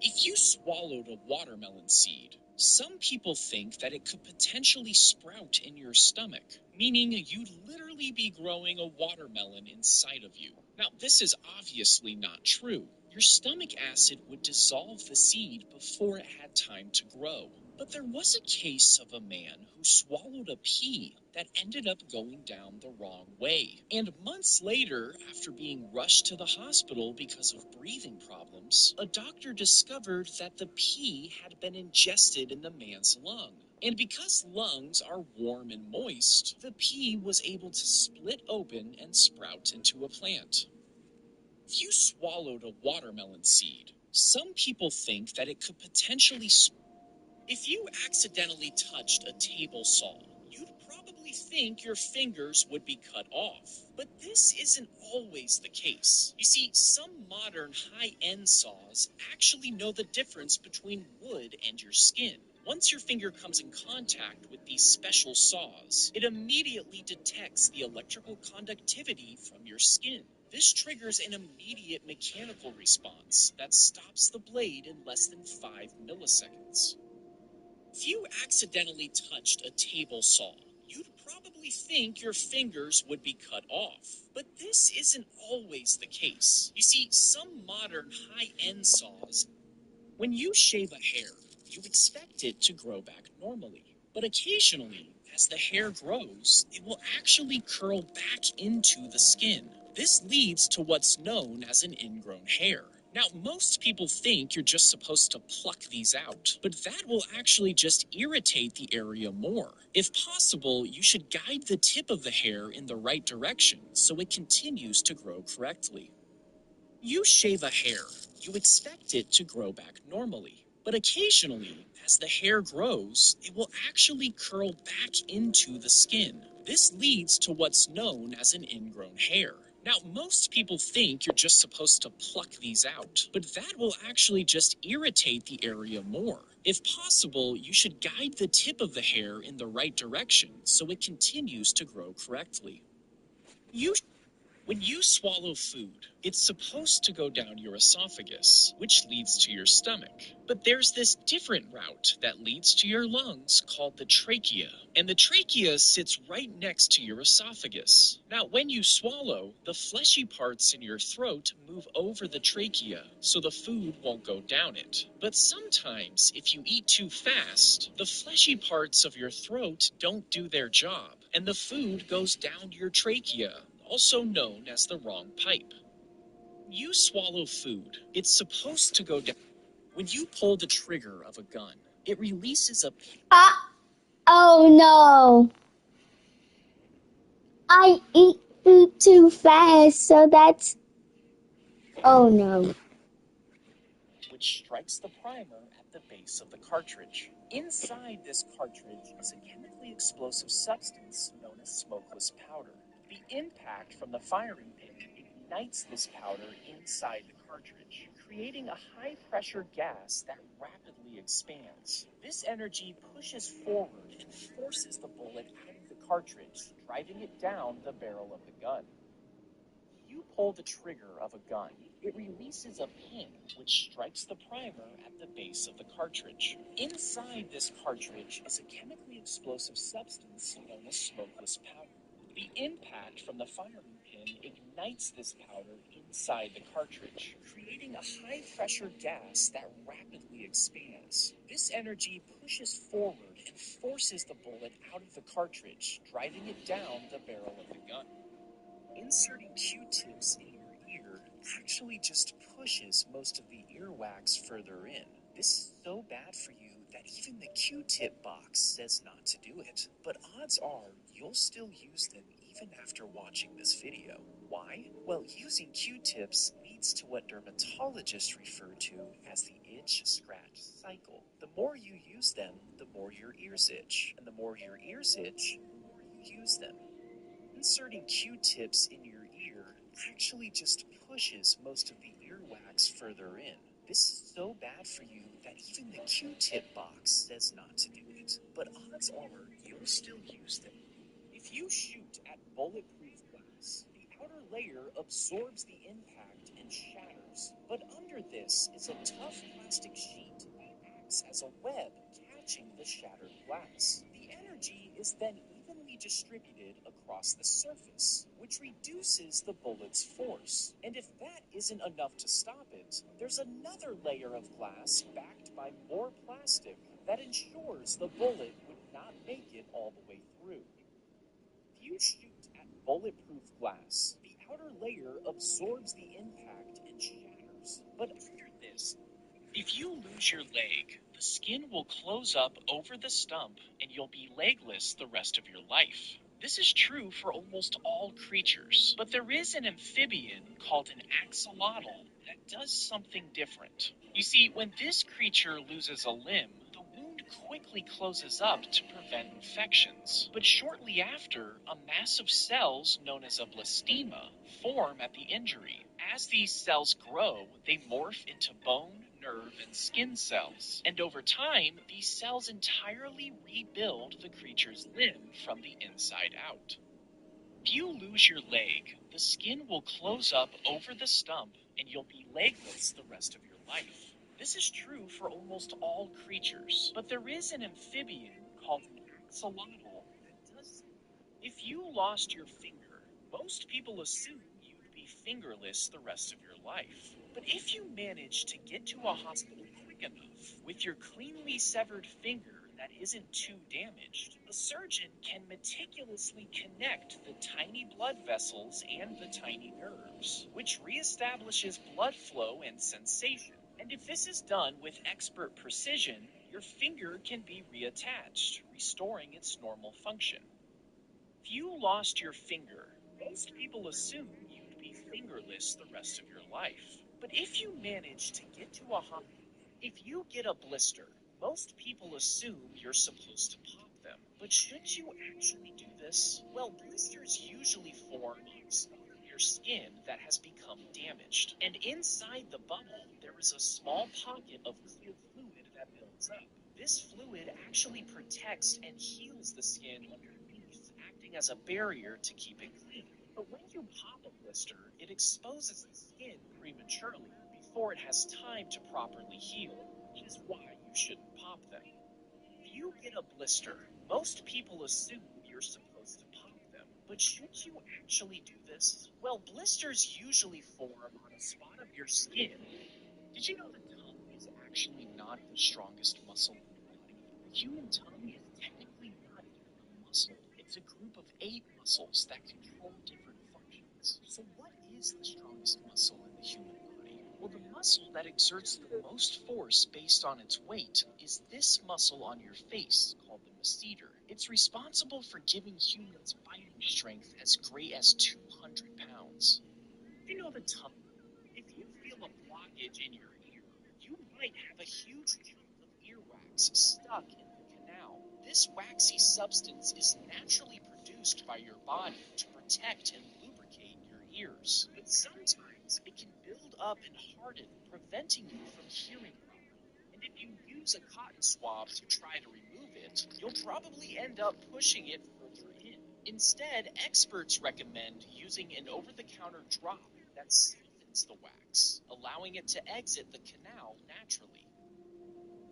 If you swallowed a watermelon seed, some people think that it could potentially sprout in your stomach, meaning you'd literally be growing a watermelon inside of you. Now, this is obviously not true. Your stomach acid would dissolve the seed before it had time to grow. But there was a case of a man who swallowed a pea that ended up going down the wrong way. And months later, after being rushed to the hospital because of breathing problems, a doctor discovered that the pea had been ingested in the man's lung. And because lungs are warm and moist, the pea was able to split open and sprout into a plant. If you swallowed a watermelon seed, some people think that it could potentially if you accidentally touched a table saw, you'd probably think your fingers would be cut off. But this isn't always the case. You see, some modern high-end saws actually know the difference between wood and your skin. Once your finger comes in contact with these special saws, it immediately detects the electrical conductivity from your skin. This triggers an immediate mechanical response that stops the blade in less than 5 milliseconds. If you accidentally touched a table saw, you'd probably think your fingers would be cut off. But this isn't always the case. You see, some modern high-end saws, when you shave a hair, you expect it to grow back normally. But occasionally, as the hair grows, it will actually curl back into the skin. This leads to what's known as an ingrown hair. Now, most people think you're just supposed to pluck these out, but that will actually just irritate the area more. If possible, you should guide the tip of the hair in the right direction so it continues to grow correctly. You shave a hair, you expect it to grow back normally. But occasionally, as the hair grows, it will actually curl back into the skin. This leads to what's known as an ingrown hair. Now, most people think you're just supposed to pluck these out, but that will actually just irritate the area more. If possible, you should guide the tip of the hair in the right direction so it continues to grow correctly. When you swallow food, it's supposed to go down your esophagus, which leads to your stomach. But there's this different route that leads to your lungs called the trachea. And the trachea sits right next to your esophagus. Now, when you swallow, the fleshy parts in your throat move over the trachea, so the food won't go down it. But sometimes, if you eat too fast, the fleshy parts of your throat don't do their job, and the food goes down your trachea, also known as the wrong pipe. You swallow food, it's supposed to go down. When you pull the trigger of a gun, it releases a... Oh no. I eat food too fast, so that's... Oh no. which strikes the primer at the base of the cartridge. Inside this cartridge is a chemically explosive substance known as smokeless powder. The impact from the firing pin ignites this powder inside the cartridge, creating a high-pressure gas that rapidly expands. This energy pushes forward and forces the bullet out of the cartridge, driving it down the barrel of the gun. You pull the trigger of a gun, it releases a pin which strikes the primer at the base of the cartridge. Inside this cartridge is a chemically explosive substance known as smokeless powder. The impact from the firing pin ignites this powder inside the cartridge, creating a high-pressure gas that rapidly expands. This energy pushes forward and forces the bullet out of the cartridge, driving it down the barrel of the gun. Inserting Q-tips in your ear actually just pushes most of the earwax further in. This is so bad for you that even the Q-tip box says not to do it. But odds are you'll still use them even after watching this video. Why? Well, using Q-tips leads to what dermatologists refer to as the itch-scratch cycle. The more you use them, the more your ears itch. And the more your ears itch, the more you use them. Inserting Q-tips in your ear actually just pushes most of the earwax further in. This is so bad for you that even the Q-tip box says not to do it. But odds are you'll still use them. If you shoot at bulletproof glass, the outer layer absorbs the impact and shatters. But under this is a tough plastic sheet that acts as a web catching the shattered glass. The energy is then evenly distributed across the surface, which reduces the bullet's force. And if that isn't enough to stop it, there's another layer of glass backed by more plastic that ensures the bullet would not make it all the way through. If you shoot at bulletproof glass, the outer layer absorbs the impact and shatters. But under this, if you lose your leg, the skin will close up over the stump and you'll be legless the rest of your life. This is true for almost all creatures, but there is an amphibian called an axolotl that does something different. You see, when this creature loses a limb, the wound quickly closes up to prevent infections. But shortly after, a mass of cells known as a blastema form at the injury. As these cells grow, they morph into bone, nerve, and skin cells. And over time, these cells entirely rebuild the creature's limb from the inside out. If you lose your leg, the skin will close up over the stump and you'll be legless the rest of your life. This is true for almost all creatures, but there is an amphibian called an axolotl that does. If you lost your finger, most people assume you'd be fingerless the rest of your life. But if you manage to get to a hospital quick enough with your cleanly severed finger that isn't too damaged, a surgeon can meticulously connect the tiny blood vessels and the tiny nerves, which reestablishes blood flow and sensation. And if this is done with expert precision, your finger can be reattached, restoring its normal function. If you lost your finger, most people assume you'd be fingerless the rest of your life. But if you manage to get to a hospital, if you get a blister, most people assume you're supposed to pop them. But should you actually do this? Well, blisters usually form on a spot of your skin that has become damaged. And inside the bubble, there is a small pocket of clear fluid that builds up. This fluid actually protects and heals the skin underneath, acting as a barrier to keep it clean. But when you pop a blister, it exposes the skin prematurely before it has time to properly heal, which is why you shouldn't pop them. If you get a blister, most people assume you're supposed to pop them. But should you actually do this? Well, blisters usually form on a spot of your skin. Did you know the tongue is actually not the strongest muscle in the body? The human tongue is technically not even a muscle. It's a group of 8 muscles that control different functions. So what is the strongest muscle in the human body? Well, the muscle that exerts the most force based on its weight is this muscle on your face called the masseter. It's responsible for giving humans biting strength as great as 200 pounds. Do you know the tongue? If you feel a blockage in your ear, you might have a huge chunk of earwax stuck in the canal. This waxy substance is naturally produced by your body to protect and lubricate your ears. But sometimes it can build up and harden, preventing you from hearing properly. And if you use a cotton swab to try to remove it, you'll probably end up pushing it further in. Instead, experts recommend using an over-the-counter drop that softens the wax, allowing it to exit the canal naturally.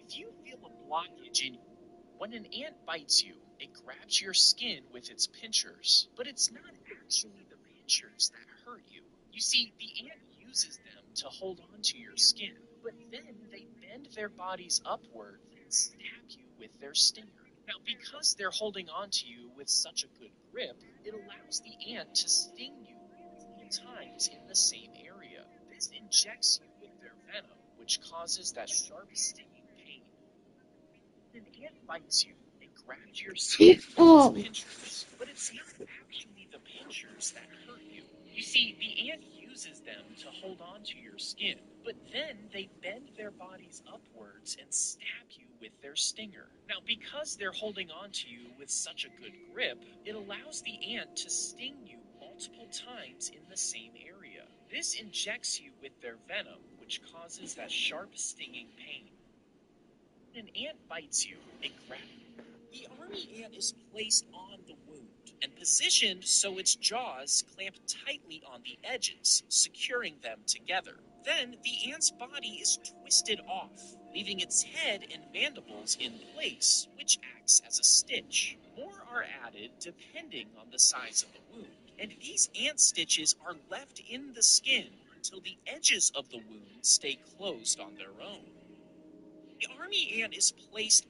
If you feel a blockage in when an ant bites you, it grabs your skin with its pinchers, but it's not actually the pinchers that hurt you. You see, the ant uses them to hold on to your skin, but then they bend their bodies upward and stab you with their stinger. Now, because they're holding on to you with such a good grip, it allows the ant to sting you multiple times in the same area. This injects you with their venom, which causes that sharp stinging pain. When an ant bites you, it grabs your skin with its pinchers, but it's not actually the pinchers that hurt you. You see, the ant uses them to hold on to your skin, but then they bend their bodies upwards and stab you with their stinger. Now, because they're holding on to you with such a good grip, it allows the ant to sting you multiple multiple times in the same area. This injects you with their venom, which causes that sharp, stinging pain. When an ant bites you, it grabs you. The army ant is placed on the wound and positioned so its jaws clamp tightly on the edges, securing them together. Then the ant's body is twisted off, leaving its head and mandibles in place, which acts as a stitch. More are added depending on the size of the wound, and these ant stitches are left in the skin until the edges of the wound stay closed on their own. The army ant is placed.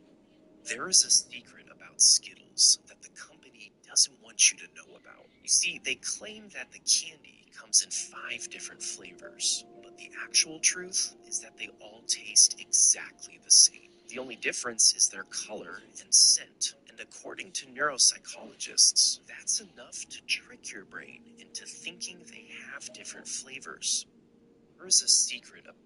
There is a secret about Skittles that the company doesn't want you to know about. You see, they claim that the candy comes in 5 different flavors, but the actual truth is that they all taste exactly the same. The only difference is their color and scent, and according to neuropsychologists, that's enough to trick your brain into thinking they have different flavors. There is a secret about.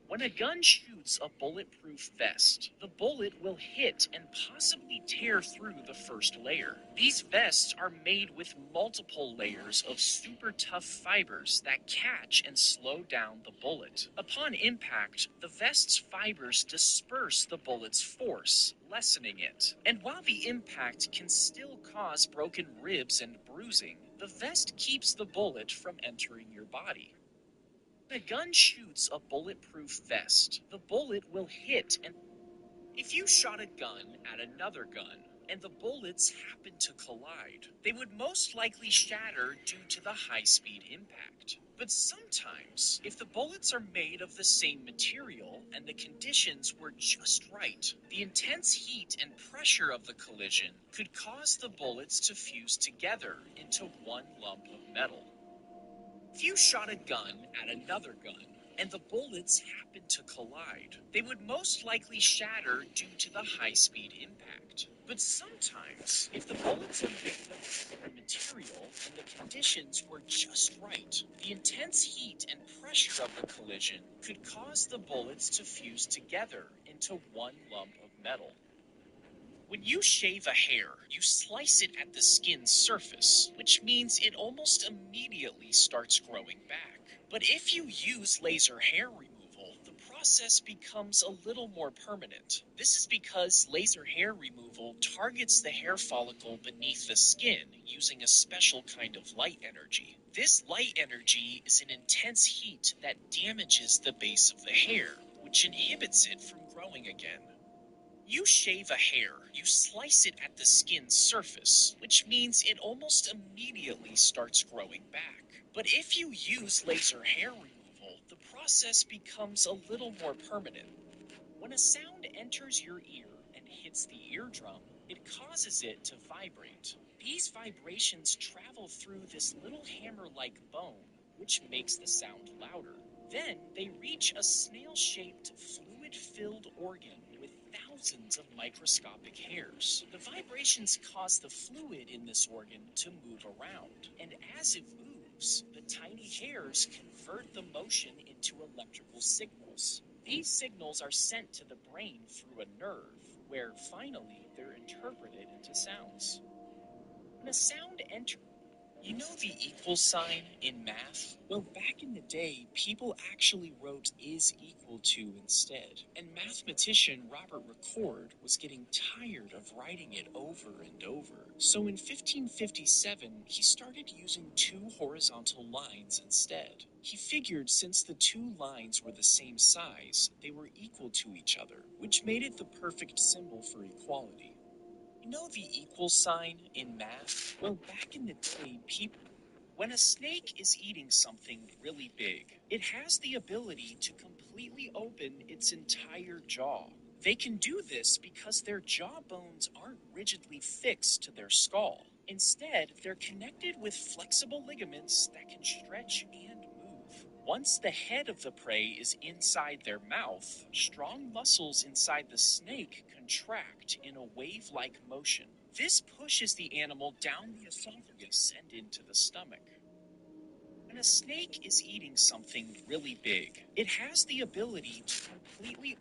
When a gun shoots a bulletproof vest, the bullet will hit and possibly tear through the first layer. These vests are made with multiple layers of super tough fibers that catch and slow down the bullet. Upon impact, the vest's fibers disperse the bullet's force, lessening it. And while the impact can still cause broken ribs and bruising, the vest keeps the bullet from entering your body. When a gun shoots a bulletproof vest, the bullet will hit and if you shot a gun at another gun and the bullets happen to collide, they would most likely shatter due to the high-speed impact. But sometimes, if the bullets are made of the same material and the conditions were just right, the intense heat and pressure of the collision could cause the bullets to fuse together into one lump of metal. If you shot a gun at another gun, and the bullets happened to collide, they would most likely shatter due to the high-speed impact. But sometimes, if the bullets are made of different material and the conditions were just right, the intense heat and pressure of the collision could cause the bullets to fuse together into one lump of metal. When you shave a hair, you slice it at the skin's surface, which means it almost immediately starts growing back. But if you use laser hair removal, the process becomes a little more permanent. This is because laser hair removal targets the hair follicle beneath the skin using a special kind of light energy. This light energy is an intense heat that damages the base of the hair, which inhibits it from growing again. You shave a hair, you slice it at the skin's surface, which means it almost immediately starts growing back. But if you use laser hair removal, the process becomes a little more permanent. When a sound enters your ear and hits the eardrum, it causes it to vibrate. These vibrations travel through this little hammer-like bone, which makes the sound louder. Then they reach a snail-shaped, fluid-filled organ with thousands of microscopic hairs. The vibrations cause the fluid in this organ to move around, and as it moves, the tiny hairs convert the motion into electrical signals. These signals are sent to the brain through a nerve, where finally they're interpreted into sounds. When a sound enters, you know the equal sign in math? Well, back in the day, people actually wrote is equal to instead. And mathematician Robert Ricord was getting tired of writing it over and over. So in 1557, he started using 2 horizontal lines instead. He figured since the 2 lines were the same size, they were equal to each other, which made it the perfect symbol for equality. You know the equal sign in math? Well, back in the day, when a snake is eating something really big, it has the ability to completely open its entire jaw. They can do this because their jaw bones aren't rigidly fixed to their skull. Instead, they're connected with flexible ligaments that can stretch and move. Once the head of the prey is inside their mouth, strong muscles inside the snake contract in a wave-like motion. This pushes the animal down the esophagus and into the stomach. When a snake is eating something really big, it has the ability to completely.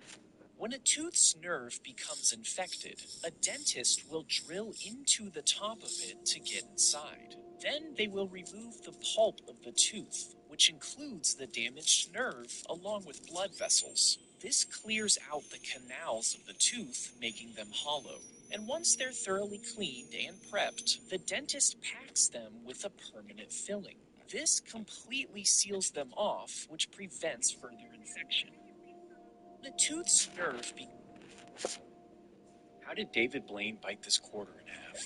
When a tooth's nerve becomes infected, a dentist will drill into the top of it to get inside. Then they will remove the pulp of the tooth, which includes the damaged nerve along with blood vessels. This clears out the canals of the tooth, making them hollow. And once they're thoroughly cleaned and prepped, the dentist packs them with a permanent filling. This completely seals them off, which prevents further infection. The tooth's nerve How did David Blaine bite this quarter in half?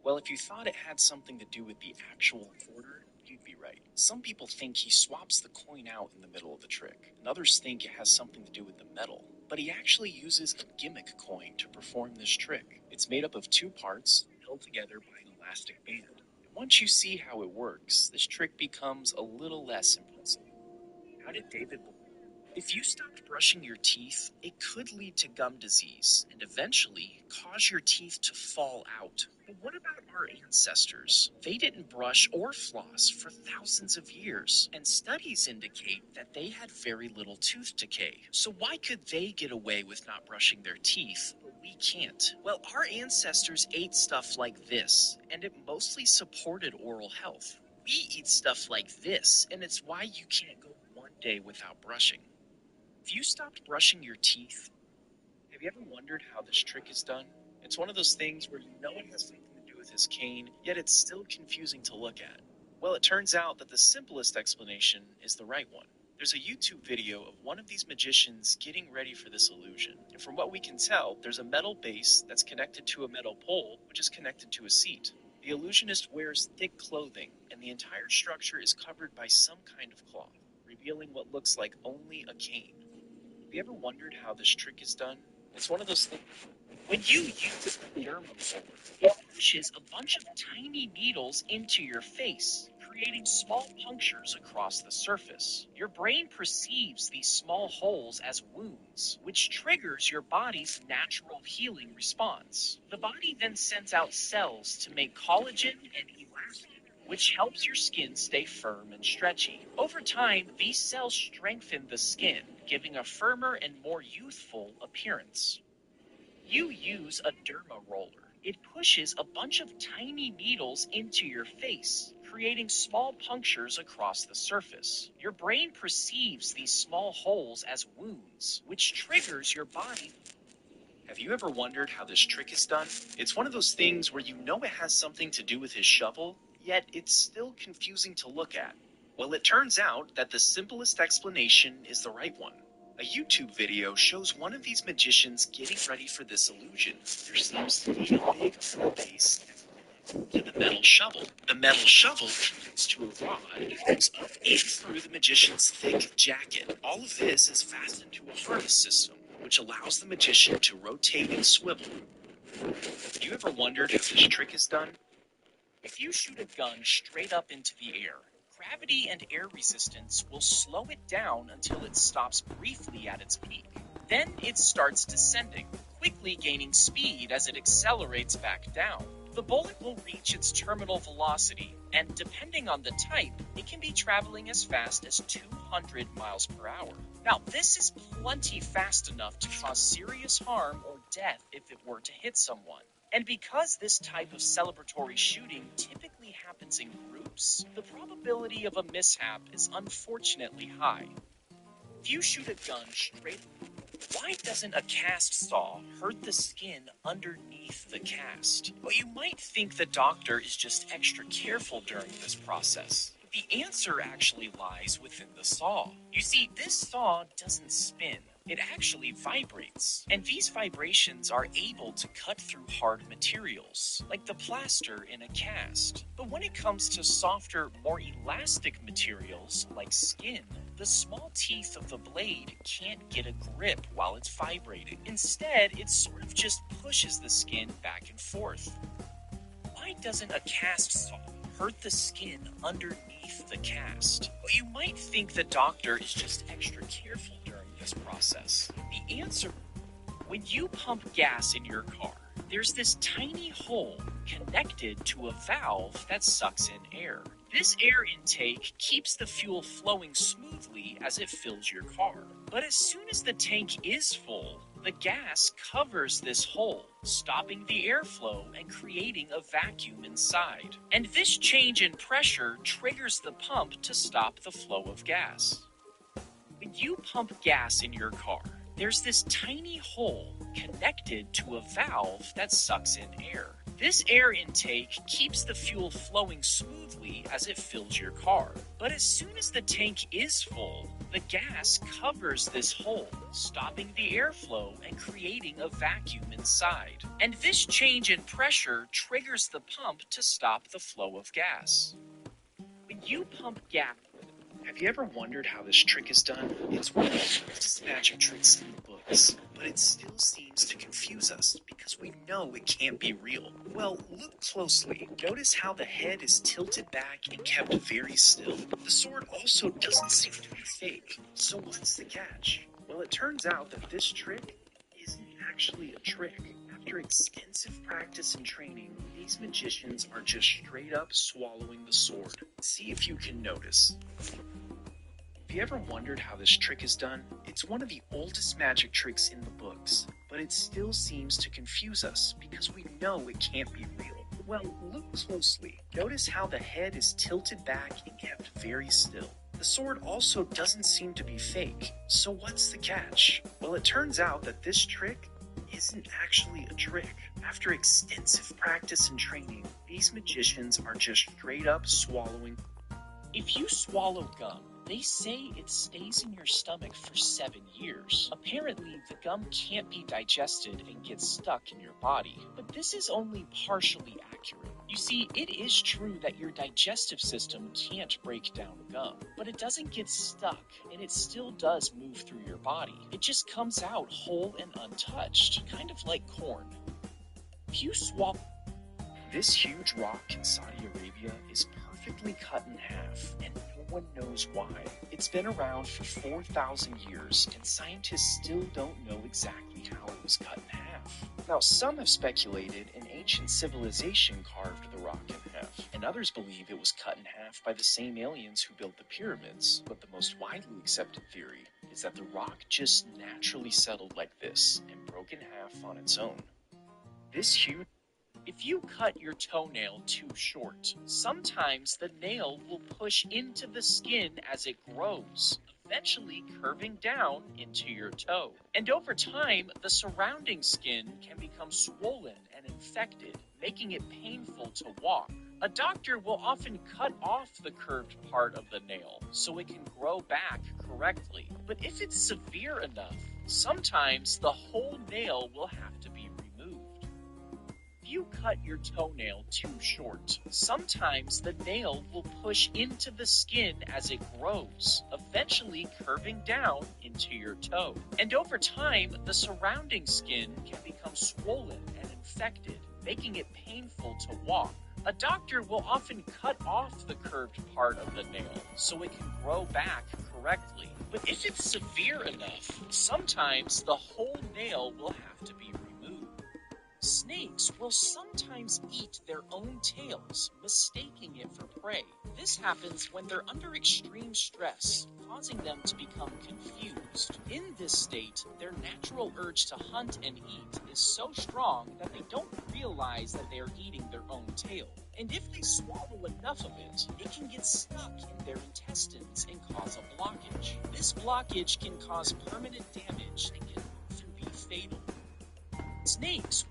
Well, if you thought it had something to do with the actual quarter, you'd be right. Some people think he swaps the coin out in the middle of the trick, and others think it has something to do with the metal. But he actually uses a gimmick coin to perform this trick. It's made up of two parts, held together by an elastic band. And once you see how it works, this trick becomes a little less impressive. How did David Blaine? If you stopped brushing your teeth, it could lead to gum disease and eventually cause your teeth to fall out. But what about our ancestors? They didn't brush or floss for thousands of years, and studies indicate that they had very little tooth decay. So why could they get away with not brushing their teeth, but we can't? Well, our ancestors ate stuff like this, and it mostly supported oral health. We eat stuff like this, and it's why you can't go one day without brushing. If you stopped brushing your teeth, have you ever wondered how this trick is done? It's one of those things where you know it has something to do with his cane, yet it's still confusing to look at. Well, it turns out that the simplest explanation is the right one. There's a YouTube video of one of these magicians getting ready for this illusion. And from what we can tell, there's a metal base that's connected to a metal pole, which is connected to a seat. The illusionist wears thick clothing, and the entire structure is covered by some kind of cloth, revealing what looks like only a cane. Have you ever wondered how this trick is done? It's one of those things. When you use a derma roller, it pushes a bunch of tiny needles into your face, creating small punctures across the surface. Your brain perceives these small holes as wounds, which triggers your body's natural healing response. The body then sends out cells to make collagen and elastin, which helps your skin stay firm and stretchy. Over time, these cells strengthen the skin, giving a firmer and more youthful appearance. You use a derma roller. It pushes a bunch of tiny needles into your face, creating small punctures across the surface. Your brain perceives these small holes as wounds, which triggers your body. Have you ever wondered how this trick is done? It's one of those things where you know it has something to do with his shovel, yet it's still confusing to look at. Well, it turns out that the simplest explanation is the right one. A YouTube video shows one of these magicians getting ready for this illusion. There seems to be a big metal base to the metal shovel. The metal shovel connects to a rod and goes up in through the magician's thick jacket. All of this is fastened to a harness system, which allows the magician to rotate and swivel. Have you ever wondered how this trick is done? If you shoot a gun straight up into the air, gravity and air resistance will slow it down until it stops briefly at its peak. Then it starts descending, quickly gaining speed as it accelerates back down. The bullet will reach its terminal velocity, and depending on the type, it can be traveling as fast as 200 miles per hour. Now, this is plenty fast enough to cause serious harm or death if it were to hit someone. And because this type of celebratory shooting typically happens in groups, the probability of a mishap is unfortunately high. If you shoot a gun straight, why doesn't a cast saw hurt the skin underneath the cast? Well, you might think the doctor is just extra careful during this process. But the answer actually lies within the saw. You see, this saw doesn't spin. It actually vibrates. And these vibrations are able to cut through hard materials, like the plaster in a cast. But when it comes to softer, more elastic materials, like skin, the small teeth of the blade can't get a grip while it's vibrating. Instead, it sort of just pushes the skin back and forth. Why doesn't a cast saw hurt the skin underneath the cast? Well, you might think the doctor is just extra careful during this process. The answer: when you pump gas in your car, there's this tiny hole connected to a valve that sucks in air. This air intake keeps the fuel flowing smoothly as it fills your car. But as soon as the tank is full, The gas covers this hole, stopping the airflow and creating a vacuum inside. And this change in pressure triggers the pump to stop the flow of gas. When you pump gas in your car, there's this tiny hole connected to a valve that sucks in air. This air intake keeps the fuel flowing smoothly as it fills your car. But as soon as the tank is full, the gas covers this hole, stopping the airflow and creating a vacuum inside. And this change in pressure triggers the pump to stop the flow of gas. When you pump gas, have you ever wondered how this trick is done? It's one of the oldest magic tricks in the books, but it still seems to confuse us because we know it can't be real. Well, look closely. Notice how the head is tilted back and kept very still. The sword also doesn't seem to be fake. So what's the catch? Well, it turns out that this trick isn't actually a trick. After extensive practice and training, these magicians are just straight up swallowing the sword. See if you can notice. Have you ever wondered how this trick is done? It's one of the oldest magic tricks in the books, but it still seems to confuse us because we know it can't be real. Well, look closely. Notice how the head is tilted back and kept very still. The sword also doesn't seem to be fake. So what's the catch? Well, it turns out that this trick isn't actually a trick. After extensive practice and training, these magicians are just straight up swallowing. If you swallow gum, they say it stays in your stomach for 7 years. Apparently, the gum can't be digested and gets stuck in your body. But this is only partially accurate. You see, it is true that your digestive system can't break down gum, but it doesn't get stuck, and it still does move through your body. It just comes out whole and untouched, kind of like corn. If you swallow... This huge rock in Saudi Arabia is perfectly cut in half, and no one knows why. It's been around for 4,000 years, and scientists still don't know exactly how it was cut in half. Now, some have speculated an ancient civilization carved the rock in half, and others believe it was cut in half by the same aliens who built the pyramids. But the most widely accepted theory is that the rock just naturally settled like this and broke in half on its own. This huge... If you cut your toenail too short, sometimes the nail will push into the skin as it grows, eventually curving down into your toe. And over time, the surrounding skin can become swollen and infected, making it painful to walk. A doctor will often cut off the curved part of the nail so it can grow back correctly. But if it's severe enough, sometimes the whole nail will have to be removed. If you cut your toenail too short, sometimes the nail will push into the skin as it grows, eventually curving down into your toe. And over time, the surrounding skin can become swollen and infected, making it painful to walk. A doctor will often cut off the curved part of the nail so it can grow back correctly. But if it's severe enough, sometimes the whole nail will have to be removed. Snakes will sometimes eat their own tails, mistaking it for prey. This happens when they're under extreme stress, causing them to become confused. In this state, their natural urge to hunt and eat is so strong that they don't realize that they are eating their own tail. And if they swallow enough of it, it can get stuck in their intestines and cause a blockage. This blockage can cause permanent damage and can often be fatal. Snakes.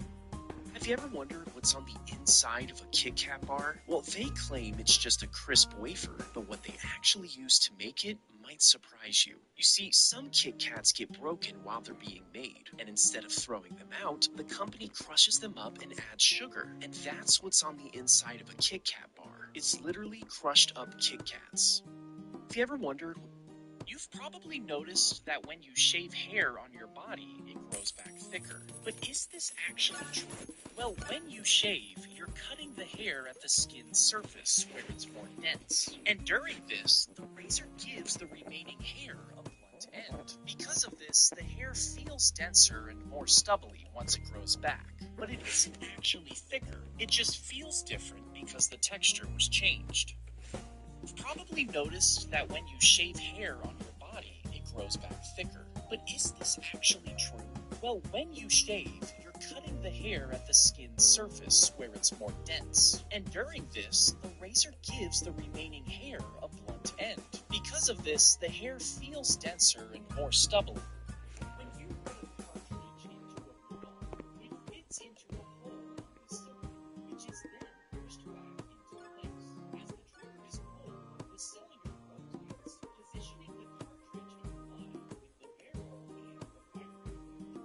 Have you ever wondered what's on the inside of a Kit Kat bar? Well, they claim it's just a crisp wafer, but what they actually use to make it might surprise you. You see, some Kit Kats get broken while they're being made, and instead of throwing them out, the company crushes them up and adds sugar. And that's what's on the inside of a Kit Kat bar. It's literally crushed up Kit Kats. Have you ever wondered... You've probably noticed that when you shave hair on your body, it grows back thicker. But is this actually true? Well, when you shave, you're cutting the hair at the skin's surface where it's more dense. And during this, the razor gives the remaining hair a blunt end. Because of this, the hair feels denser and more stubbly once it grows back. But it isn't actually thicker. It just feels different because the texture was changed. You've probably noticed that when you shave hair on your body, it grows back thicker. But is this actually true? Well, when you shave, you're cutting the hair at the skin's surface where it's more dense. And during this, the razor gives the remaining hair a blunt end. Because of this, the hair feels denser and more stubbly. When you put a cartridge into a ball, it fits into a hole on the cylinder, which is then pushed back into place. As the trigger is pulled, the cylinder rotates, positioning the cartridge in line with the barrel and the firing pin.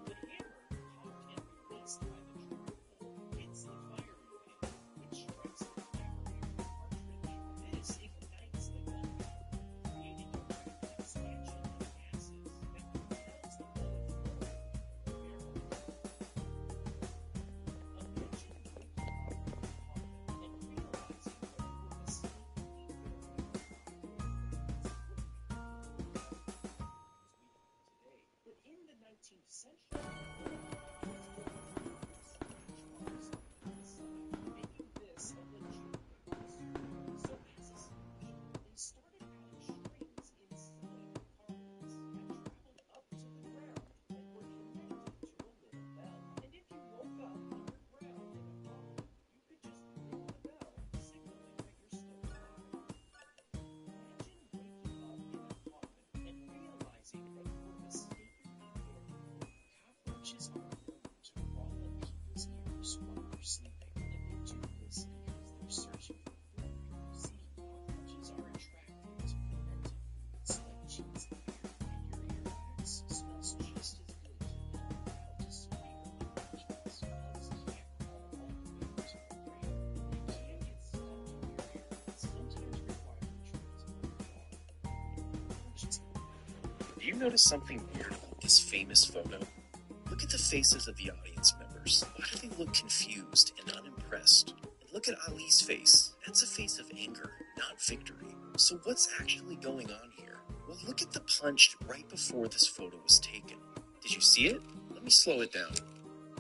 The hammer, cocked and released by the trigger pull, hits the firing pin, which strikes the fiber of the cartridge. This ignites the gunpowder, creating a rapid expansion of gases that propels the bullet forward into the barrel. Imagine waking up in your coffin and realizing that you were mistakenly wearing a today. But in the 19th century, making this a legitimate concern. So as a solution, they started adding strings inside the carpets that traveled up to the ground and were connected to a little bell. And if you woke up underground in a coffin, you could just ring the bell, signaling that you're still alive. Imagine waking up in a coffin and realizing that you were mistakenly dead. Cockroaches are known to crawl up people's ears while they're sleeping, and they do this because they're searching for food. See, cockroaches are attracted to fermented foods like cheese and beer, and your earwax smells just as good and allow to scream cockroaches. Bugs can't crawl all the way to the brain. They can get stuck in your ear and sometimes require a trip to the ER. Do you notice something weird about this famous photo? Look at the faces of the audience members. Why do they look confused and unimpressed? And look at Ali's face. That's a face of anger, not victory. So what's actually going on here? Well, look at the punch right before this photo was taken. Did you see it? Let me slow it down.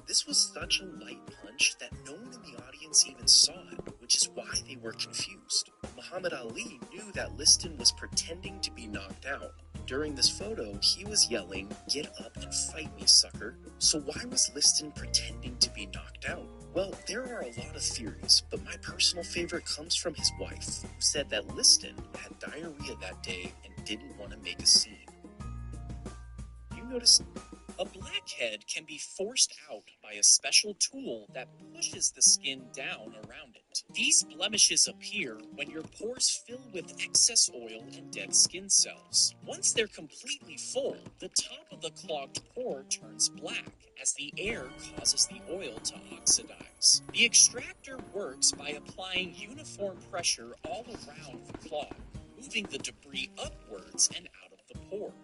This was such a light punch that no one in the audience even saw it, which is why they were confused. Muhammad Ali knew that Liston was pretending to be knocked out. During this photo, he was yelling, "Get up and fight me, sucker." So why was Liston pretending to be knocked out? Well, there are a lot of theories, but my personal favorite comes from his wife, who said that Liston had diarrhea that day and didn't want to make a scene. You notice a blackhead can be forced out by a special tool that pushes the skin down around it. These blemishes appear when your pores fill with excess oil and dead skin cells. Once they're completely full, the top of the clogged pore turns black as the air causes the oil to oxidize. The extractor works by applying uniform pressure all around the clog, moving the debris upwards and out of the pore.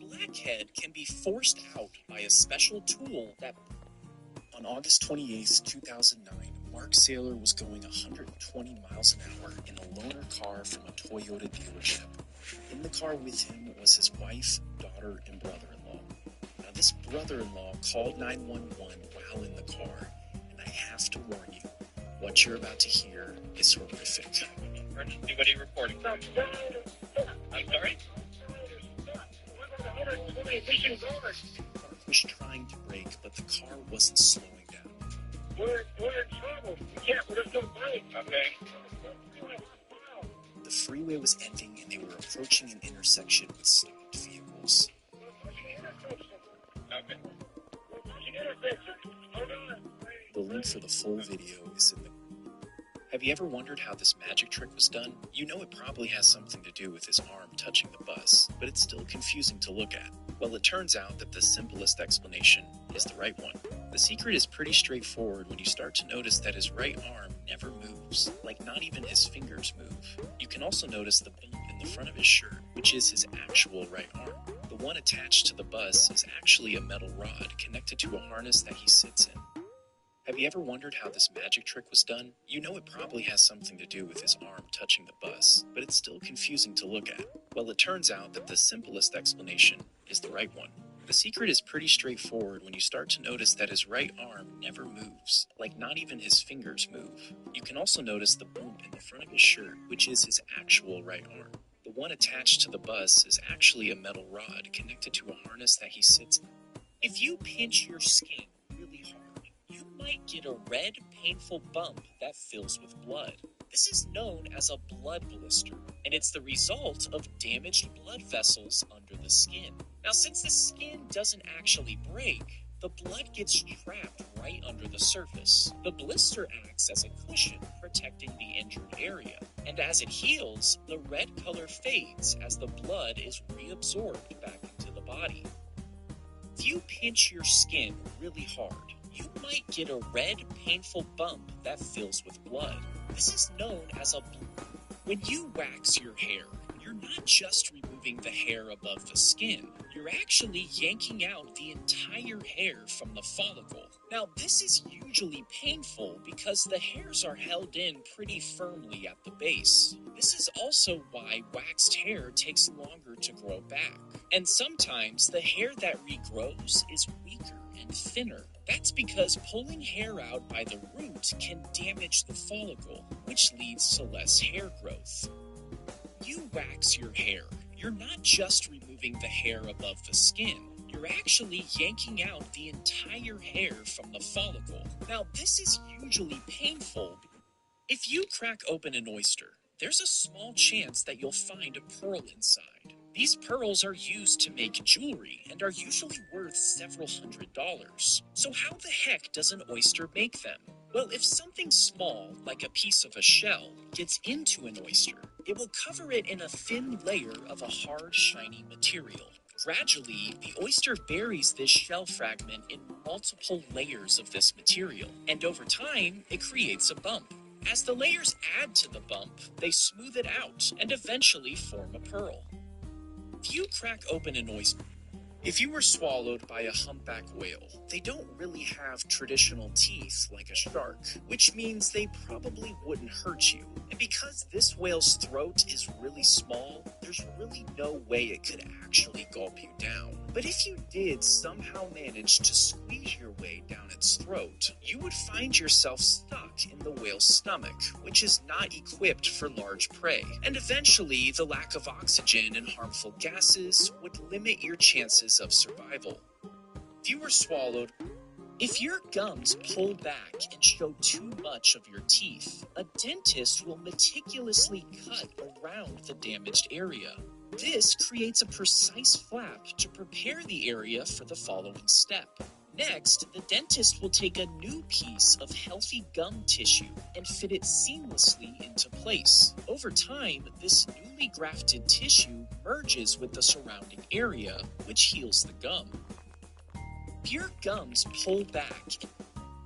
Blackhead can be forced out by a special tool that... On August 28, 2009, Mark Saylor was going 120 miles an hour in a loaner car from a Toyota dealership. In the car with him was his wife, daughter, and brother-in-law. Now, this brother-in-law called 911 while in the car, and I have to warn you, what you're about to hear is horrific. Anybody reporting? I'm sorry? Was trying to brake, but the car wasn't slowing down. We're in trouble. There's no brake. Okay. The freeway was ending and they were approaching an intersection with stopped vehicles. Okay. The link for the full video is in the... Have you ever wondered how this magic trick was done? You know it probably has something to do with his arm touching the bus, but it's still confusing to look at. Well, it turns out that the simplest explanation is the right one. The secret is pretty straightforward when you start to notice that his right arm never moves, like not even his fingers move. You can also notice the bump in the front of his shirt, which is his actual right arm. The one attached to the bus is actually a metal rod connected to a harness that he sits in. Have you ever wondered how this magic trick was done? You know it probably has something to do with his arm touching the bus, but it's still confusing to look at. Well, it turns out that the simplest explanation is the right one. The secret is pretty straightforward when you start to notice that his right arm never moves, like not even his fingers move. You can also notice the bump in the front of his shirt, which is his actual right arm. The one attached to the bus is actually a metal rod connected to a harness that he sits in. If you pinch your skin really hard, you might get a red, painful bump that fills with blood. This is known as a blood blister, and it's the result of damaged blood vessels under the skin. Now, since the skin doesn't actually break, the blood gets trapped right under the surface. The blister acts as a cushion protecting the injured area, and as it heals, the red color fades as the blood is reabsorbed back into the body. If you pinch your skin really hard, you might get a red, painful bump that fills with blood. This is known as a When you wax your hair, you're not just removing the hair above the skin, you're actually yanking out the entire hair from the follicle. Now, this is usually painful because the hairs are held in pretty firmly at the base. This is also why waxed hair takes longer to grow back. And sometimes the hair that regrows is weaker and thinner. That's because pulling hair out by the root can damage the follicle, which leads to less hair growth. You wax your hair. You're not just removing the hair above the skin. You're actually yanking out the entire hair from the follicle. Now, this is usually painful. If you crack open an oyster, there's a small chance that you'll find a pearl inside. These pearls are used to make jewelry and are usually worth several $100s. So how the heck does an oyster make them? Well, if something small, like a piece of a shell, gets into an oyster, it will cover it in a thin layer of a hard, shiny material. Gradually, the oyster buries this shell fragment in multiple layers of this material, and over time, it creates a bump. As the layers add to the bump, they smooth it out and eventually form a pearl. If you crack open an oyster, if you were swallowed by a humpback whale, they don't really have traditional teeth like a shark, which means they probably wouldn't hurt you. And because this whale's throat is really small, there's really no way it could actually gulp you down. But if you did somehow manage to squeeze your way down its throat, you would find yourself stuck in the whale's stomach, which is not equipped for large prey. And eventually, the lack of oxygen and harmful gases would limit your chances of survival. If you were swallowed, if your gums pull back and show too much of your teeth, a dentist will meticulously cut around the damaged area. This creates a precise flap to prepare the area for the following step. Next, the dentist will take a new piece of healthy gum tissue and fit it seamlessly into place. Over time, this newly grafted tissue merges with the surrounding area, which heals the gum. If your gums pull back,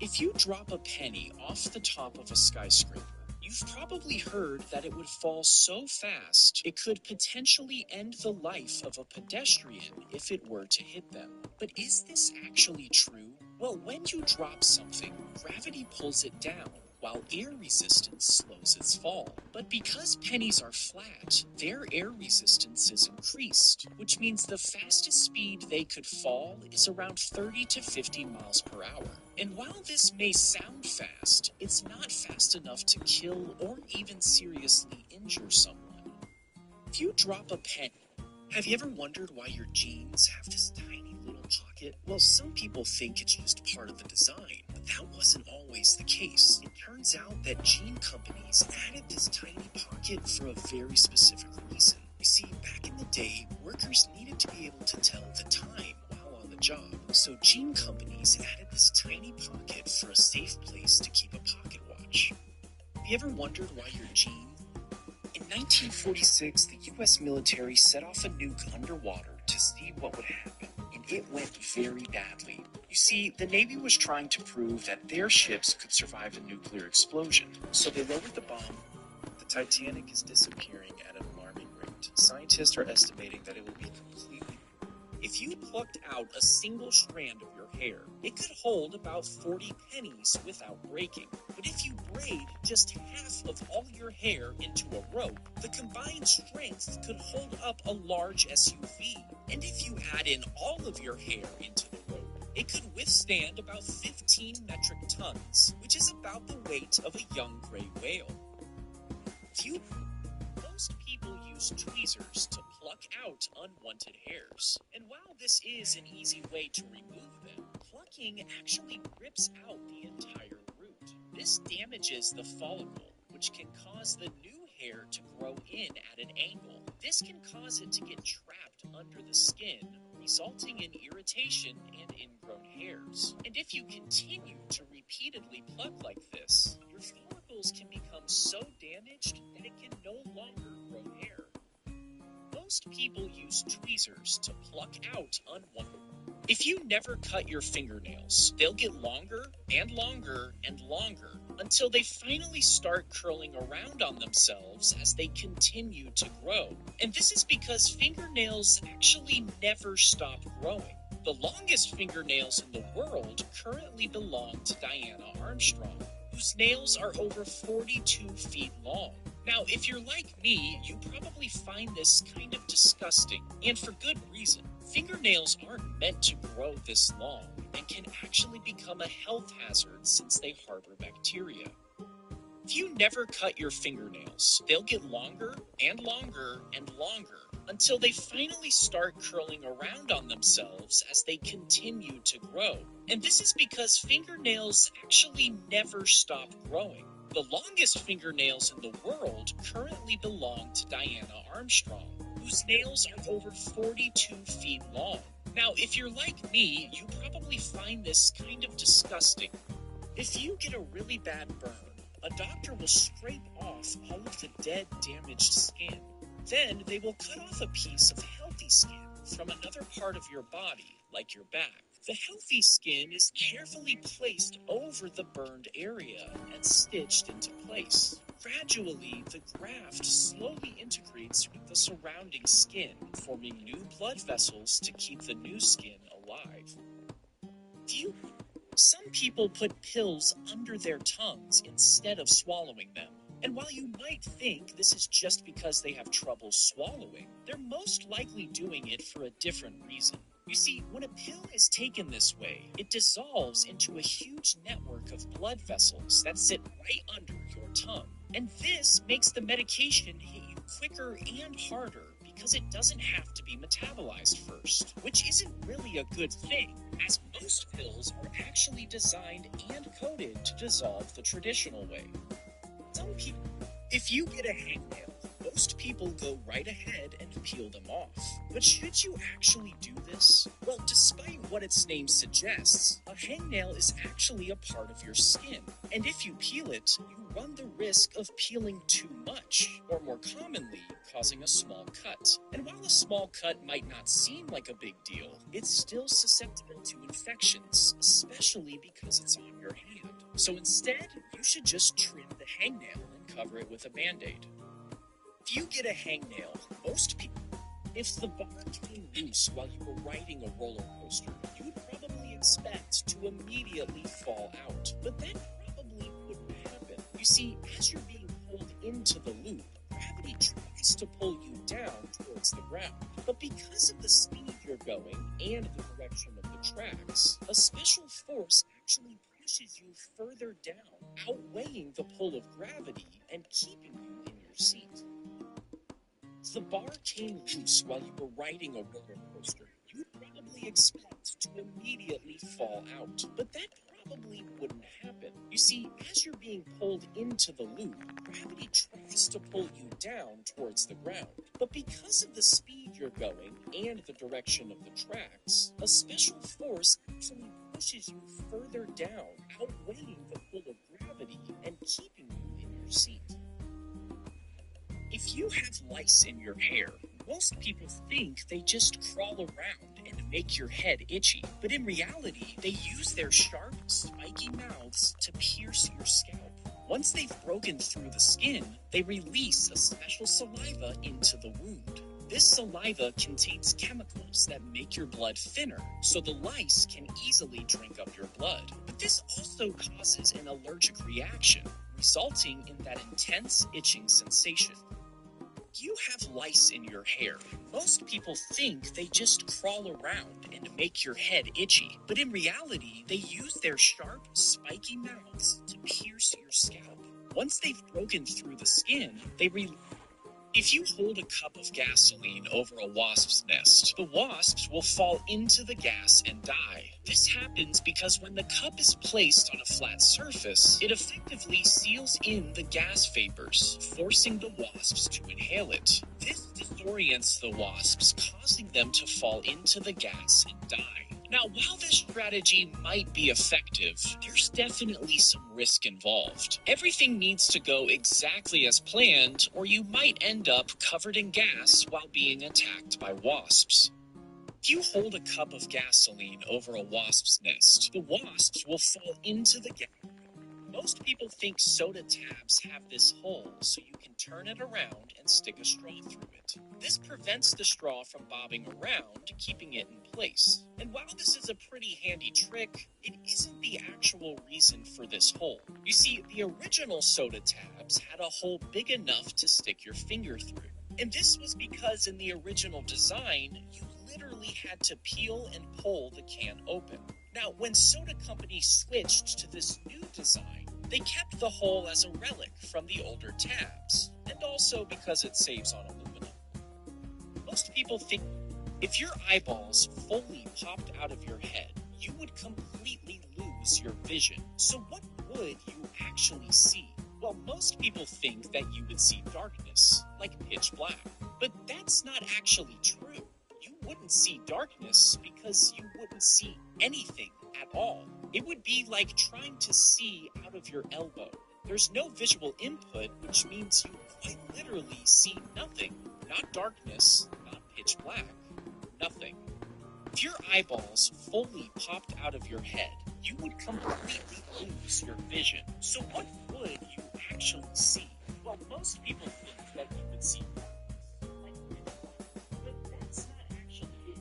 if you drop a penny off the top of a skyscraper, you've probably heard that it would fall so fast it could potentially end the life of a pedestrian if it were to hit them. But is this actually true? Well, when you drop something, gravity pulls it down, while air resistance slows its fall. But because pennies are flat, their air resistance is increased, which means the fastest speed they could fall is around 30 to 50 miles per hour. And while this may sound fast, it's not fast enough to kill or even seriously injure someone. If you drop a penny, have you ever wondered why your jeans have this tiny little pocket? Well, some people think it's just part of the design, but that wasn't always the case. It turns out that jean companies added this tiny pocket for a very specific reason. You see, back in the day, workers needed to be able to tell the time while on the job, so jean companies added this tiny pocket for a safe place to keep a pocket watch. Have you ever wondered why your jeans? In 1946, the U.S. military set off a nuke underwater to see what would happen, and it went very badly. You see, the Navy was trying to prove that their ships could survive a nuclear explosion, so they lowered the bomb. The Titanic is disappearing at an alarming rate. Scientists are estimating that it will be completely... If you plucked out a single strand of your hair, it could hold about 40 pennies without breaking. But if you braid just half of all your hair into a rope, the combined strength could hold up a large SUV. And if you add in all of your hair into the rope, it could withstand about 15 metric tons, which is about the weight of a young gray whale. If you... Well, Most people use tweezers to pluck out unwanted hairs. And while this is an easy way to remove them, plucking actually rips out the entire root. This damages the follicle, which can cause the new hair to grow in at an angle. This can cause it to get trapped under the skin, resulting in irritation and ingrown hairs. And if you continue to repeatedly pluck like this, your follicles can become so damaged that it can no longer grow hair. Most people use tweezers to pluck out unwanted. If you never cut your fingernails, they'll get longer and longer and longer until they finally start curling around on themselves as they continue to grow. And this is because fingernails actually never stop growing. The longest fingernails in the world currently belong to Diana Armstrong, whose nails are over 42 feet long. Now, if you're like me, you probably find this kind of disgusting, and for good reason. Fingernails aren't meant to grow this long and can actually become a health hazard since they harbor bacteria. If you never cut your fingernails, they'll get longer and longer and longer until they finally start curling around on themselves as they continue to grow. And this is because fingernails actually never stop growing. The longest fingernails in the world currently belong to Diana Armstrong, whose nails are over 42 feet long. Now, if you're like me, you probably find this kind of disgusting. If you get a really bad burn, a doctor will scrape off all of the dead, damaged skin. Then they will cut off a piece of healthy skin from another part of your body, like your back. The healthy skin is carefully placed over the burned area and stitched into place. Gradually, the graft slowly integrates with the surrounding skin, forming new blood vessels to keep the new skin alive. Some people put pills under their tongues instead of swallowing them. And while you might think this is just because they have trouble swallowing, they're most likely doing it for a different reason. You see, when a pill is taken this way, it dissolves into a huge network of blood vessels that sit right under your tongue. And this makes the medication hit you quicker and harder because it doesn't have to be metabolized first, which isn't really a good thing, as most pills are actually designed and coded to dissolve the traditional way. If you get a hangnail, most people go right ahead and peel them off. But should you actually do this? Well, despite what its name suggests, a hangnail is actually a part of your skin. And if you peel it, you run the risk of peeling too much, or more commonly, causing a small cut. And while a small cut might not seem like a big deal, it's still susceptible to infections, especially because it's on your hand. So instead, you should just trim the hangnail and cover it with a Band-Aid. If you get a hangnail, most people, if the bar came loose while you were riding a roller coaster, you'd probably expect to immediately fall out. But that probably wouldn't happen. You see, as you're being pulled into the loop, gravity tries to pull you down towards the ground. But because of the speed you're going and the direction of the tracks, a special force actually pushes you further down, outweighing the pull of gravity and keeping you in your seat. If the bar came loose while you were riding a roller coaster, you'd probably expect to immediately fall out. But that probably wouldn't happen. You see, as you're being pulled into the loop, gravity tries to pull you down towards the ground. But because of the speed you're going and the direction of the tracks, a special force actually pushes you further down, outweighing the pull of gravity and keeping you in your seat. If you have lice in your hair, most people think they just crawl around and make your head itchy. But in reality, they use their sharp, spiky mouths to pierce your scalp. Once they've broken through the skin, they release a special saliva into the wound. This saliva contains chemicals that make your blood thinner, so the lice can easily drink up your blood. But this also causes an allergic reaction, resulting in that intense itching sensation. If you have lice in your hair, most people think they just crawl around and make your head itchy. But in reality, they use their sharp, spiky mouths to pierce your scalp. Once they've broken through the skin, they If you hold a cup of gasoline over a wasp's nest, the wasps will fall into the gas and die. This happens because when the cup is placed on a flat surface, it effectively seals in the gas vapors, forcing the wasps to inhale it. This disorients the wasps, causing them to fall into the gas and die. Now, while this strategy might be effective, there's definitely some risk involved. Everything needs to go exactly as planned, or you might end up covered in gas while being attacked by wasps. If you hold a cup of gasoline over a wasp's nest, the wasps will fall into the gas. Most people think soda tabs have this hole so you can turn it around and stick a straw through it. This prevents the straw from bobbing around, keeping it in place. And while this is a pretty handy trick, it isn't the actual reason for this hole. You see, the original soda tabs had a hole big enough to stick your finger through. And this was because in the original design, you literally had to peel and pull the can open. Now, when soda companies switched to this new design, they kept the hole as a relic from the older tabs, and also because it saves on aluminum. Most people think if your eyeballs fully popped out of your head, you would completely lose your vision. So what would you actually see? Well, most people think that you would see darkness, like pitch black. But that's not actually true. You wouldn't see darkness because you wouldn't see anything at all. It would be like trying to see out of your elbow. There's no visual input, which means you quite literally see nothing. Not darkness, not pitch black, nothing. If your eyeballs fully popped out of your head, you would completely lose your vision. So what would you actually see? Well, most people think that you would see darkness, like pitch black, but that's not actually it.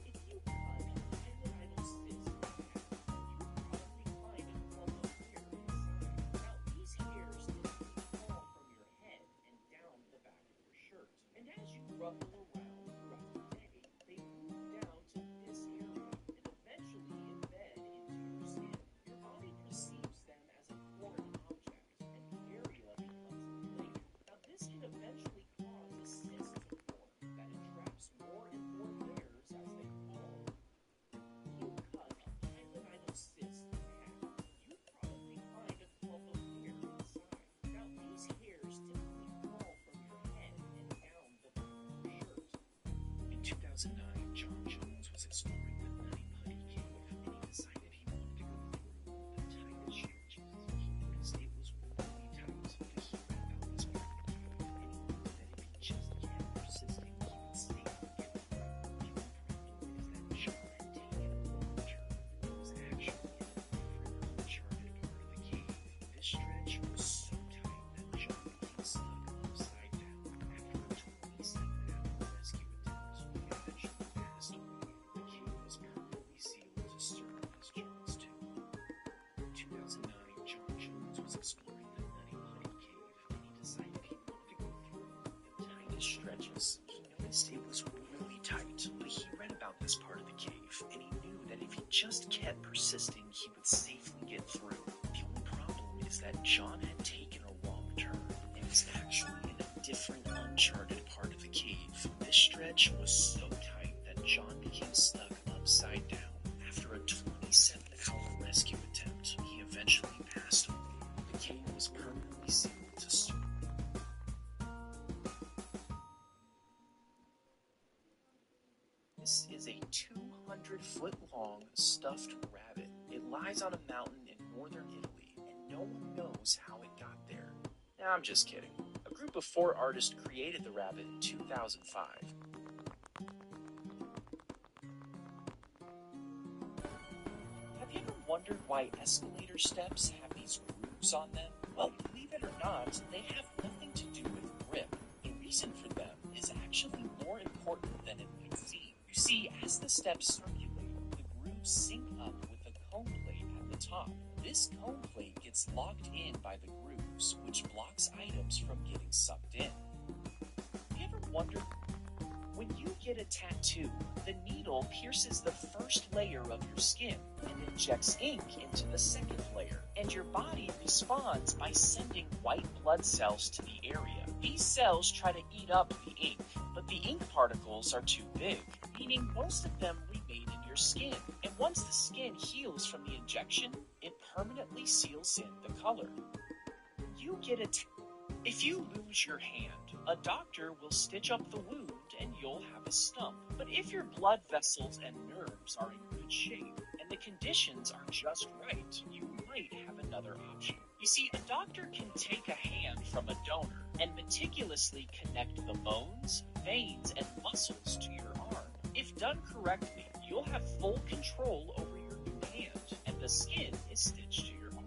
If you cut a tendonitis disc in half, you would probably find a clump of hair inside. Now, these hairs typically fall from your head and down the back of your shirt. And as you ruffle around throughout the day, they move down to this area and eventually embed into your skin. Your body perceives them as a foreign object, and the area becomes inflamed. Now, this can eventually cause a cyst to form that entraps more and more hairs as they fall. If you cut a tendonitis cyst in half, you'd probably find a clump of hair inside. Now, these hairs typically fall from your head and down the back of your shirt. In 2009, John Jones was exploring the Nutty Putty Cave, and he decided he wanted to go through the tightest stretches. He noticed it was really tight, but he read about this part of the cave, and he knew that if he just kept persisting, he would safely get through. The only problem is that John had taken a wrong turn. It was actually in a different uncharted part of the cave. This stretch was so tight that John became stuck upside down. After a 27-hour rescue attempt, he eventually passed away. The cave was permanently sealed to serve as John's tomb. In 2009, John Jones was exploring the Nutty Putty Cave, and he decided he wanted to go through the tightest stretches. He noticed it was really tight, but he read about this part of the cave, and he knew that if he just kept persisting, he would safely get through. The only problem is that John had taken a wrong turn and was actually in a different uncharted part of the cave. This stretch was so tight that John became stuck upside down. After a 27-hour rescue attempt, he eventually passed away. The cave was permanently sealed to serve. This is a 200-foot-long stuffed rabbit. It lies on a mountain in northern Italy, and no one knows how it got there. Nah, I'm just kidding. A group of 4 artists created the rabbit in 2005. Have you ever wondered why escalator steps have these grooves on them? Well, believe it or not, they have nothing to do with grip. The reason for them is actually more important than it might seem. You see, as the steps circulate, the grooves sync up with the cone plate at the top. This cone plate gets locked in by the grooves, which blocks items from getting sucked in. Have you ever wondered, when you get a tattoo, the needle pierces the first layer of your skin and injects ink into the second layer, and your body responds by sending white blood cells to the area. These cells try to eat up the ink, but the ink particles are too big, meaning most of them remain in your skin. And once the skin heals from the injection, it permanently seals in the color. If you lose your hand, a doctor will stitch up the wound and you'll have a stump. But if your blood vessels and nerves are in good shape and the conditions are just right, you might have another option. You see, a doctor can take a hand from a donor and meticulously connect the bones, veins, and muscles to your arm. If done correctly, you'll have full control over your new hand, and the skin is stitched to your arm.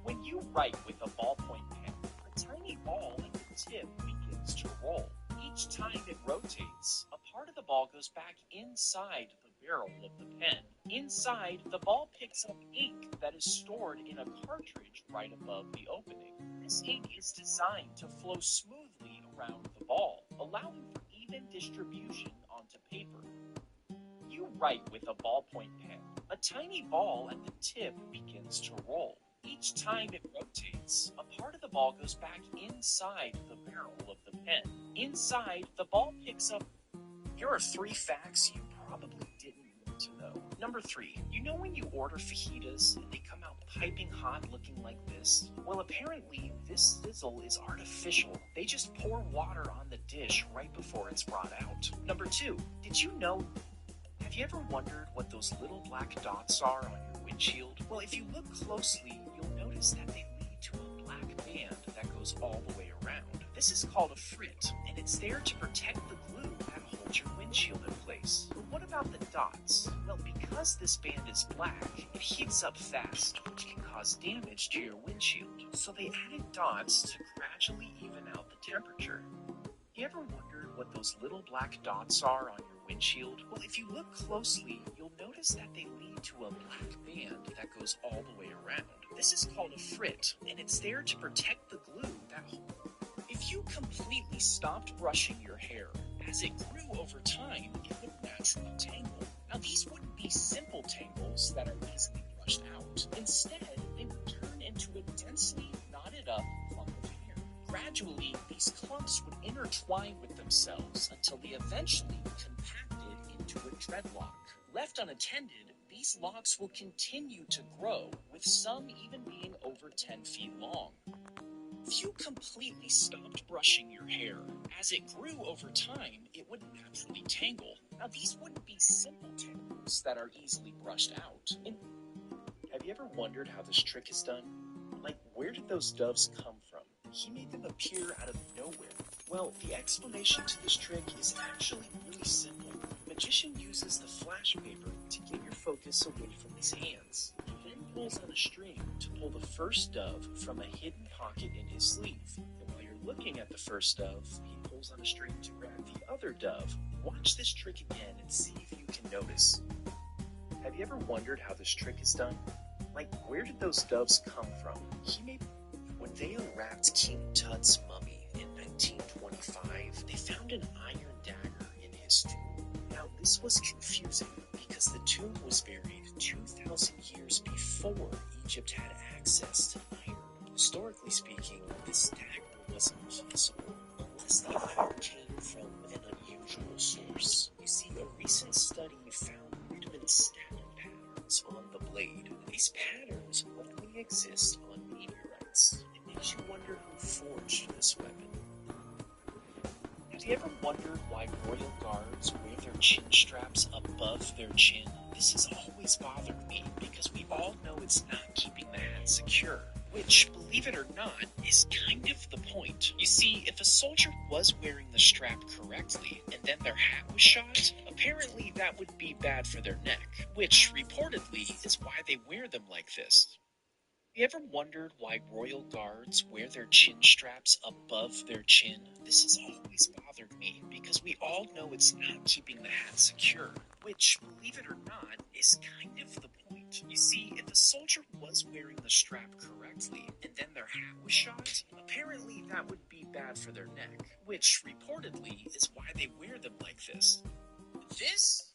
When you write with a ballpoint pen, a tiny ball at the tip begins to roll. Each time it rotates, a part of the ball goes back inside the barrel of the pen. Inside, the ball picks up ink that is stored in a cartridge right above the opening. This ink is designed to flow smoothly around the ball, allowing for even distribution onto paper. You write with a ballpoint pen. A tiny ball at the tip begins to roll. Each time it rotates, a part of the ball goes back inside the barrel of the pen. Inside, the ball picks up. Here are 3 facts you probably didn't want to know. Number 3, you know when you order fajitas and they come out piping hot looking like this? Well, apparently this sizzle is artificial. They just pour water on the dish right before it's brought out. Number 2, did you know? Have you ever wondered what those little black dots are on your windshield? Well, if you look closely, you'll notice that they lead to a black band that goes all the way around. This is called a frit, and it's there to protect the glue that holds your windshield in place. But what about the dots? Well, because this band is black, it heats up fast, which can cause damage to your windshield. So they added dots to gradually even out the temperature. You ever wondered what those little black dots are on your windshield? Well, if you look closely, you'll notice that they lead to a black band that goes all the way around. This is called a frit, and it's there to protect the glue that holds. If you completely stopped brushing your hair, as it grew over time, it would naturally tangle. Now, these wouldn't be simple tangles that are easily brushed out. Instead, they would turn into a densely knotted up clump of hair. Gradually, these clumps would intertwine with themselves until they eventually compacted into a dreadlock. Left unattended, these locks will continue to grow, with some even being over 10 feet long. If you completely stopped brushing your hair, as it grew over time, it would naturally tangle. Now, these wouldn't be simple tangles that are easily brushed out. Have you ever wondered how this trick is done? Like, where did those doves come from? He made them appear out of nowhere. Well, the explanation to this trick is actually really simple. The magician uses the flash paper to get your focus away from his hands. He then pulls on a string to pull the first dove from a hidden pocket in his sleeve. And while you're looking at the first dove, he pulls on a string to grab the other dove. Watch this trick again and see if you can notice. Have you ever wondered how this trick is done? Like, where did those doves come from? When they unwrapped King Tut's mummy in 1925, they found an iron dagger in his tomb. Now, this was confusing because the tomb was buried 2,000 years before Egypt had access to iron. Historically speaking, this dagger wasn't possible unless the iron came from an unusual source. You see, a recent study found rudimental stabbing patterns on the blade. These patterns only exist on meteorites. It makes you wonder who forged this weapon. Have you ever wondered why royal guards wear their chin straps above their chin? This has always bothered me because we all know it's not keeping the hat secure. Which, believe it or not, is kind of the point. You see, if a soldier was wearing the strap correctly and then their hat was shot, apparently that would be bad for their neck, which reportedly is why they wear them like this. You ever wondered why royal guards wear their chin straps above their chin? This has always bothered me because we all know it's not keeping the hat secure, which, believe it or not, is kind of the point. You see, if a soldier was wearing the strap correctly and then their hat was shot, apparently that would be bad for their neck, which reportedly is why they wear them like this. This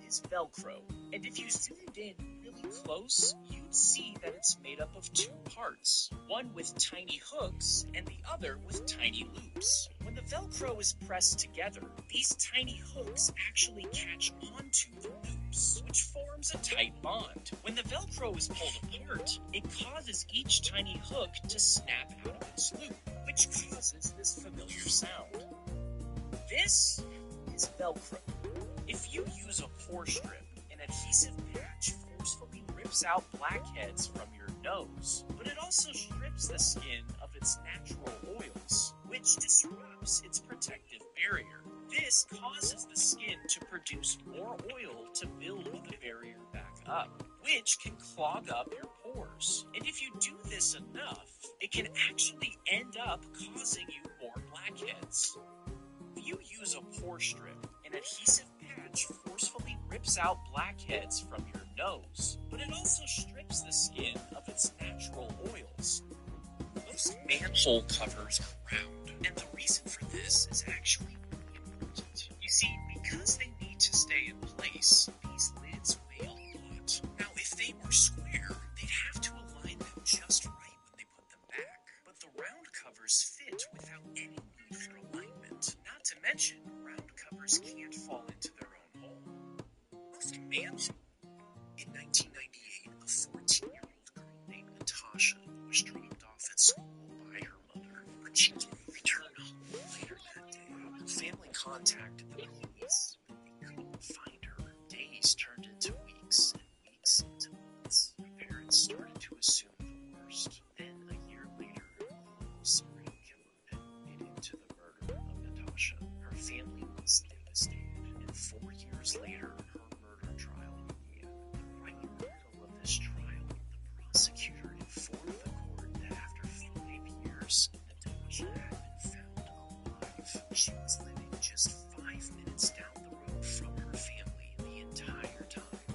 is Velcro, and if you zoomed in really really close, you'd see that it's made up of two parts, one with tiny hooks and the other with tiny loops. When the Velcro is pressed together, these tiny hooks actually catch onto the loops, which forms a tight bond. When the Velcro is pulled apart, it causes each tiny hook to snap out of its loop, which causes this familiar sound. This is Velcro. If you use a pore strip, an adhesive patch forcefully rips out blackheads from your nose, but it also strips the skin of its natural oils, which disrupts its protective barrier. This causes the skin to produce more oil to build the barrier back up, which can clog up your pores. And if you do this enough, it can actually end up causing you more blackheads. If you use a pore strip, an adhesive patch forcefully rips out blackheads from your nose, but it also strips the skin of its natural oils. Most manhole covers are round, and the reason for this is actually really important. You see, because they need to stay in place, these lids weigh a lot. Now, if they were square, they'd have to align them just right when they put them back. But the round covers fit without any need for alignment. Not to mention, round covers can't fall into their own hole. Most manholes. In 1998, a 14-year-old girl named Natasha was dropped off at school by her mother, but she didn't return home later that day. Her family contacted the police, but they couldn't find her. Days turned into weeks, and weeks into months. Her parents started to assume the worst. Then, a year later, a local serial killer admitted to the murder of Natasha. Her family was devastated, and 4 years later, her murder trial began. Right in the middle of this trial, the prosecutor informed the court that after 5 years, Natasha had been found alive. She was living just 5 minutes down the road from her family the entire time.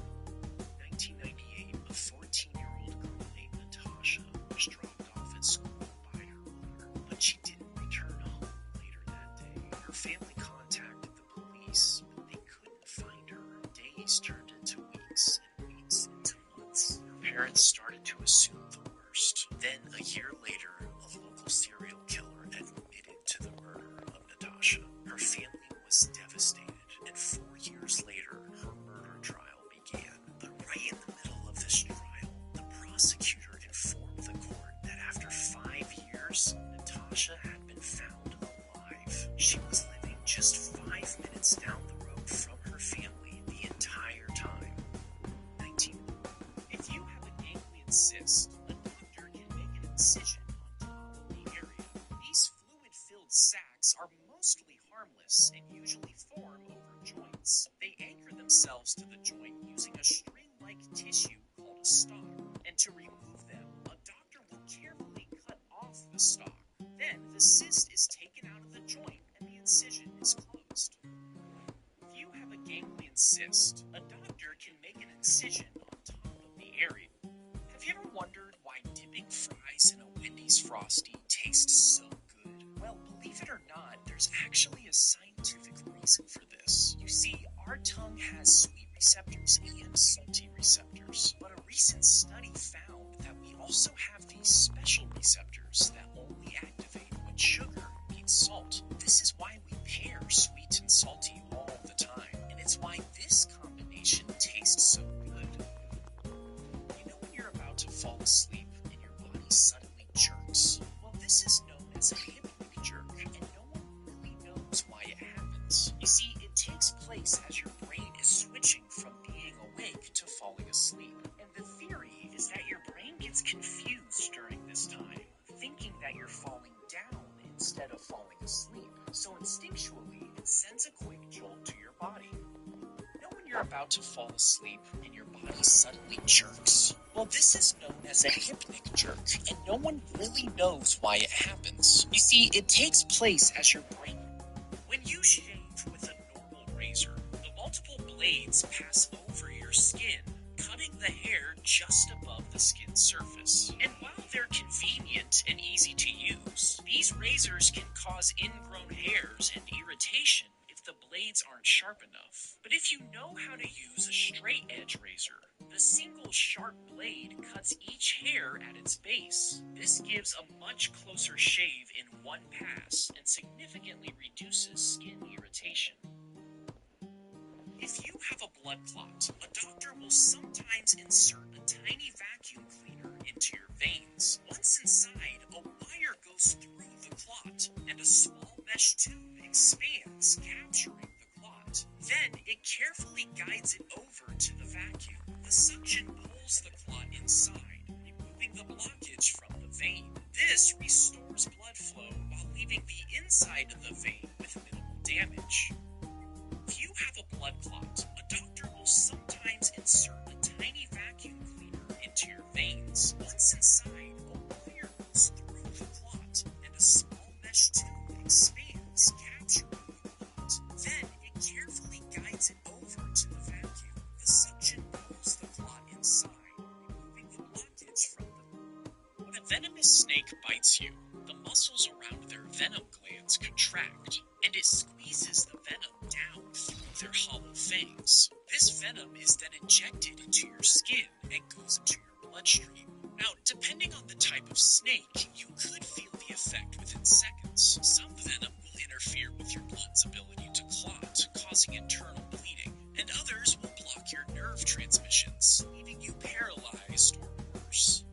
In 1998, a 14-year-old girl named Natasha was dropped off at school by her mother, but she didn't return home later that day. Her family contacted the police, but they couldn't find her. Days turned into weeks, and weeks into months. Her parents started to assume the worst. Then, a year later, a local serial killer admitted to the murder of Natasha. Her family was devastated, and 4 years later, her murder trial began. But right in the middle of this trial, the prosecutor informed the court that after 5 years, Natasha had been found alive. She was living just 5 minutes down the road from her family the entire time. 19. If you have a ganglion cyst, a doctor can make an incision on top of the area. These fluid-filled sacs are mostly harmless and usually form over joints. They anchor themselves to the joint using a string-like tissue called a stalk. And to remove them, a doctor will carefully cut off the stalk. Then the cyst is taken out of the joint and the incision is closed. If you have a ganglion cyst, a doctor can make an incision on top of the area. Have you ever wondered why dipping fries in a Wendy's Frosty tastes so good? Well, believe it or not, there's actually a scientific reason for this. You see, our tongue has sweet receptors and salty receptors, but a recent study found that we also have these special receptors that only activate when sugar meets salt. This is why we pair sweet and salty all the time, and it's why this combination tastes so good. You know when you're about to fall asleep and your body suddenly jerks? Well, this is known as a hypnic jerk, and no one really knows why it happens. You see, it takes place as your brain is switching from being awake to falling asleep. And the theory is that your brain gets confused during this time, thinking that you're falling down instead of falling asleep. So instinctually, it sends a quick jolt to your body. You know when you're about to fall asleep and your body suddenly jerks? Well, this is known as a hypnic jerk, and no one really knows why it happens. You see, it takes place as your brain. When you shave with a normal razor, the multiple blades pass over your skin, cutting the hair just above the skin surface. And while they're convenient and easy to use, these razors can cause ingrown hairs and irritation if the blades aren't sharp enough. But if you know how to use a straight edge razor, the single sharp blade cuts each hair at its base. This gives a much closer shave in one pass and significantly reduces skin irritation. If you have a blood clot, a doctor will sometimes insert a tiny vacuum cleaner into your veins. Once inside, a wire goes through the clot, and a small mesh tube expands, capturing the clot. Then it carefully guides it over to the vacuum. The suction pulls the clot inside, removing the blockage from the vein. This restores blood flow while leaving the inside of the vein with minimal damage. If you have a blood clot, a doctor will sometimes insert a tiny vacuum cleaner into your veins. Once inside, a wire goes through the clot, and a small mesh tube expands, capturing the clot. Then it carefully guides it over to the vacuum. The suction pulls the clot inside, removing the blockage from the... When a venomous snake bites you, the muscles around their venom glands contract, and it squeezes the venom down through their hollow fangs. This venom is then injected into your skin and goes into your bloodstream. Now, depending on the type of snake, you could feel the effect within seconds. Some venom will interfere with your blood's ability to clot, causing internal bleeding, and others will block your nerve transmissions, leaving you paralyzed or worse.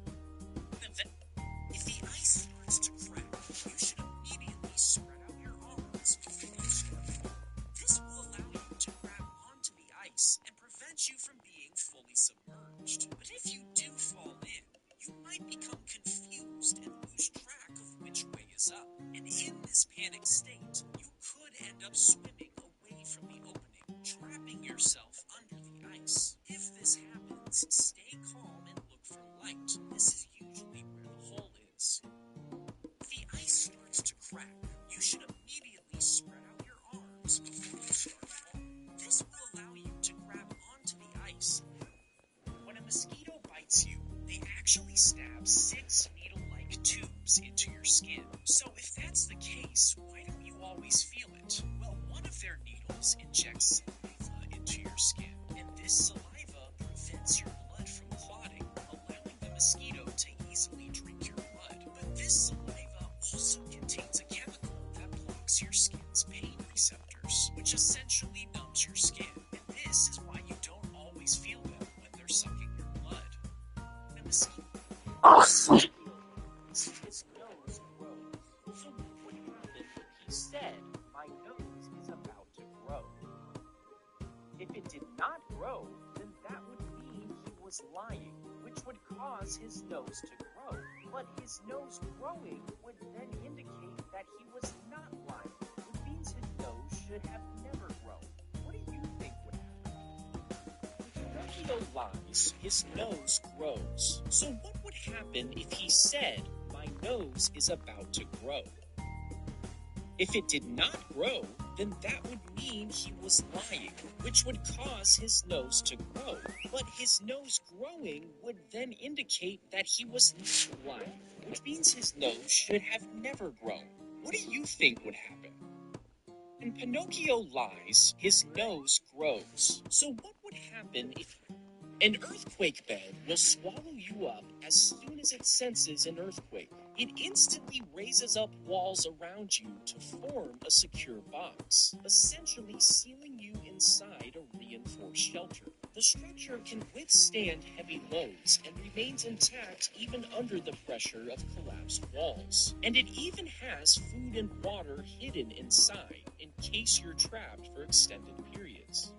If the ice starts to crack, you should immediately spread out your arms before you start. This will allow you to grab onto the ice and prevent you from being fully submerged. But if you do fall in, you might become confused and lose track of which way is up. And in this panic state, you could end up swimming away from the opening, trapping yourself under the ice. If this happens, stay calm and look for light. This is usually where the hole is. If the ice starts to crack, you should immediately spread out your arms before you start falling. This will allow you to grab onto the ice. When a mosquito bites you, they actually stab 6 needle-like tubes into your skin. So if that's the case, why don't you always feel it? Well, one of their needles injects saliva into your skin, and this saliva prevents your blood from clotting, allowing the mosquito to easily drink your blood. But this saliva also contains a chemical that blocks your skin's pain receptors, which essentially numbs your skin. And this is why you don't always feel them when they're sucking your blood. The mosquito... His nose grows. So what would happen if he said, "My nose is about to grow"? If it did not grow, then that would mean he was lying, which would cause his nose to grow. But his nose growing would then indicate that he was not lying, which means his nose should have never grown. What do you think would happen? If Pinocchio lies, his nose grows. So what would happen if he said, "My nose is about to grow"? If it did not grow, then that would mean he was lying, which would cause his nose to grow. But his nose growing would then indicate that he was not lying, which means his nose should have never grown. What do you think would happen? When Pinocchio lies, his nose grows. So what would happen if... An earthquake bed will swallow you up as soon as it senses an earthquake. It instantly raises up walls around you to form a secure box, essentially sealing you inside a reinforced shelter. The structure can withstand heavy loads and remains intact even under the pressure of collapsed walls. And it even has food and water hidden inside in case you're trapped for extended periods.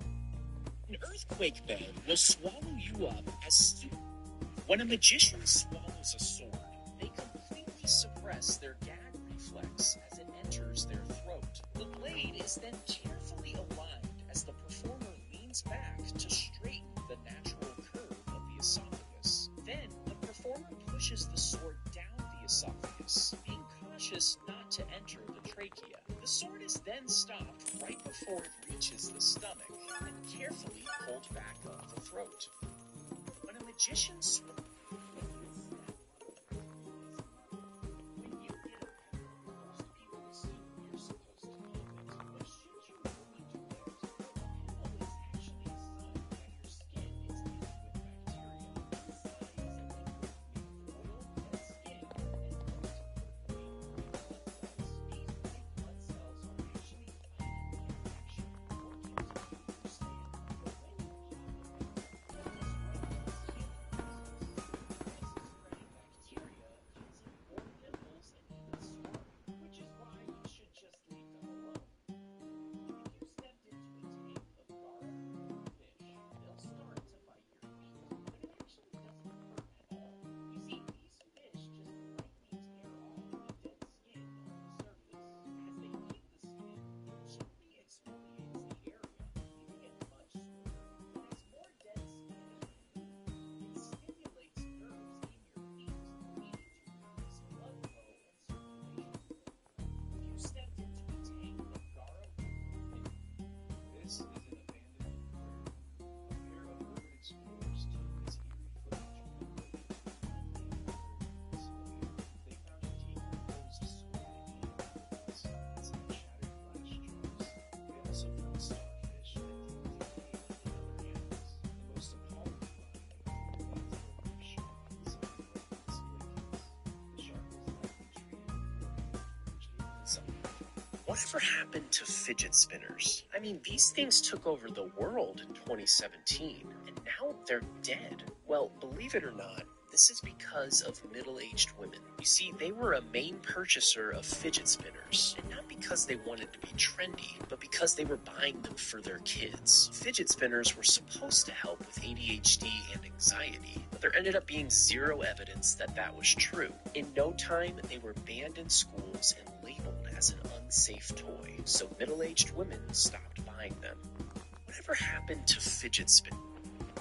An earthquake bed will swallow you up as soon... When a magician swallows a sword, they completely suppress their gag reflex as it enters their throat. The blade is then carefully aligned as the performer leans back to straighten the natural curve of the esophagus. Then, the performer pushes the sword down the esophagus, being cautious not to enter the trachea. The sword is then stopped right before it reaches the stomach, and carefully pulled back up the throat. When a magician swallows... When you get a pet, most people assume you're supposed to name it, but should you really Whatever happened to fidget spinners? I mean, these things took over the world in 2017, and now they're dead. Well, believe it or not, this is because of middle-aged women. You see, they were a main purchaser of fidget spinners, and not because they wanted to be trendy, but because they were buying them for their kids. Fidget spinners were supposed to help with ADHD and anxiety, but there ended up being zero evidence that that was true. In no time, they were banned in schools and labeled as an unsafe toy, so middle-aged women stopped buying them. Whatever happened to fidget spinners?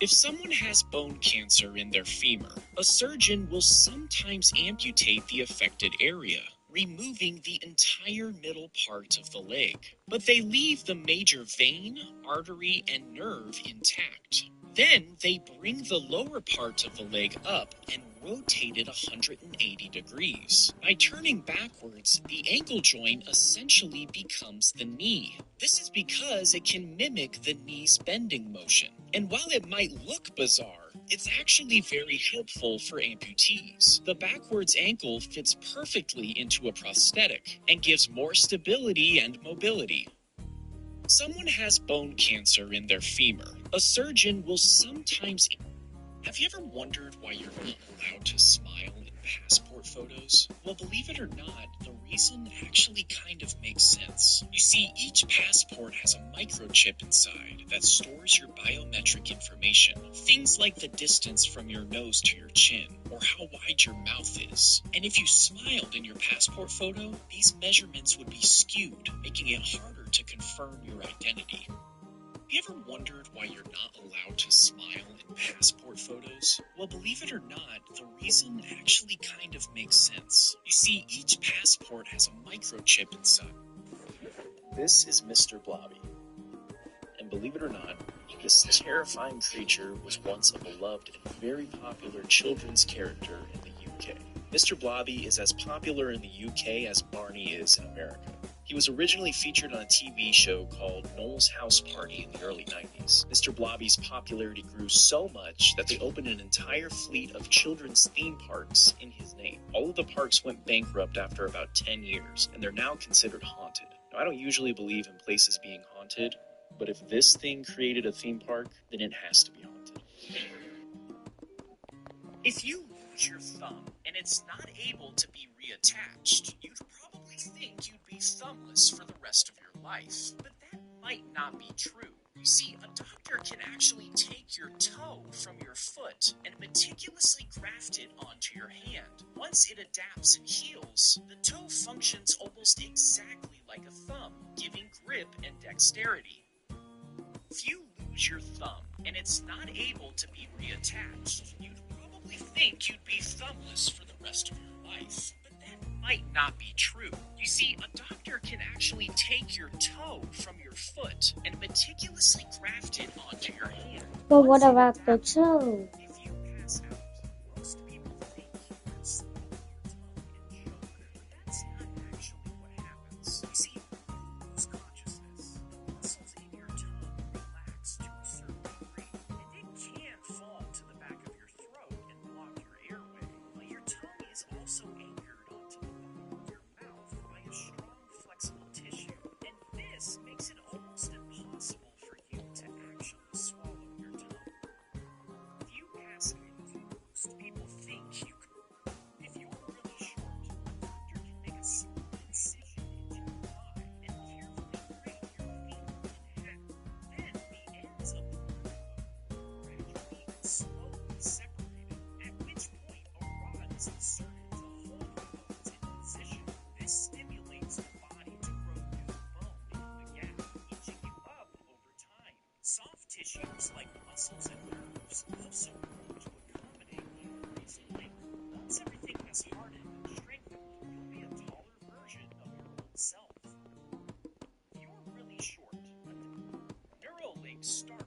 If someone has bone cancer in their femur, a surgeon will sometimes amputate the affected area, removing the entire middle part of the leg. But they leave the major vein, artery, and nerve intact. Then they bring the lower part of the leg up and rotate it 180 degrees. By turning backwards, the ankle joint essentially becomes the knee. This is because it can mimic the knee's bending motion. And while it might look bizarre, it's actually very helpful for amputees. The backwards ankle fits perfectly into a prosthetic and gives more stability and mobility. Someone has bone cancer in their femur. A surgeon will sometimes... Have you ever wondered why you're not allowed to smile in passport photos? Well, believe it or not, the reason actually kind of makes sense. You see, each passport has a microchip inside that stores your biometric information. Things like the distance from your nose to your chin, or how wide your mouth is. And if you smiled in your passport photo, these measurements would be skewed, making it harder to confirm your identity. Have you ever wondered why you're not allowed to smile in passport photos? Well, believe it or not, the reason actually kind of makes sense. You see, each passport has a microchip inside. This is Mr. Blobby. And believe it or not, this terrifying creature was once a beloved and very popular children's character in the UK. Mr. Blobby is as popular in the UK as Barney is in America. He was originally featured on a TV show called Noel's House Party in the early 90s. Mr. Blobby's popularity grew so much that they opened an entire fleet of children's theme parks in his name. All of the parks went bankrupt after about 10 years, and they're now considered haunted. Now, I don't usually believe in places being haunted, but if this thing created a theme park, then it has to be haunted. If you lose your thumb and it's not able to be reattached, you'd probably think you'd be thumbless for the rest of your life. But that might not be true. You see, a doctor can actually take your toe from your foot and meticulously graft it onto your hand. Once it adapts and heals, the toe functions almost exactly like a thumb, giving grip and dexterity. If you lose your thumb and it's not able to be reattached, you'd probably think you'd be thumbless for the rest of your life. But that might not be true. You see, a doctor can actually take your toe from your foot and meticulously graft it onto your hand. But what about the toe? If you pass out, most people think you can swallow your tongue and choke, but that's not actually what happens. You see, when you lose consciousness, the muscles in your tongue relax to a certain degree, and it can fall to the back of your throat and block your airway. But your tongue is also anchored onto the bottom of your mouth by a strong, flexible tissue, and this makes it almost impossible for you to actually swallow your tongue. If you pass out, most people think you could. If you're really short, a doctor can make a small incision into your thigh and carefully break your femur in half. Then the ends of the bone gradually and slowly separated, at which point a rod is inserted to hold the bones in position. This stimulates the body to grow new bone in the gap, inching you up over time. Soft tissues like muscles and nerves also grow to accommodate the increased length. Once everything has hardened and strengthened, you'll be a taller version of your old self. If you're really short, Neuralink start.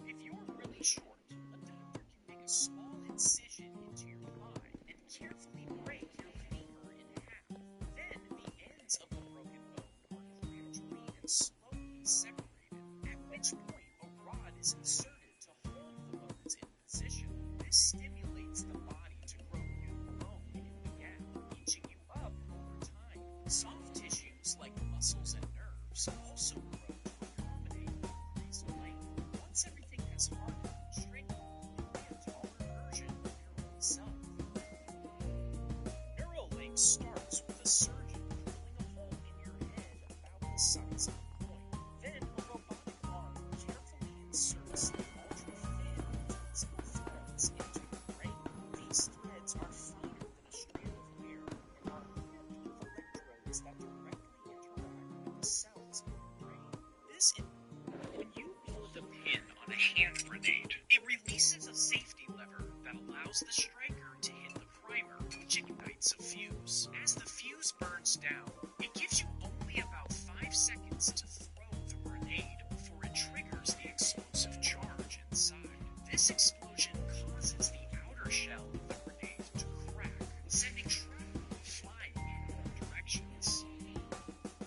If you're really short, a doctor can make a small incision into your thigh and carefully break your femur in half. Then the ends of the broken bone are gradually and slowly separated, at which point a rod is inserted to hold the bones in position. This stimulates the body to grow new bone in the gap, starts with a surgeon drilling a hole in your head about the size of a coin. Then a robotic arm carefully inserts the ultra-thin, flexible threads into your brain. These threads are finer than a strand of hair and are equipped with electrodes that directly interact with the cells in your brain. When you pull the pin on a hand grenade, it releases a safety lever that allows the striker to hit the primer, which ignites a fuse. As the fuse burns down, it gives you only about 5 seconds to throw the grenade before it triggers the explosive charge inside. This explosion causes the outer shell of the grenade to crack, sending shrapnel flying in all directions.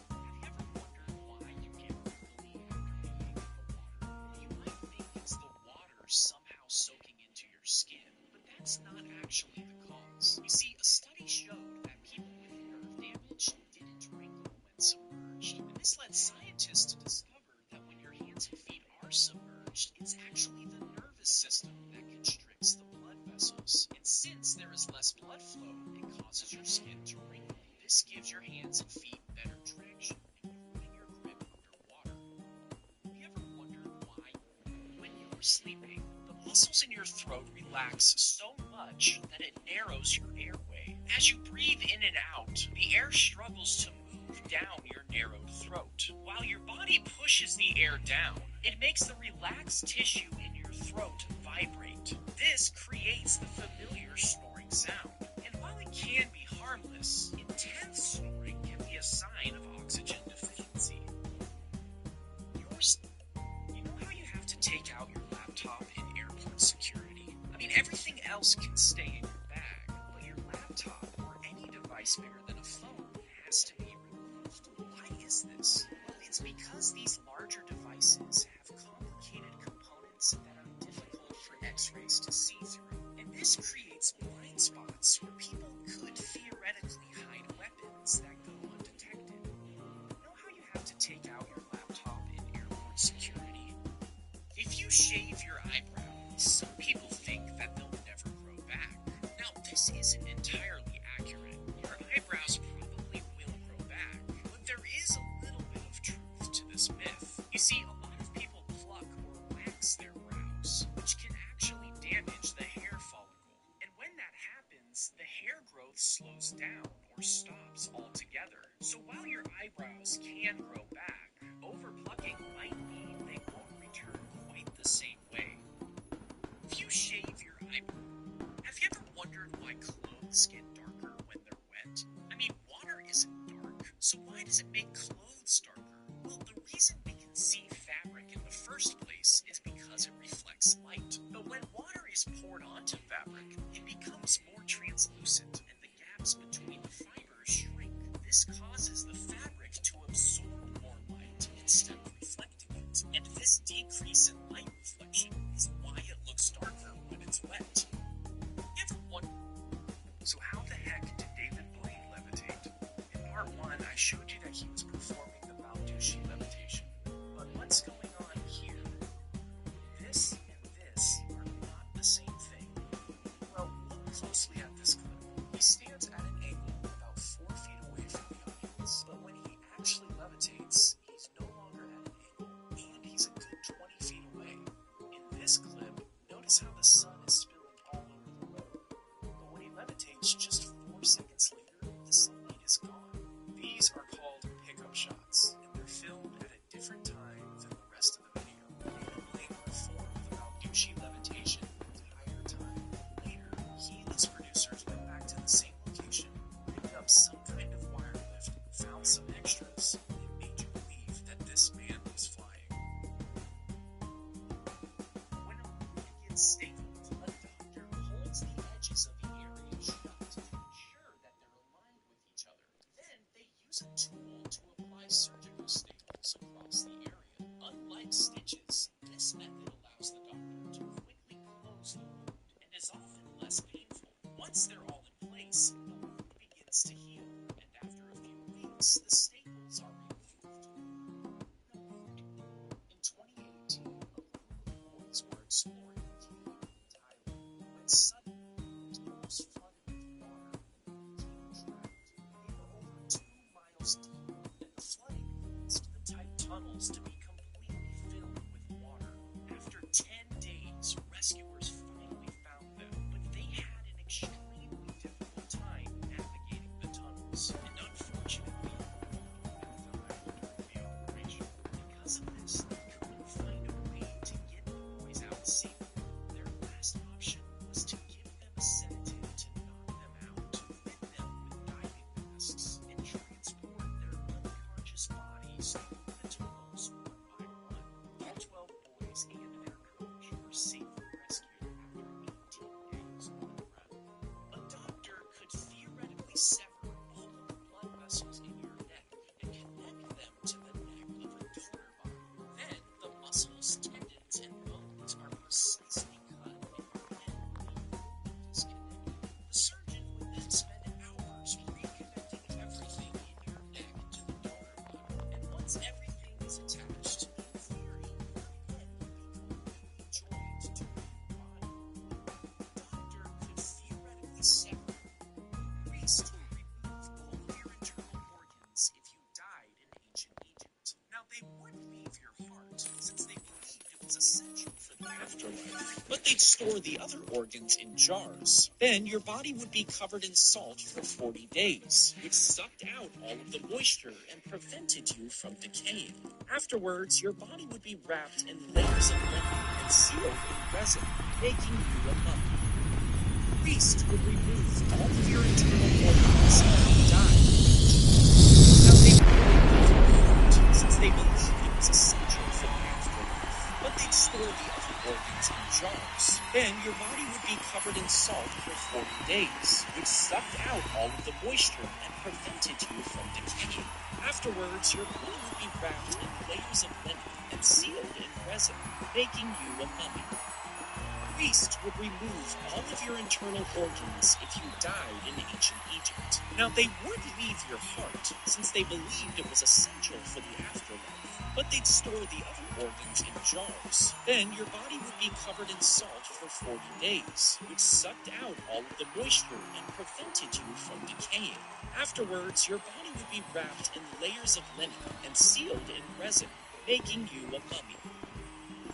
Have you ever wondered why you get wiggly after being in the water? You might think it's the water somehow soaking into your skin, but that's not actually the cause. You see, a study showed that people with nerve damage didn't wrinkle when submerged, and this led scientists to discover that when your hands and feet are submerged, it's actually the nervous system that constricts the blood vessels. And since there is less blood flow, it causes your skin to wrinkle. This gives your hands and feet better traction, improving your grip underwater. Have you ever wondered why, when you're sleeping, the muscles in your throat relax so much that it narrows your airway? As you breathe in and out, the air struggles to move down your narrowed throat. While your body pushes the air down, it makes the relaxed tissue in your throat vibrate. This creates the familiar snoring sound. And while it can be harmless, intense snoring can be a sign of oxygen deficiency. You know how you have to take out your laptop in airport security? I mean, everything else can stay in your bag, but your laptop or any device bigger than a phone has to be removed. Why is this? Well, it's because these larger devices have complicated components that are difficult for X-rays to see through. And this creates blind spots where people could theoretically hide weapons that go undetected. You know how you have to take out your laptop in airport security? If you shave your eyebrow, some people think that they'll never grow back. Now, this isn't entirely accurate. Your eyebrows probably will grow back, but there is a little bit of truth to this myth. You see, a lot of people pluck or wax their brows, which can actually damage the hair follicle. And when that happens, the hair growth slows down or stops altogether. So while your eyebrows can grow back, overplucking might mean they won't return quite the same way. If you shave your eyebrow, have you ever wondered why clothes get darker when they're wet? I mean, water isn't dark, so why does it make clothes darker? Well, the reason we can see fabric in the first place is because it reflects light. But when water is poured onto fabric, it becomes more translucent and the gaps between the fibers shrink. This causes the fabric to absorb more light instead of reflecting it. And this decrease in light reflection is why it looks darker when it's wet. You ever wonder, so how the heck did David Blaine levitate? In part 1, I showed you that he was performing the Balducci levitation. But what's going on here? This and this are not the same thing. Well, look closely at this clip. He stands at an angle about 4 feet away from the audience. But when he actually levitates, he's no longer at an angle, and he's a good 20 feet away. In this clip, notice how the sun is spilling all over the road. But when he levitates just 4 seconds later, the sunlight is gone. These are called pickup shots, and they're filmed at a different time than the rest of the video. David Blaine performed the Balducci levitation the entire time. Later, he and his producers went back to the same location, picked up some kind of wire lift, found some extras, and made you believe that this man was flying. When a wound gets stapled, a doctor holds the edges of the area shut to ensure that they're aligned with each other. Then they use a tool to apply surgical staples across the area. Unlike stitches, this method allows the doctor to quickly close the wound and is often less painful. Once they're all in place, the wound begins to heal, and after a few weeks, the staples are removed. In 2018, a group of boys were exploring a cave in Thailand when suddenly it almost flooded with water and they became trapped. muscles to be completely filled with water. After 10 days, rescuers finally found them, but they had an extremely difficult time navigating the tunnels, and unfortunately, died during the operation. Because of this, they couldn't find a way to get the boys out safely. Their last option was to give them a sedative to knock them out, fit them with diving masks, and transport their unconscious bodies through the tunnels one by one. All 12 boys and their coach were safely rescued after 18 days on the ground. A doctor could theoretically sever all of the blood vessels in your neck and connect them to the neck of a donor body. Then the muscles, tendons, and bones are precisely cut and then disconnected. The surgeon would then spend hours reconnecting everything in your neck to the donor body. And once everything is attached, in theory, your head would be completely joined to your body. The doctor could theoretically sever priest would remove all of your internal organs if you died in ancient Egypt. Now, they would leave your heart, since they believed it was essential for the afterlife, but they'd store the other organs in jars. Then your body would be covered in salt for 40 days, which sucked out all of the moisture and prevented you from decaying. Afterwards, your body would be wrapped in layers of linen and sealed in resin, making you a mummy. Priest would remove all of your internal organs if you died. Now, they wouldn't leave your heart, since they believed it was essential for the afterlife, but they'd store the other organs in jars. Then your body would be covered in salt for 40 days, which sucked out all of the moisture and prevented you from decaying. Afterwards, your body would be wrapped in layers of linen and sealed in resin, making you a mummy. Priest would remove all of your internal organs if you died in ancient Egypt. Now, they would leave your heart, since they believed it was essential for the afterlife, but they'd store the other organs in jars. Then your body would be covered in salt for 40 days, which sucked out all of the moisture and prevented you from decaying. Afterwards, your body would be wrapped in layers of linen and sealed in resin, making you a mummy.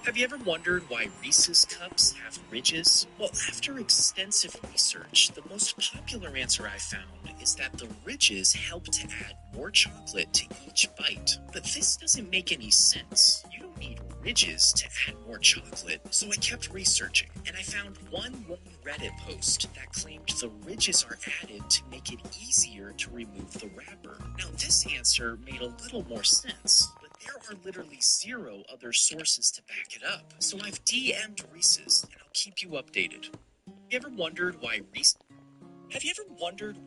Have you ever wondered why Reese's cups have ridges? Well, after extensive research, the most popular answer I found is that the ridges help to add more chocolate to each bite. But this doesn't make any sense. You don't need ridges to add more chocolate. So I kept researching, and I found one Reddit post that claimed the ridges are added to make it easier to remove the wrapper. Now, this answer made a little more sense, but there are literally zero other sources to back it up. So I've DM'd Reese's, and I'll keep you updated. Have you ever wondered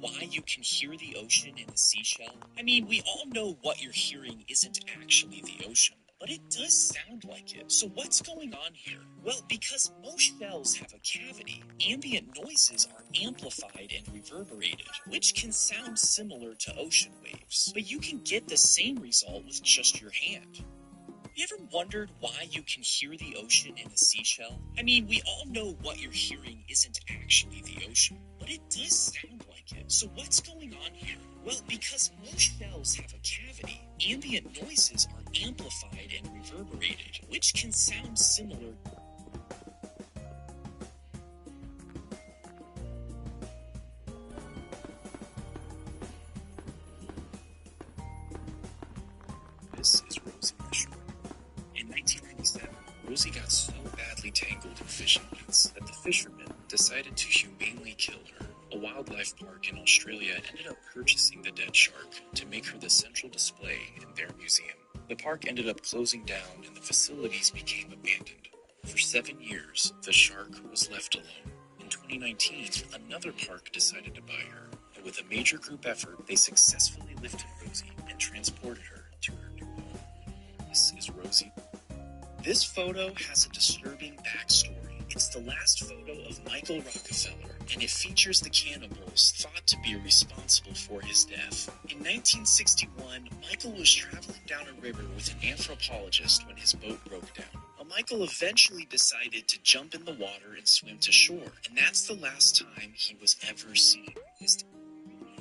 why you can hear the ocean in a seashell? I mean, we all know what you're hearing isn't actually the ocean, but it does sound like it. So what's going on here? Well, because most shells have a cavity, ambient noises are amplified and reverberated, which can sound similar to ocean waves. But you can get the same result with just your hand. You ever wondered why you can hear the ocean in a seashell? I mean, we all know what you're hearing isn't actually the ocean, but it does sound like it. So what's going on here? Well, because most shells have a cavity, ambient noises are amplified and reverberated, which can sound similar. This is Rosie the Shark. In 1997, Rosie got so badly tangled in fishing nets that the fishermen decided to humanely kill her. A wildlife park in Australia ended up purchasing the dead shark to make her the central display in their museum. The park ended up closing down and the facilities became abandoned. For 7 years, the shark was left alone. In 2019, another park decided to buy her, and with a major group effort, they successfully lifted Rosie and transported her to her new home. This is Rosie. This photo has a disturbing backstory. It's the last photo of Michael Rockefeller, and it features the cannibals thought to be responsible for his death. In 1961, Michael was traveling down a river with an anthropologist when his boat broke down. Michael eventually decided to jump in the water and swim to shore, and that's the last time he was ever seen.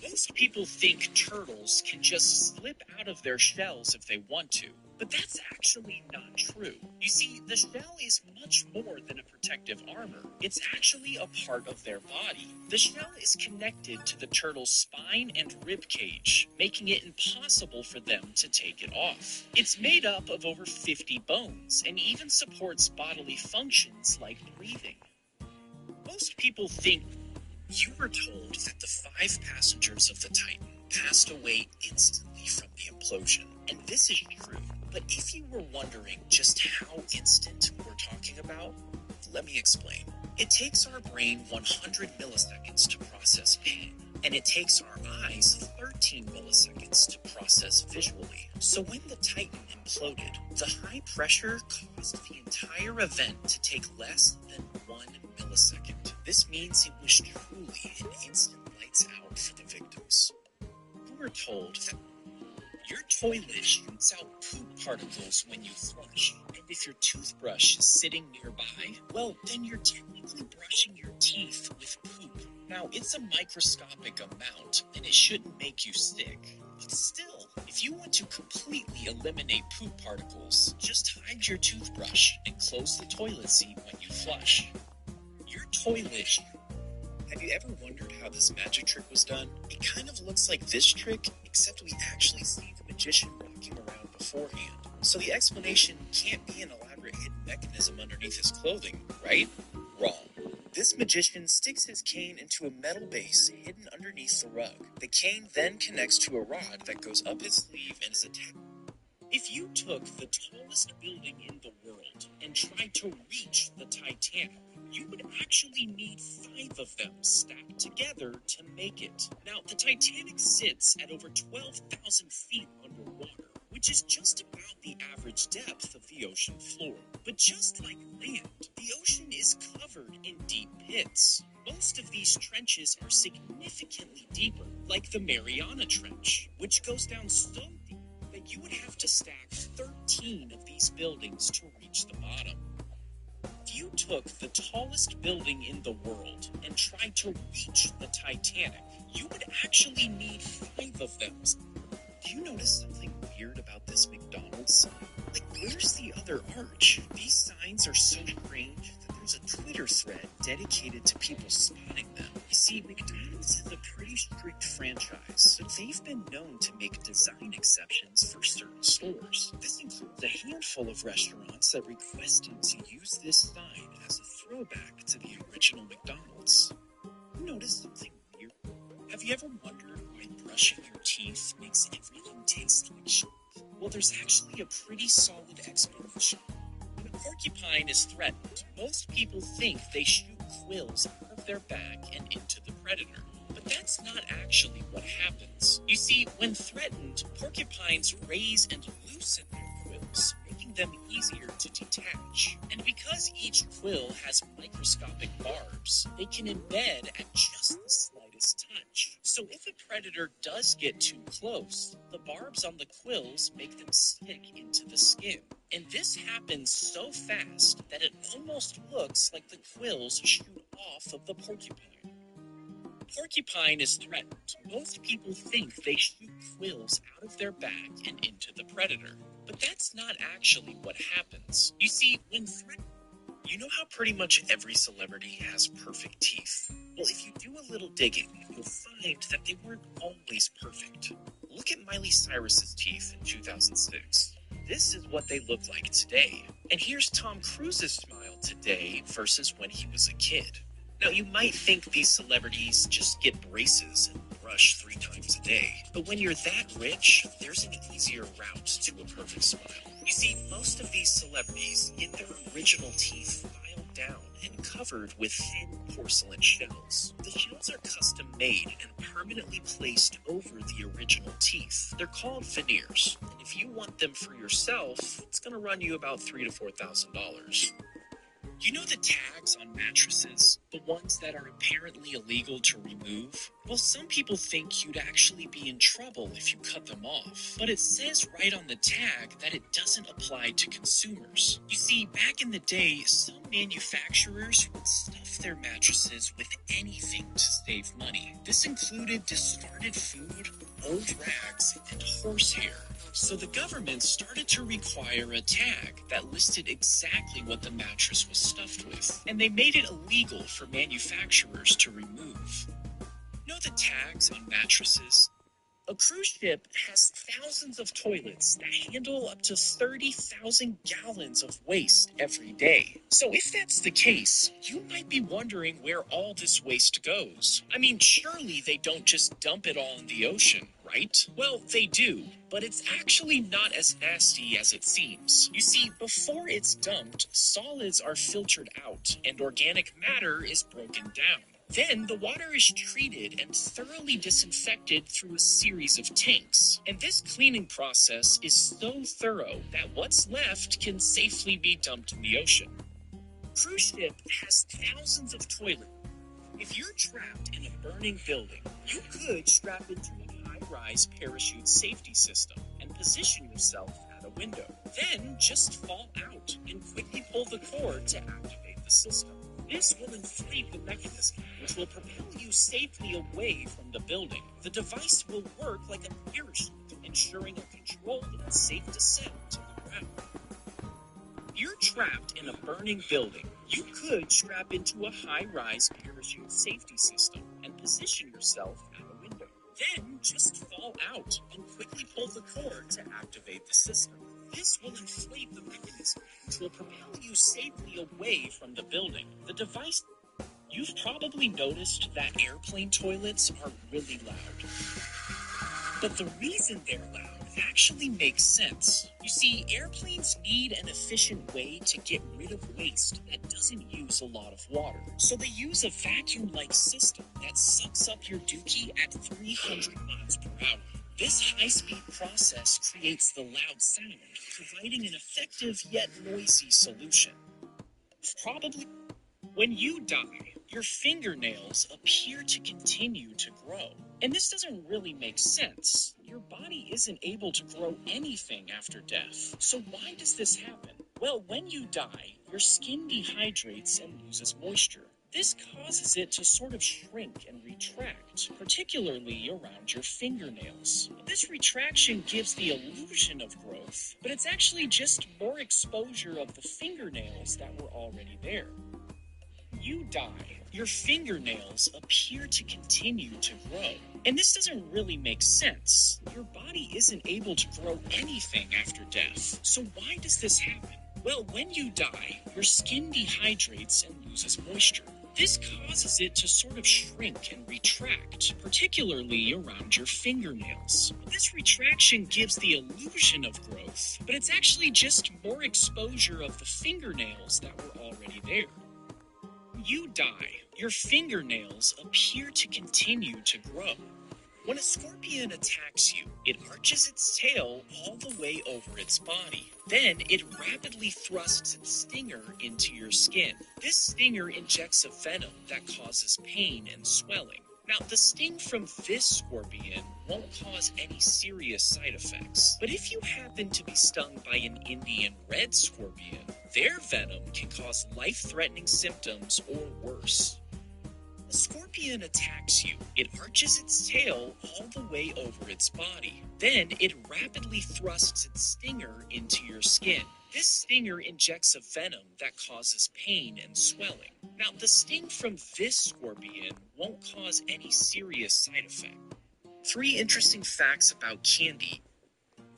Most people think turtles can just slip out of their shells if they want to. But that's actually not true. You see, the shell is much more than a protective armor. It's actually a part of their body. The shell is connected to the turtle's spine and rib cage, making it impossible for them to take it off. It's made up of over 50 bones and even supports bodily functions like breathing. Most people think you were told that the 5 passengers of the Titan passed away instantly from the implosion, and this is true. But if you were wondering just how instant we're talking about, let me explain. It takes our brain 100 milliseconds to process pain, and it takes our eyes 13 milliseconds to process visually. So when the Titan imploded, the high pressure caused the entire event to take less than 1 millisecond. This means it was truly an instant lights out for the victims. You were told that your toilet shoots out poop particles when you flush, and if your toothbrush is sitting nearby, well, then you're technically brushing your teeth with poop. Now, it's a microscopic amount, and it shouldn't make you sick. But still, if you want to completely eliminate poop particles, just hide your toothbrush and close the toilet seat when you flush. Your toilet... Have you ever wondered how this magic trick was done? It kind of looks like this trick, except we actually see the magician walking around beforehand. So the explanation can't be an elaborate hidden mechanism underneath his clothing, right? Wrong. This magician sticks his cane into a metal base hidden underneath the rug. The cane then connects to a rod that goes up his sleeve and is attached. If you took the tallest building in the world and tried to reach the Titanic, you would actually need 5 of them stacked together to make it. Now, the Titanic sits at over 12,000 feet underwater, which is just about the average depth of the ocean floor. But just like land, the ocean is covered in deep pits. Most of these trenches are significantly deeper, like the Mariana Trench, which goes down so deep that you would have to stack 13 of these buildings to reach the bottom. If you took the tallest building in the world and tried to reach the Titanic, you would actually need 5 of them. Do you notice something weird about this McDonald's sign? Like, where's the other arch? These signs are so strange that there's a Twitter thread dedicated to people spotting them. You see, McDonald's is a pretty strict franchise, but they've been known to make design exceptions for certain stores. This includes a handful of restaurants that requested to use this sign as a throwback to the original McDonald's. You notice something weird? Have you ever wondered why brushing your teeth makes everything taste like shit? Well, there's actually a pretty solid explanation. When a porcupine is threatened, most people think they shoot quills out of their back and into the predator. But that's not actually what happens. You see, when threatened, porcupines raise and loosen their quills, making them easier to detach. And because each quill has microscopic barbs, they can embed at just the slightest touch. So if a predator does get too close, the barbs on the quills make them stick into the skin. And this happens so fast that it almost looks like the quills shoot off of the porcupine. Porcupine is threatened. Most people think they shoot quills out of their back and into the predator. But that's not actually what happens. You see, when threatened, you know how pretty much every celebrity has perfect teeth? Well, if you do a little digging, you'll find that they weren't always perfect. Look at Miley Cyrus's teeth in 2006. This is what they look like today. And here's Tom Cruise's smile today versus when he was a kid. Now, you might think these celebrities just get braces and brush 3 times a day. But when you're that rich, there's an easier route to a perfect smile. You see, most of these celebrities get their original teeth filed down and covered with thin porcelain shells. The shells are custom made and permanently placed over the original teeth. They're called veneers. And if you want them for yourself, it's going to run you about $3,000 to $4,000. You know the tags on mattresses? The ones that are apparently illegal to remove? Well, some people think you'd actually be in trouble if you cut them off. But it says right on the tag that it doesn't apply to consumers. You see, back in the day, some manufacturers would stuff their mattresses with anything to save money. This included discarded food, old rags, and horsehair. So the government started to require a tag that listed exactly what the mattress was stuffed with, and they made it illegal for manufacturers to remove. You know the tags on mattresses? A cruise ship has thousands of toilets that handle up to 30,000 gallons of waste every day. So if that's the case, you might be wondering where all this waste goes. I mean, surely they don't just dump it all in the ocean, right? Well, they do, but it's actually not as nasty as it seems. You see, before it's dumped, solids are filtered out and organic matter is broken down. Then the water is treated and thoroughly disinfected through a series of tanks. And this cleaning process is so thorough that what's left can safely be dumped in the ocean. Cruise ship has thousands of toilets. If you're trapped in a burning building, you could strap into a high-rise parachute safety system and position yourself at a window. Then just fall out and quickly pull the cord to activate the system. This will inflate the mechanism, which will propel you safely away from the building. The device will work like a parachute, ensuring a controlled and safe descent to the ground. If you're trapped in a burning building, you could strap into a high-rise parachute safety system and position yourself at a window. Then just fall out and quickly pull the cord to activate the system. This will inflate the mechanism, which will propel you safely away from the building. The device... You've probably noticed that airplane toilets are really loud. But the reason they're loud actually makes sense. You see, airplanes need an efficient way to get rid of waste that doesn't use a lot of water. So they use a vacuum-like system that sucks up your dookie at 300 miles per hour. This high-speed process creates the loud sound, providing an effective yet noisy solution. Probably when you die, your fingernails appear to continue to grow. And this doesn't really make sense. Your body isn't able to grow anything after death. So why does this happen? Well, when you die, your skin dehydrates and loses moisture. This causes it to sort of shrink and retract, particularly around your fingernails. This retraction gives the illusion of growth, but it's actually just more exposure of the fingernails that were already there. You die, your fingernails appear to continue to grow. And this doesn't really make sense. Your body isn't able to grow anything after death. So why does this happen? Well, when you die, your skin dehydrates and loses moisture. This causes it to sort of shrink and retract, particularly around your fingernails. This retraction gives the illusion of growth, but it's actually just more exposure of the fingernails that were already there. You die, your fingernails appear to continue to grow. When a scorpion attacks you, it arches its tail all the way over its body. Then it rapidly thrusts its stinger into your skin. This stinger injects a venom that causes pain and swelling. Now, the sting from this scorpion won't cause any serious side effects. But if you happen to be stung by an Indian red scorpion, their venom can cause life-threatening symptoms or worse. A scorpion attacks you. It arches its tail all the way over its body. Then it rapidly thrusts its stinger into your skin. This stinger injects a venom that causes pain and swelling. Now, the sting from this scorpion won't cause any serious side effect. 3 interesting facts about candy.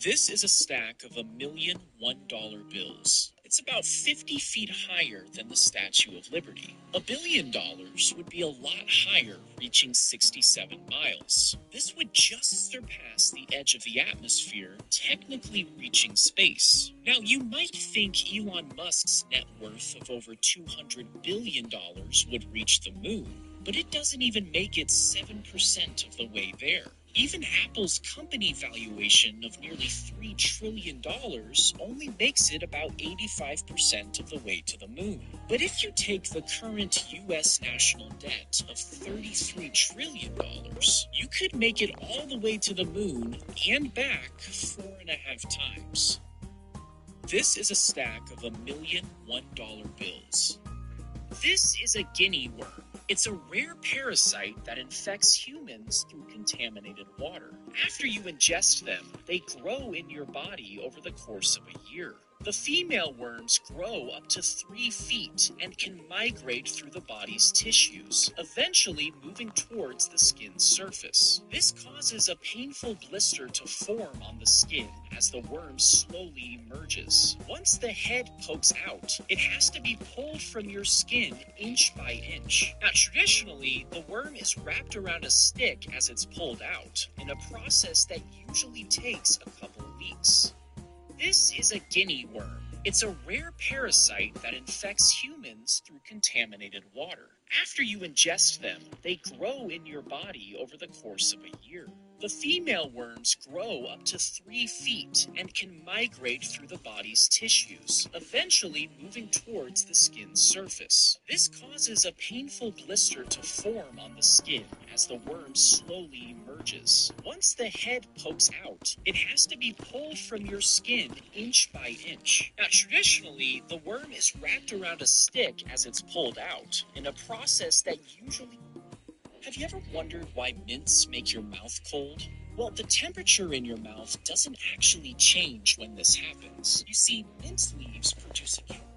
This is a stack of $1 million $1 bills. It's about 50 feet higher than the Statue of Liberty. $1 billion would be a lot higher, reaching 67 miles. This would just surpass the edge of the atmosphere, technically reaching space. Now, you might think Elon Musk's net worth of over $200 billion would reach the moon, but it doesn't even make it 7% of the way there. Even Apple's company valuation of nearly $3 trillion only makes it about 85% of the way to the moon. But if you take the current US national debt of $33 trillion, you could make it all the way to the moon and back 4.5 times. This is a stack of $1 million $1 bills. This is a guinea worm. It's a rare parasite that infects humans through contaminated water. After you ingest them, they grow in your body over the course of a year. The female worms grow up to 3 feet and can migrate through the body's tissues, eventually moving towards the skin's surface. This causes a painful blister to form on the skin as the worm slowly emerges. Once the head pokes out, it has to be pulled from your skin inch by inch. Now, traditionally, the worm is wrapped around a stick as it's pulled out, in a process that usually takes a couple weeks. This is a guinea worm. It's a rare parasite that infects humans through contaminated water. After you ingest them, they grow in your body over the course of a year. The female worms grow up to 3 feet and can migrate through the body's tissues, eventually moving towards the skin's surface. This causes a painful blister to form on the skin as the worm slowly emerges. Once the head pokes out, it has to be pulled from your skin inch by inch. Now, traditionally, the worm is wrapped around a stick as it's pulled out, in a process that usually... Have you ever wondered why mints make your mouth cold? Well, the temperature in your mouth doesn't actually change when this happens. You see, mint leaves produce a chemical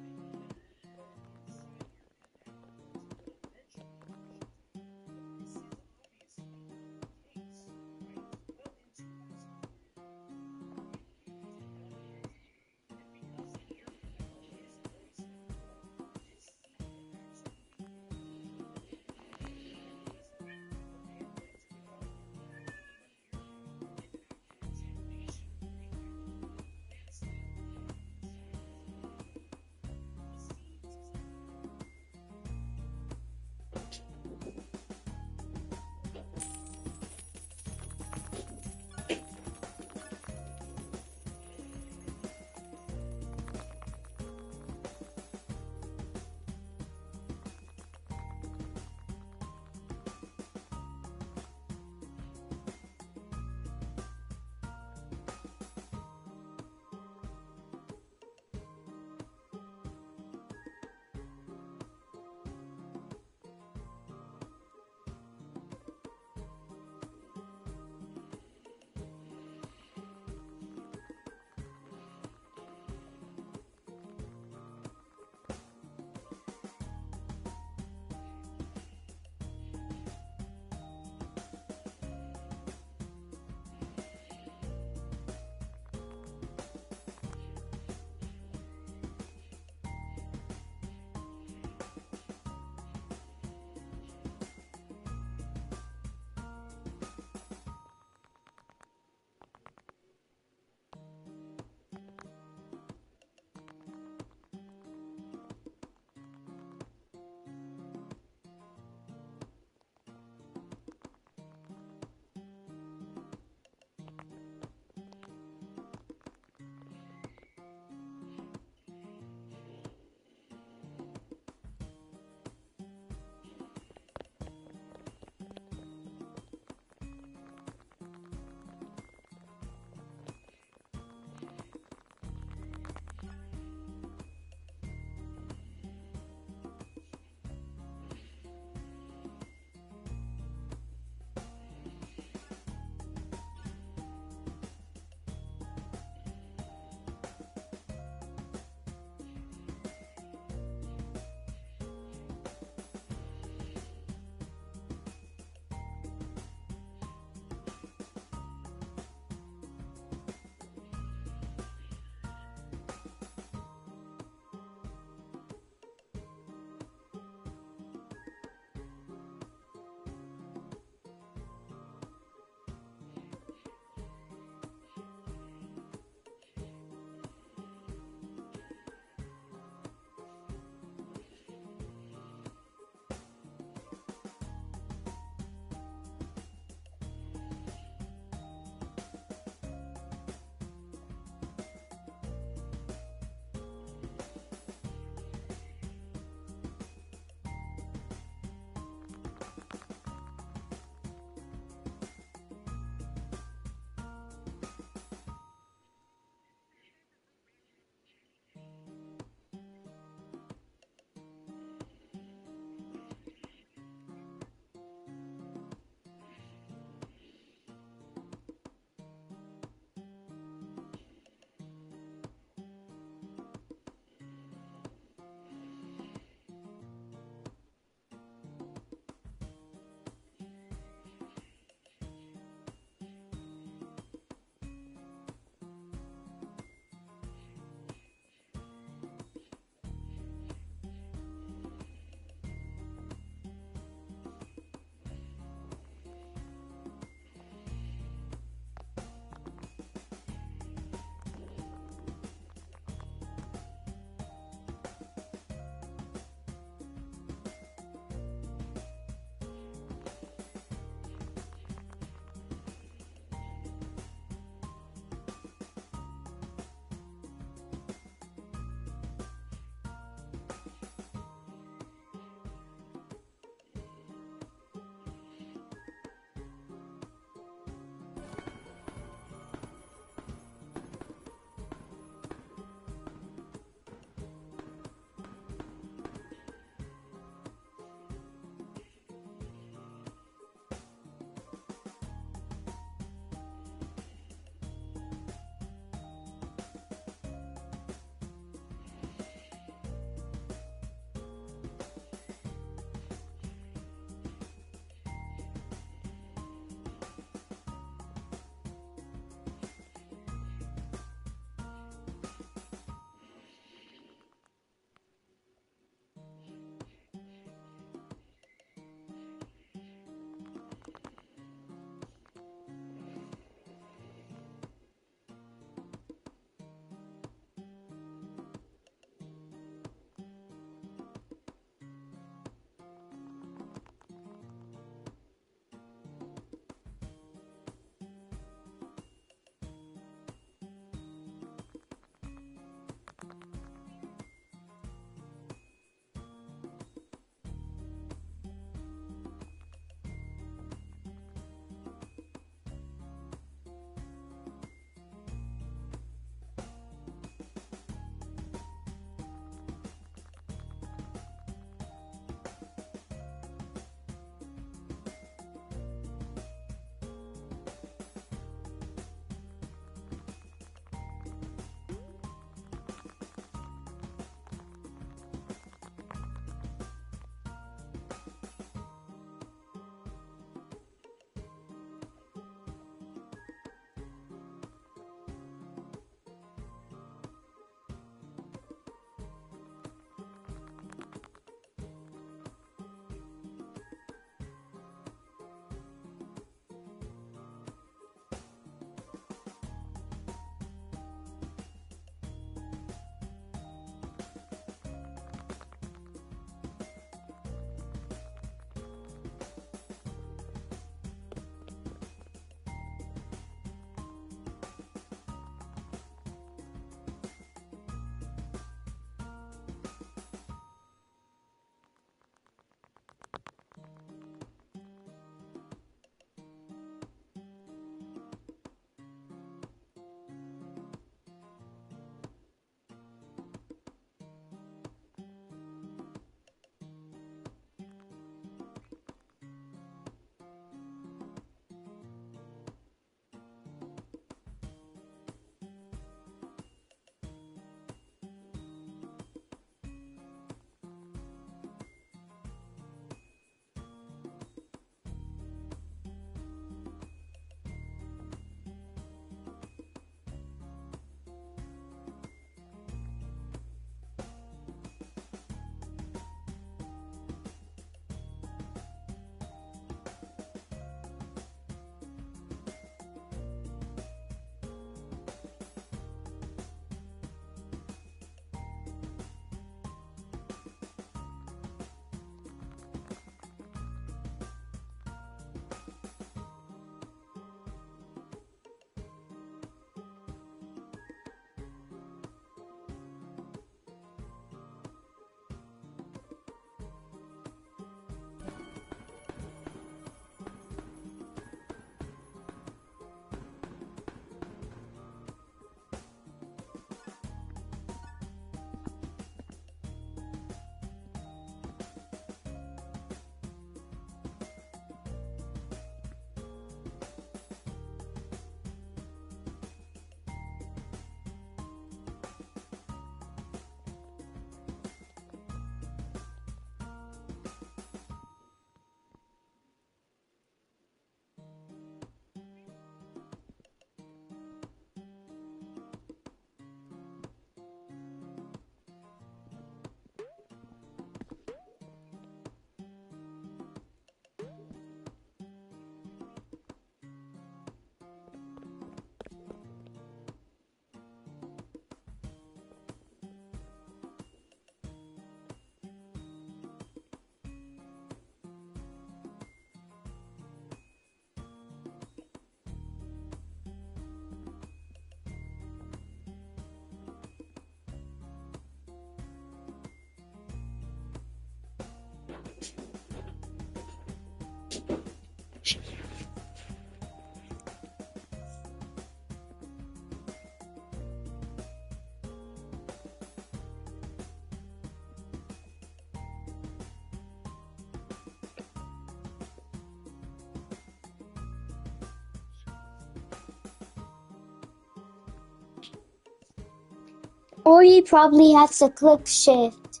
Or he probably has to click shift.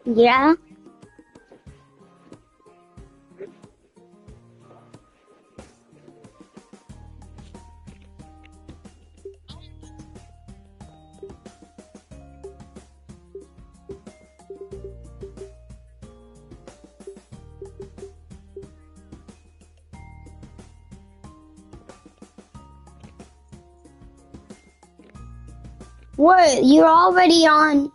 Yeah? What? You're already on.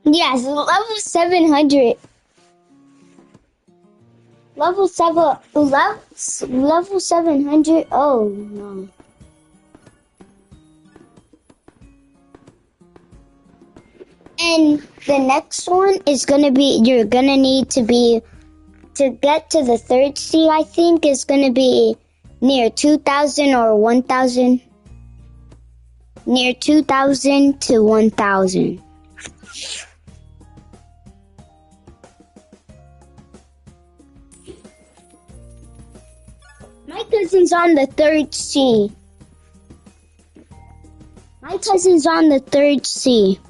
Yes, level 700. Level 700. Oh no. And the next one is gonna be, you're gonna need to be, to get to the third sea, I think, is gonna be near 2,000 or 1,000. Near 2,000 to 1,000. My cousin's on the third sea. My cousin's on the third sea.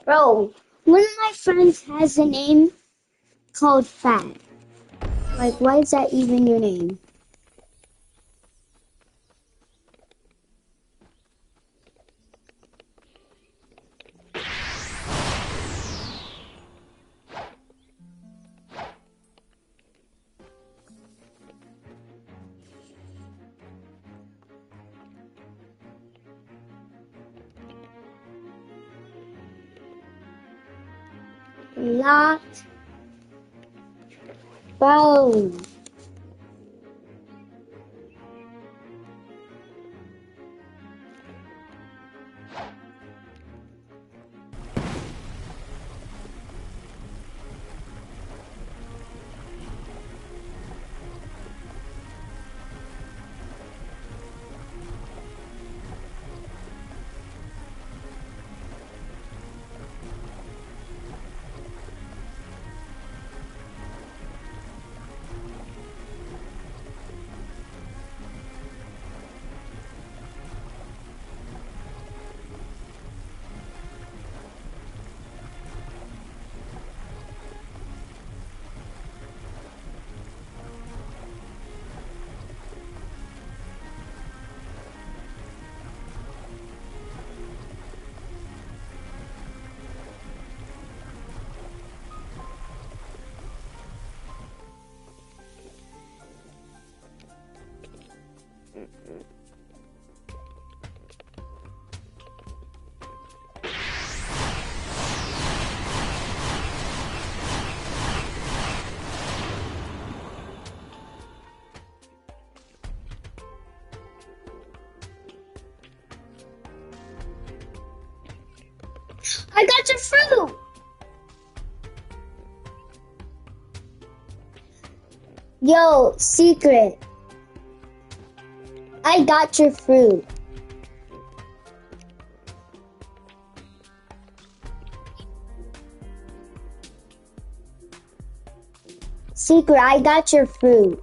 Bro, one of my friends has a name called Fat. Like, why is that even your name? Locked. Bro. I got your fruit! Yo, secret. I got your fruit. Secret, I got your fruit.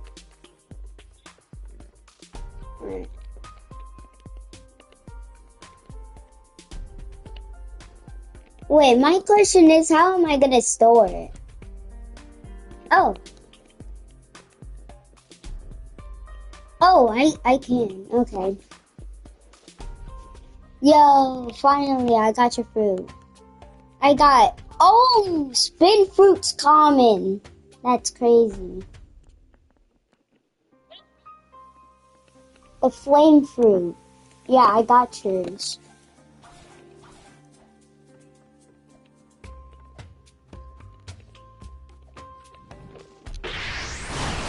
Wait, my question is, how am I gonna store it? Oh. Oh, I can. Okay. Yo, finally, I got your fruit. I got... Oh, spin fruit's common. That's crazy. A flame fruit. Yeah, I got yours.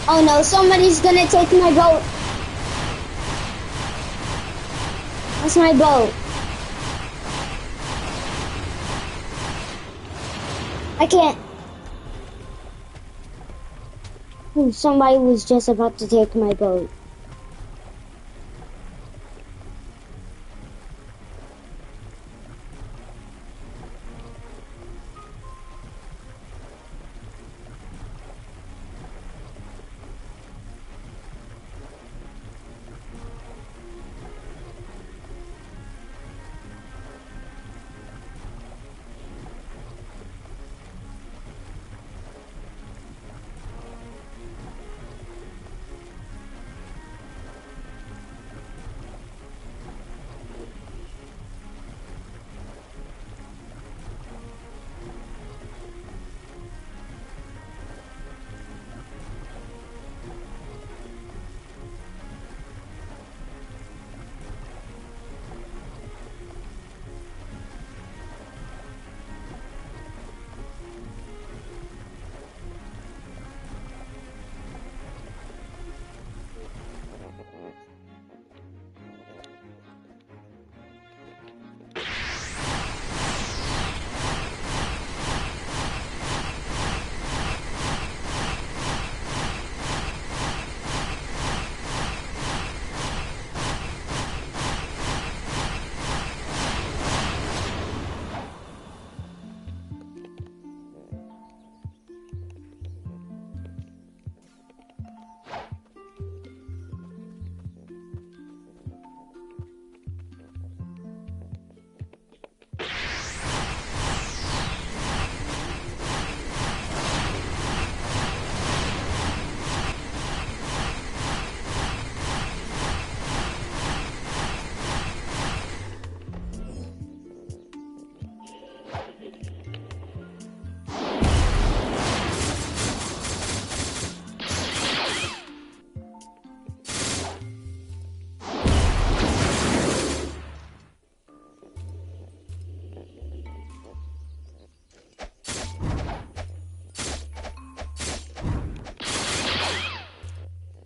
Oh no, somebody's gonna take my boat. That's my boat. I can't. Ooh, somebody was just about to take my boat.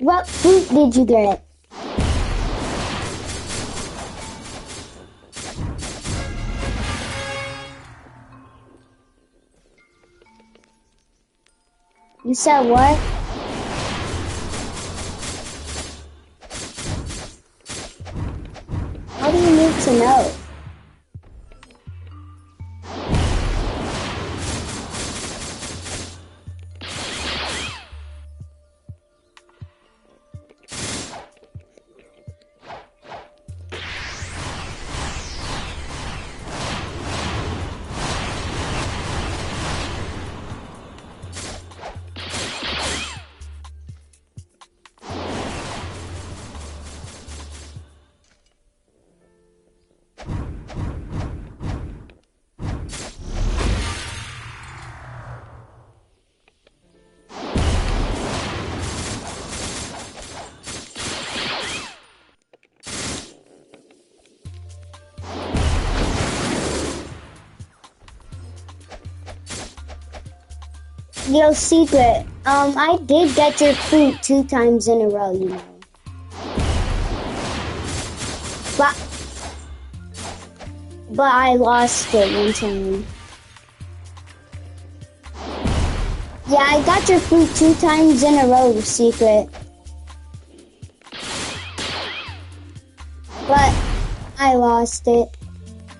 What fruit did you get? You said what? How do you need to know? Yo, secret. I did get your fruit 2 times in a row, you know. But I lost it one time. Yeah, I got your fruit 2 times in a row, secret. But I lost it.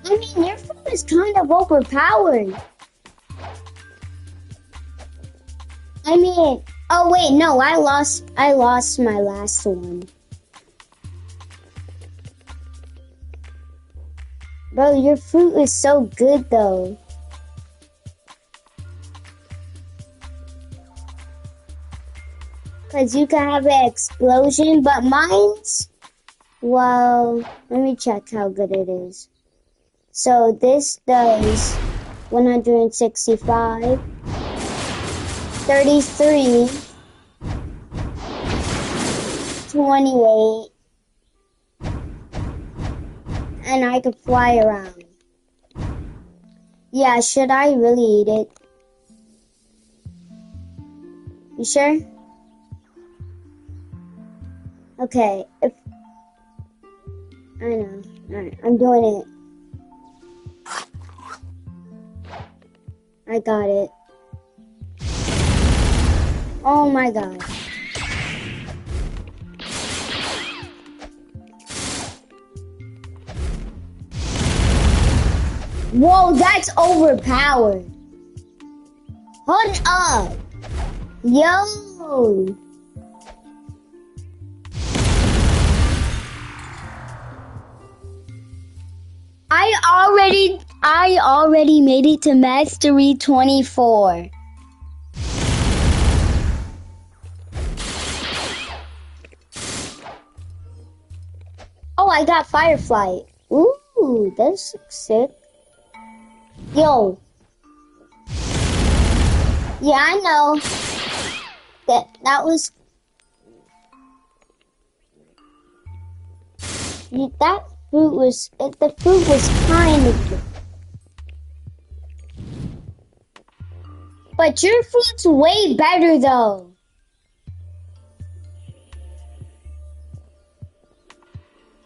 I mean, your fruit is kind of overpowered. I mean, oh wait, no, I lost my last one. Bro, your fruit is so good though. Cause you can have an explosion, but mine's, well, let me check how good it is. So this does 165, 33, 28, and I could fly around. Yeah, should I really eat it? You sure? Okay, if... I know. Alright, I'm doing it. I got it. Oh my god. Whoa, that's overpowered. Hold up. Yo. I already made it to Mastery 24. Oh, I got Firefly. Ooh, this looks sick. Yo. Yeah, I know. That was... That fruit was... The fruit was kind of good. But your fruit's way better, though.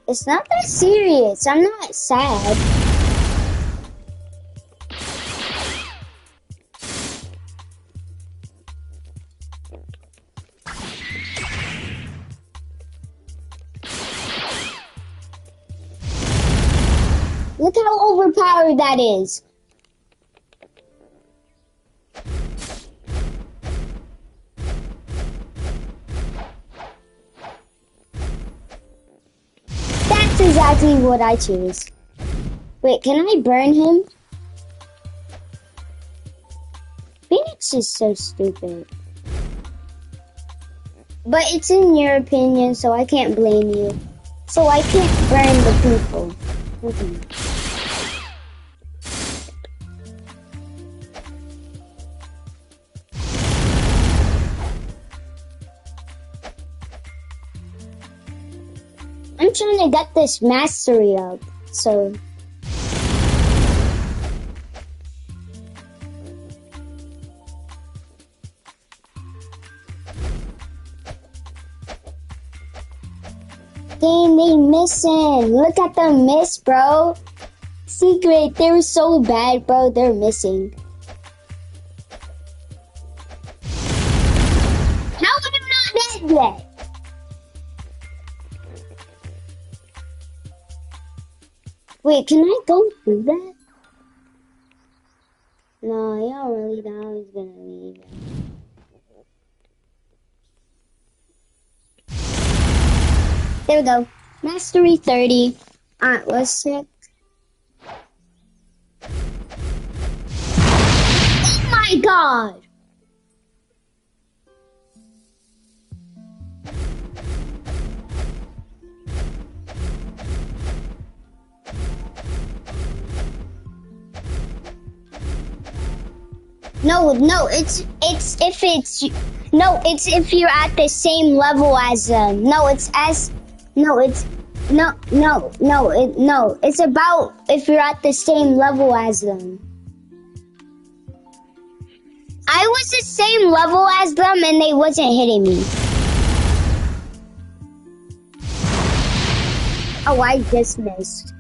It's not that serious. I'm not sad. Look how overpowered that is. That's exactly what I choose. Wait, can I burn him? Phoenix is so stupid. But it's in your opinion, so I can't blame you. So I can't burn the people. Okay. I'm trying to get this mastery up, so... Dang, they missing. Look at them miss, bro. Secret, they were so bad, bro. They're missing. How am I not dead yet? Wait, can I go through that? No, y'all really thought I was gonna leave. There we go. Mastery 30. Alright, let's check. Oh my god! No, it's if you're at the same level as them. It's about if you're at the same level as them. I was the same level as them and they wasn't hitting me. Oh, I just missed.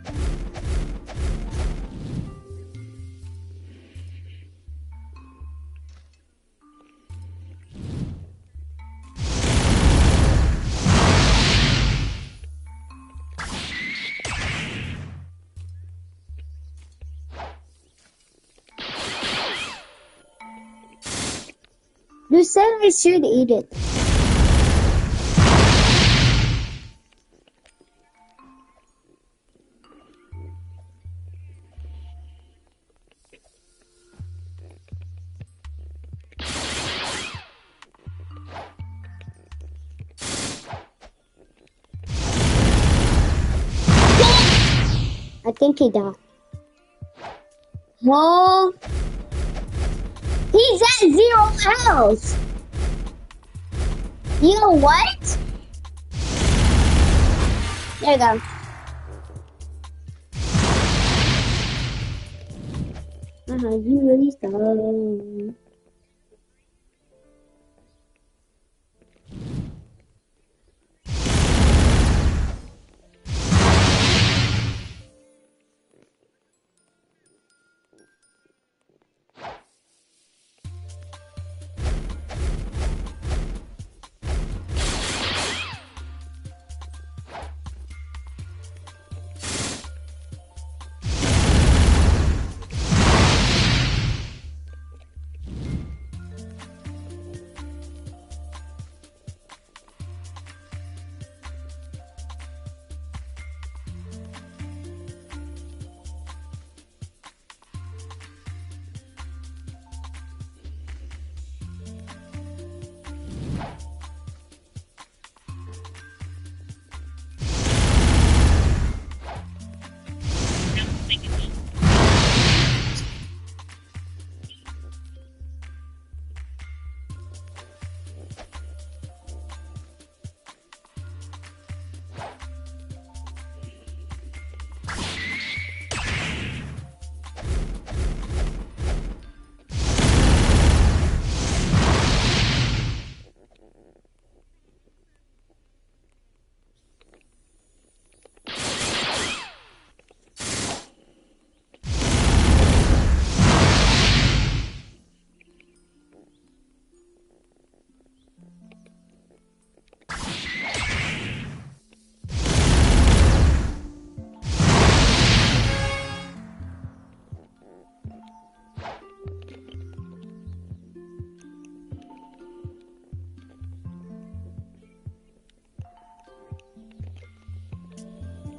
You said I should eat it. I think he died. Whoa. He's at 0 health. You know what? There you go. You really so.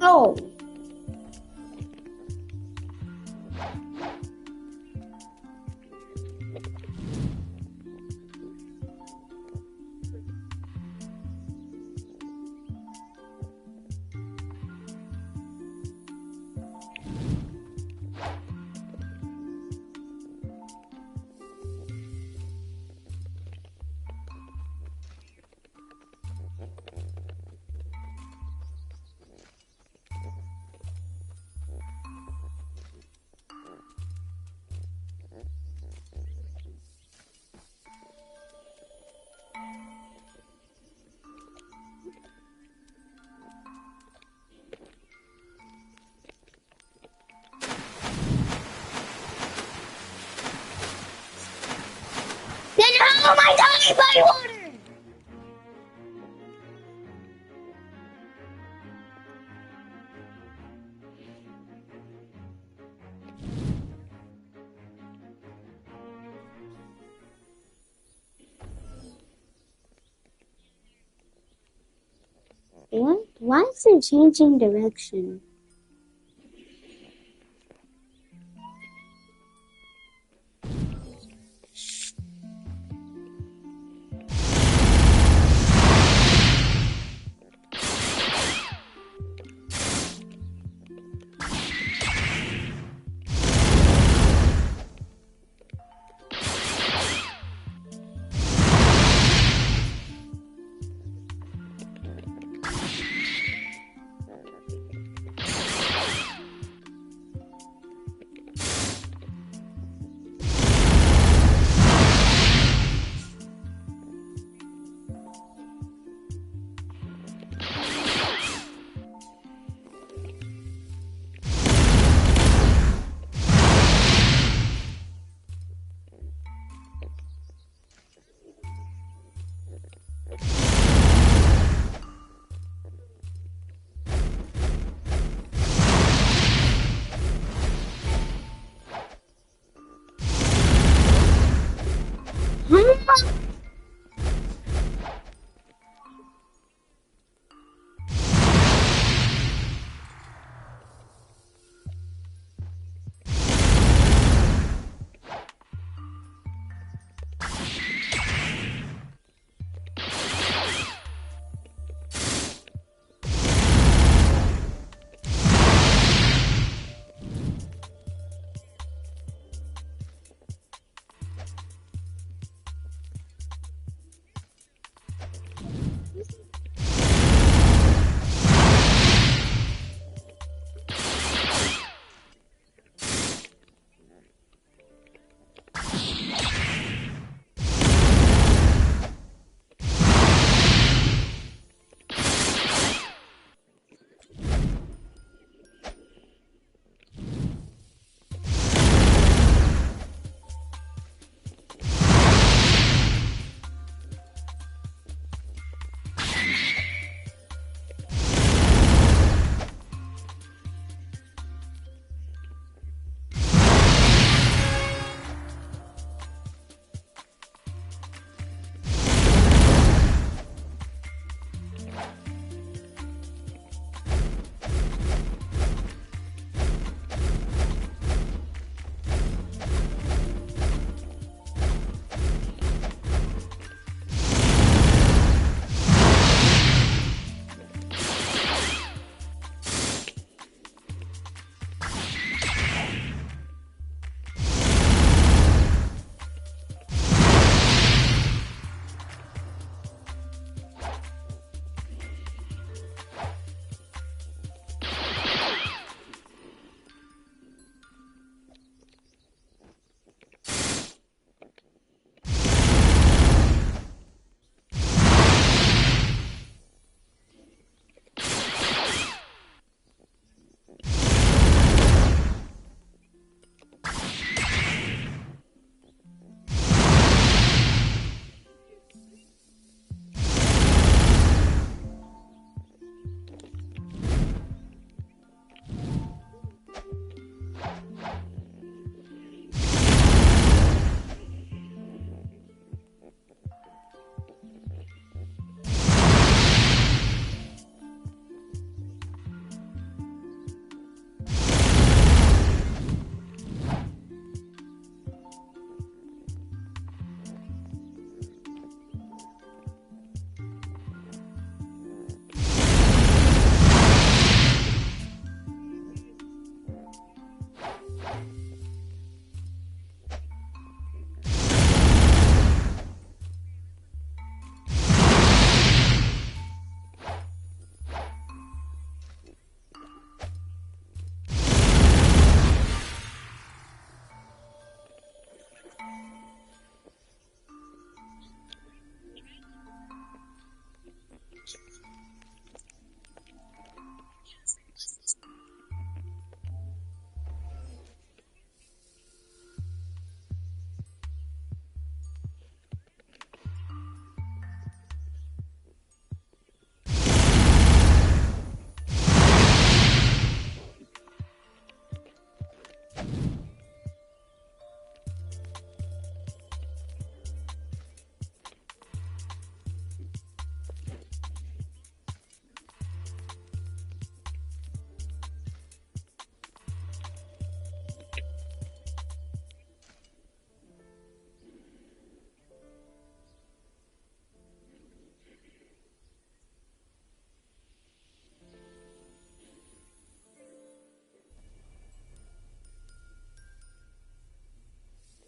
Oh. Then how am I dying by water? What? Why is it changing direction?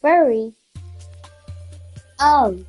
furry. Oh.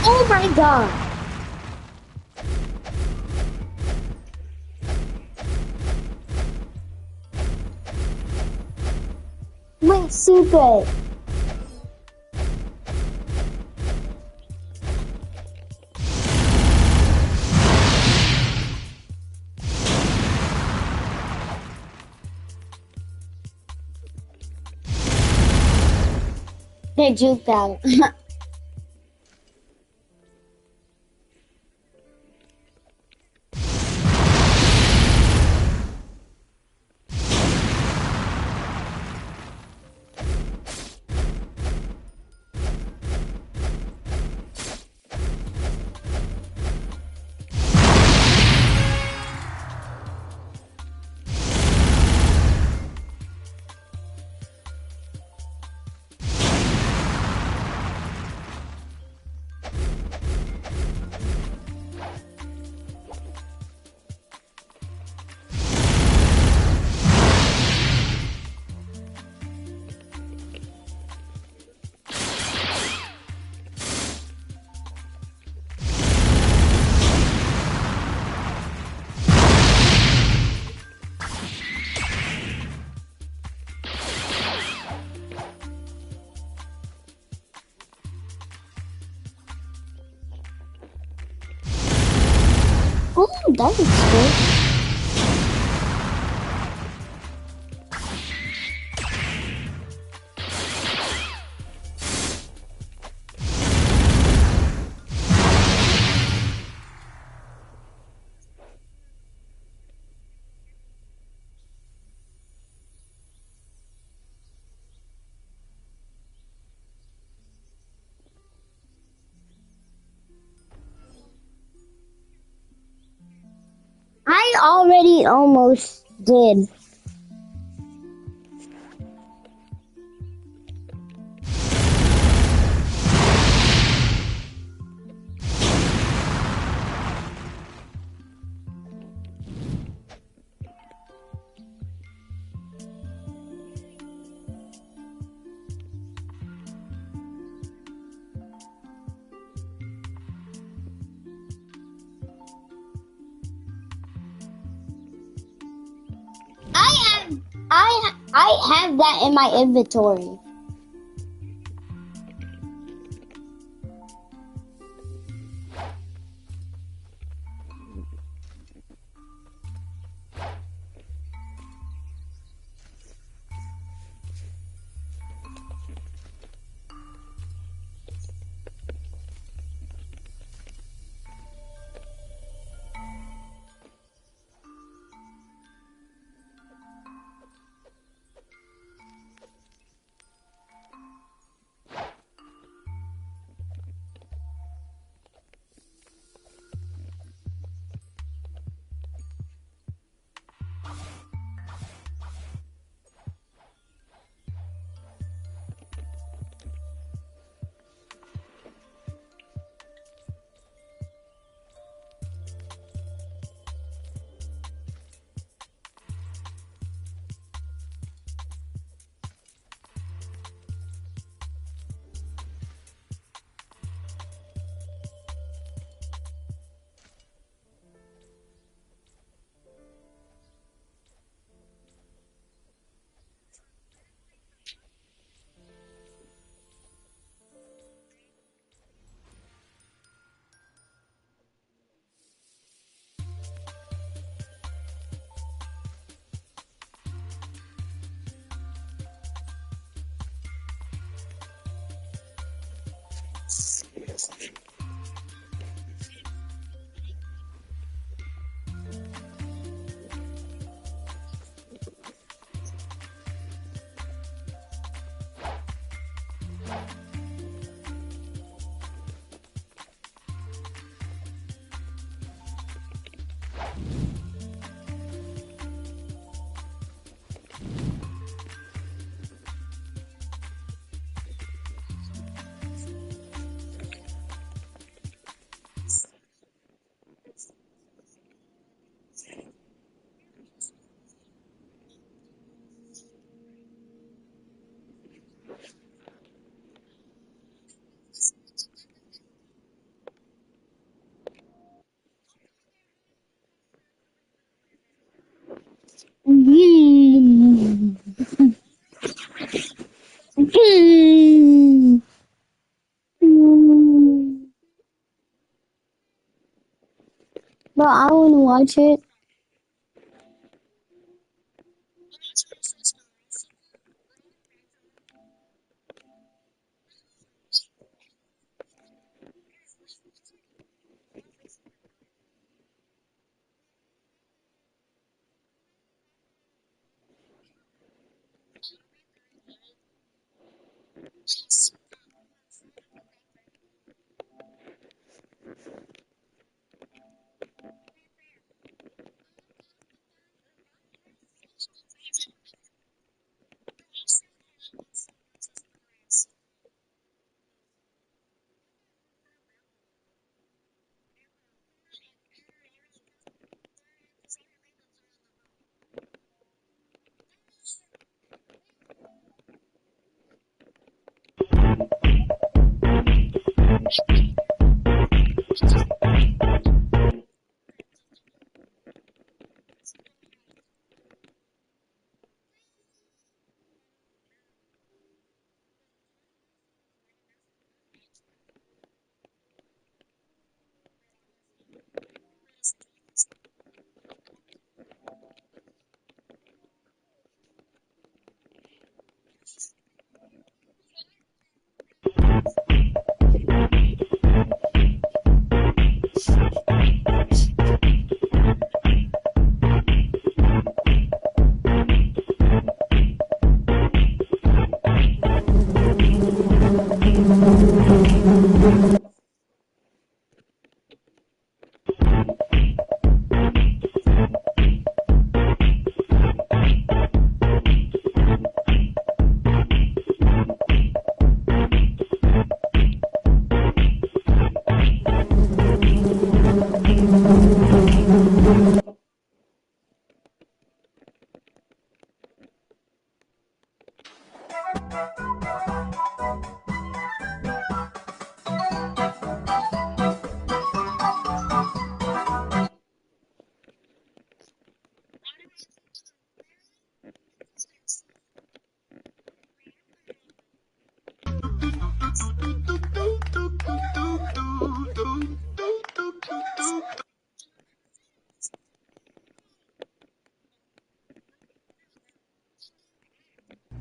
Oh my god. My secret. They juked out. Oh, that looks good. I already almost did. I have that in my inventory. Bro, I want to watch it.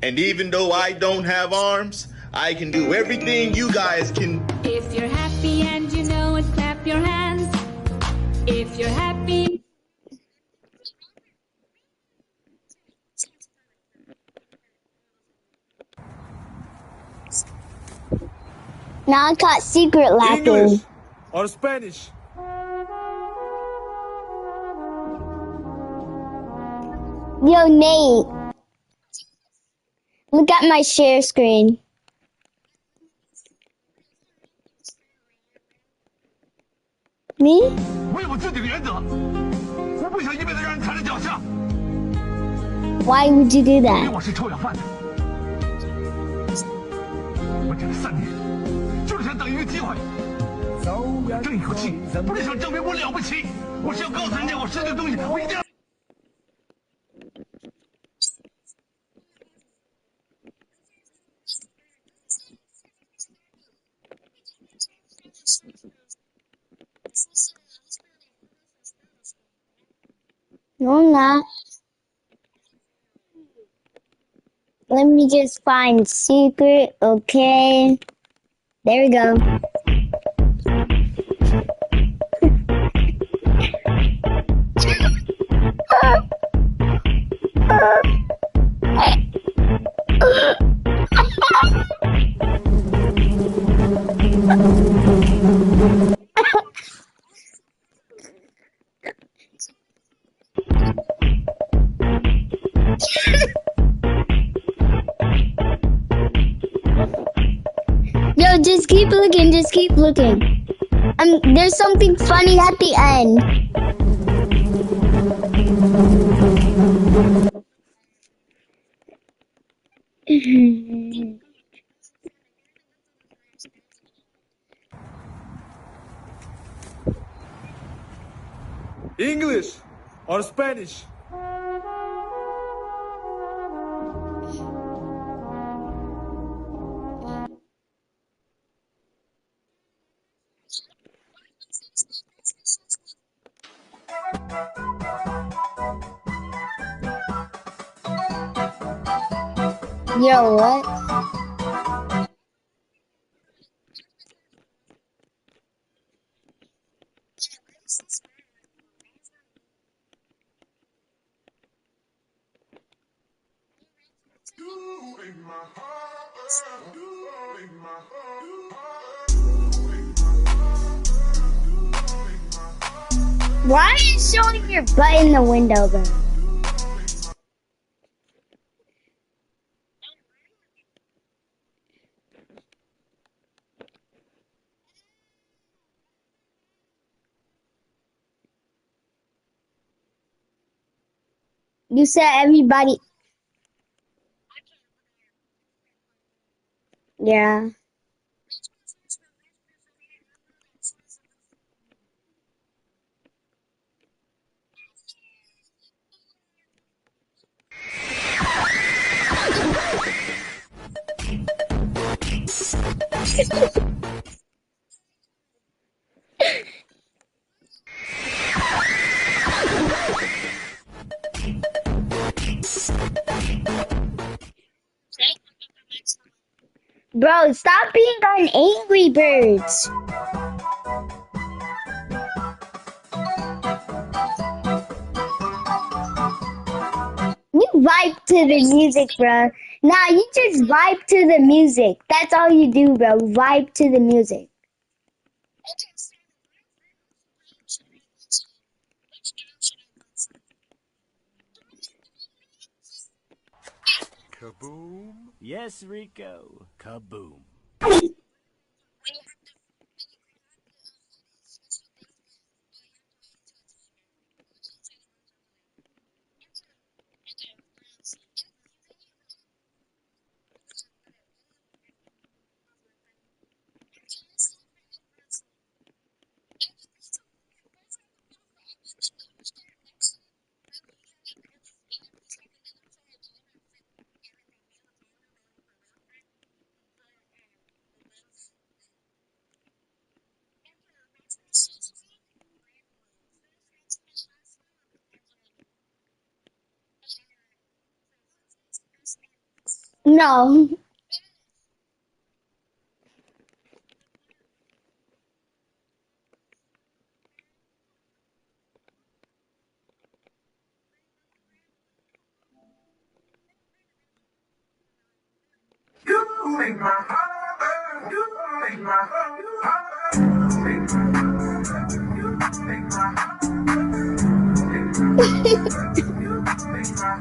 And even though I don't have arms, I can do everything you guys can. If you're happy and you know it, clap your hands. If you're happy. Now I caught secret laughing. English or Spanish? Yo, Nate. Look at my share screen. Me? 我有自己的原则，我不想一辈子让人踩在脚下。 Why would you do 因为 that? 我是臭氧贩子，我整了3年，就是想等一个机会，争一口气，不是想证明我了不起，我是要告诉人家我是这东西，我一定要。 No, I'm not. Let me just find secret. Okay. There we go. Yo, just keep looking, just keep looking. There's something funny at the end. English or Spanish? Yo, what? Why are you showing your butt in the window, bro? You said everybody. Yeah. Bro, stop being on Angry Birds. You vibe to the music, bro. Nah, you just vibe to the music. That's all you do, bro. Vibe to the music. Kaboom? Yes, Rico. Kaboom. No. You make my heart, you make my heart, you make my heart, you make my heart, you make my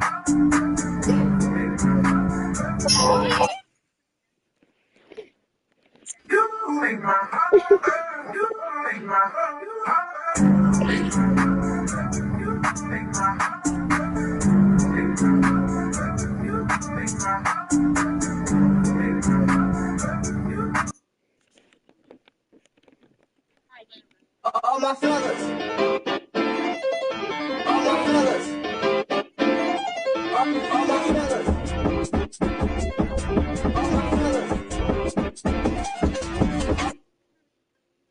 All my fellas, all my fellas, all my fellas, all my fellas.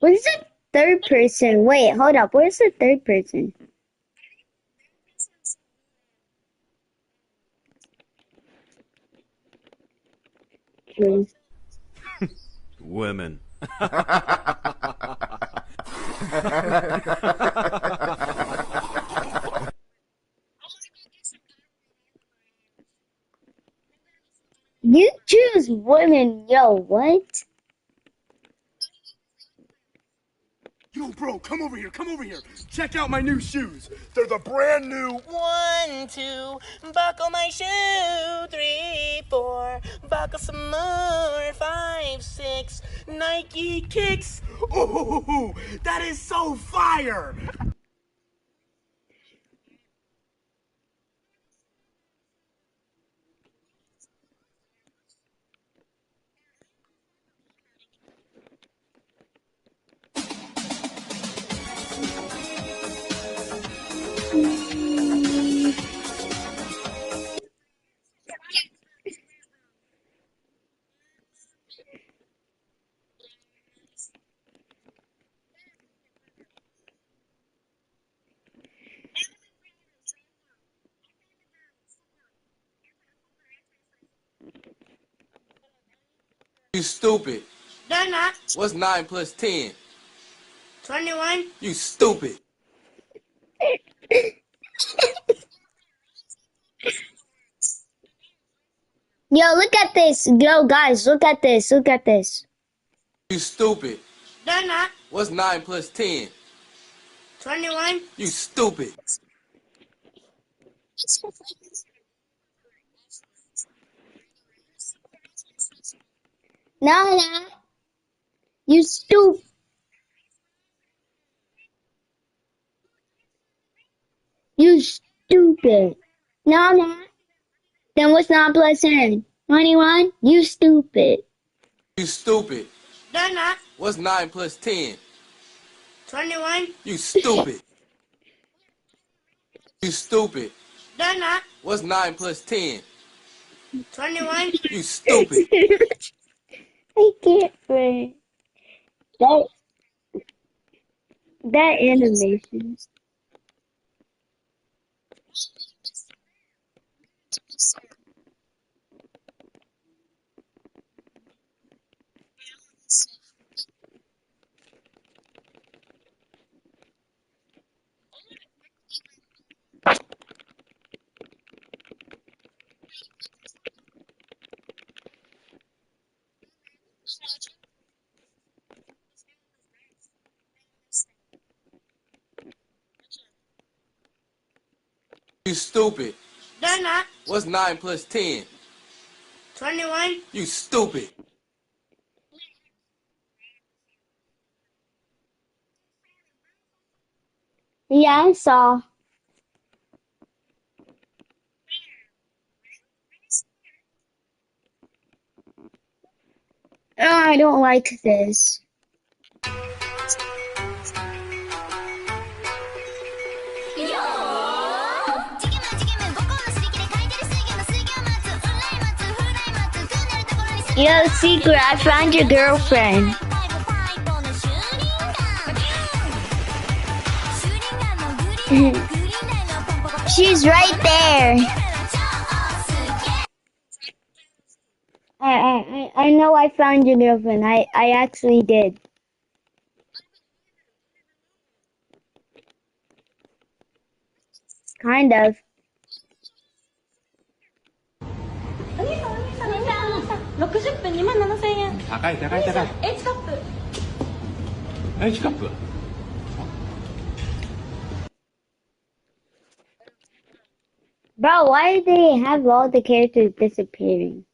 Where's the third person? Wait, hold up. Where's the third person? Okay. Women. You choose women, yo, what? Yo, bro, come over here, come over here. Check out my new shoes. They're the brand new 1, 2, buckle my shoe. 3, 4, buckle some more. 5, 6, Nike kicks. Ooh, that is so fire! You stupid. They're not. What's 9 plus 10? 21. You stupid. Yo, look at this. Yo, guys, look at this. Look at this. You stupid. They're not. What's 9 plus 10? 21. You stupid. No, no. You stupid. You stupid. No, no. Then what's 9 plus 10? 21? You stupid. You stupid. They're not. What's 9 plus 10? 21. You stupid. You stupid. They're not. What's 9 plus 10? 21. You stupid. I can't wait. That animation. You stupid. They're not. What's 9 plus 10? 21. You stupid. Yeah, I saw. Oh, I don't like this. Yo, Secret, I found your girlfriend. She's right there. I know I found your girlfriend. I actually did. Kind of. H カップ Bro, why do they have all the characters disappearing?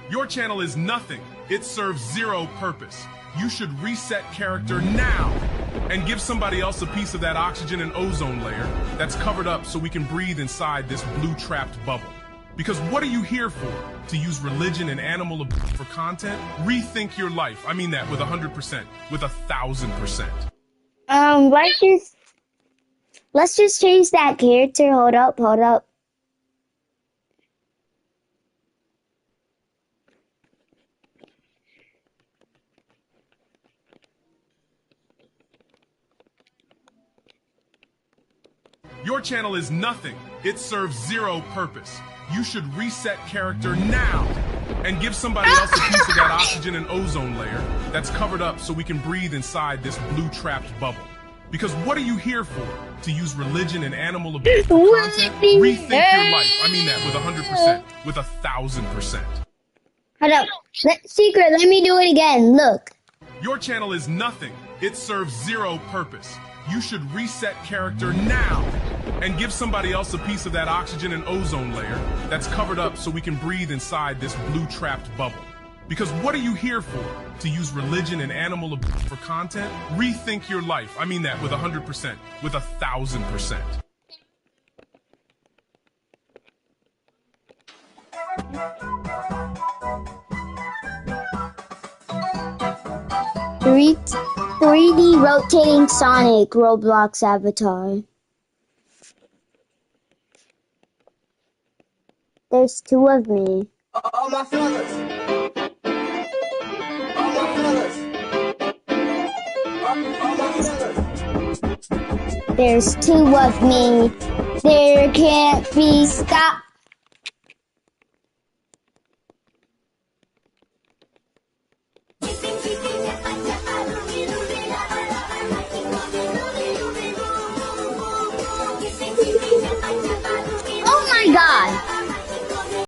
Your channel is nothing. It serves zero purpose. You should reset character now and give somebody else a piece of that oxygen and ozone layer that's covered up so we can breathe inside this blue trapped bubble. Because what are you here for? To use religion and animal abuse for content? Rethink your life. I mean that with 100%, with 1,000%. Let's just change that character. Hold up. Your channel is nothing. It serves zero purpose. You should reset character now and give somebody else a piece of that oxygen and ozone layer that's covered up so we can breathe inside this blue trapped bubble. Because what are you here for? To use religion and animal abuse for content? Rethink your life. I mean that with 100%, with 1,000%. Hold up. Secret, let me do it again. Look. Your channel is nothing. It serves zero purpose. You should reset character now and give somebody else a piece of that oxygen and ozone layer that's covered up so we can breathe inside this blue trapped bubble. Because what are you here for? To use religion and animal abuse for content? Rethink your life. I mean that with 100%, with 1,000%. Three 3D rotating Sonic Roblox avatar. There's two of me. All my fellas. All my fellas. All my fellas. There's two of me. There can't be stopped.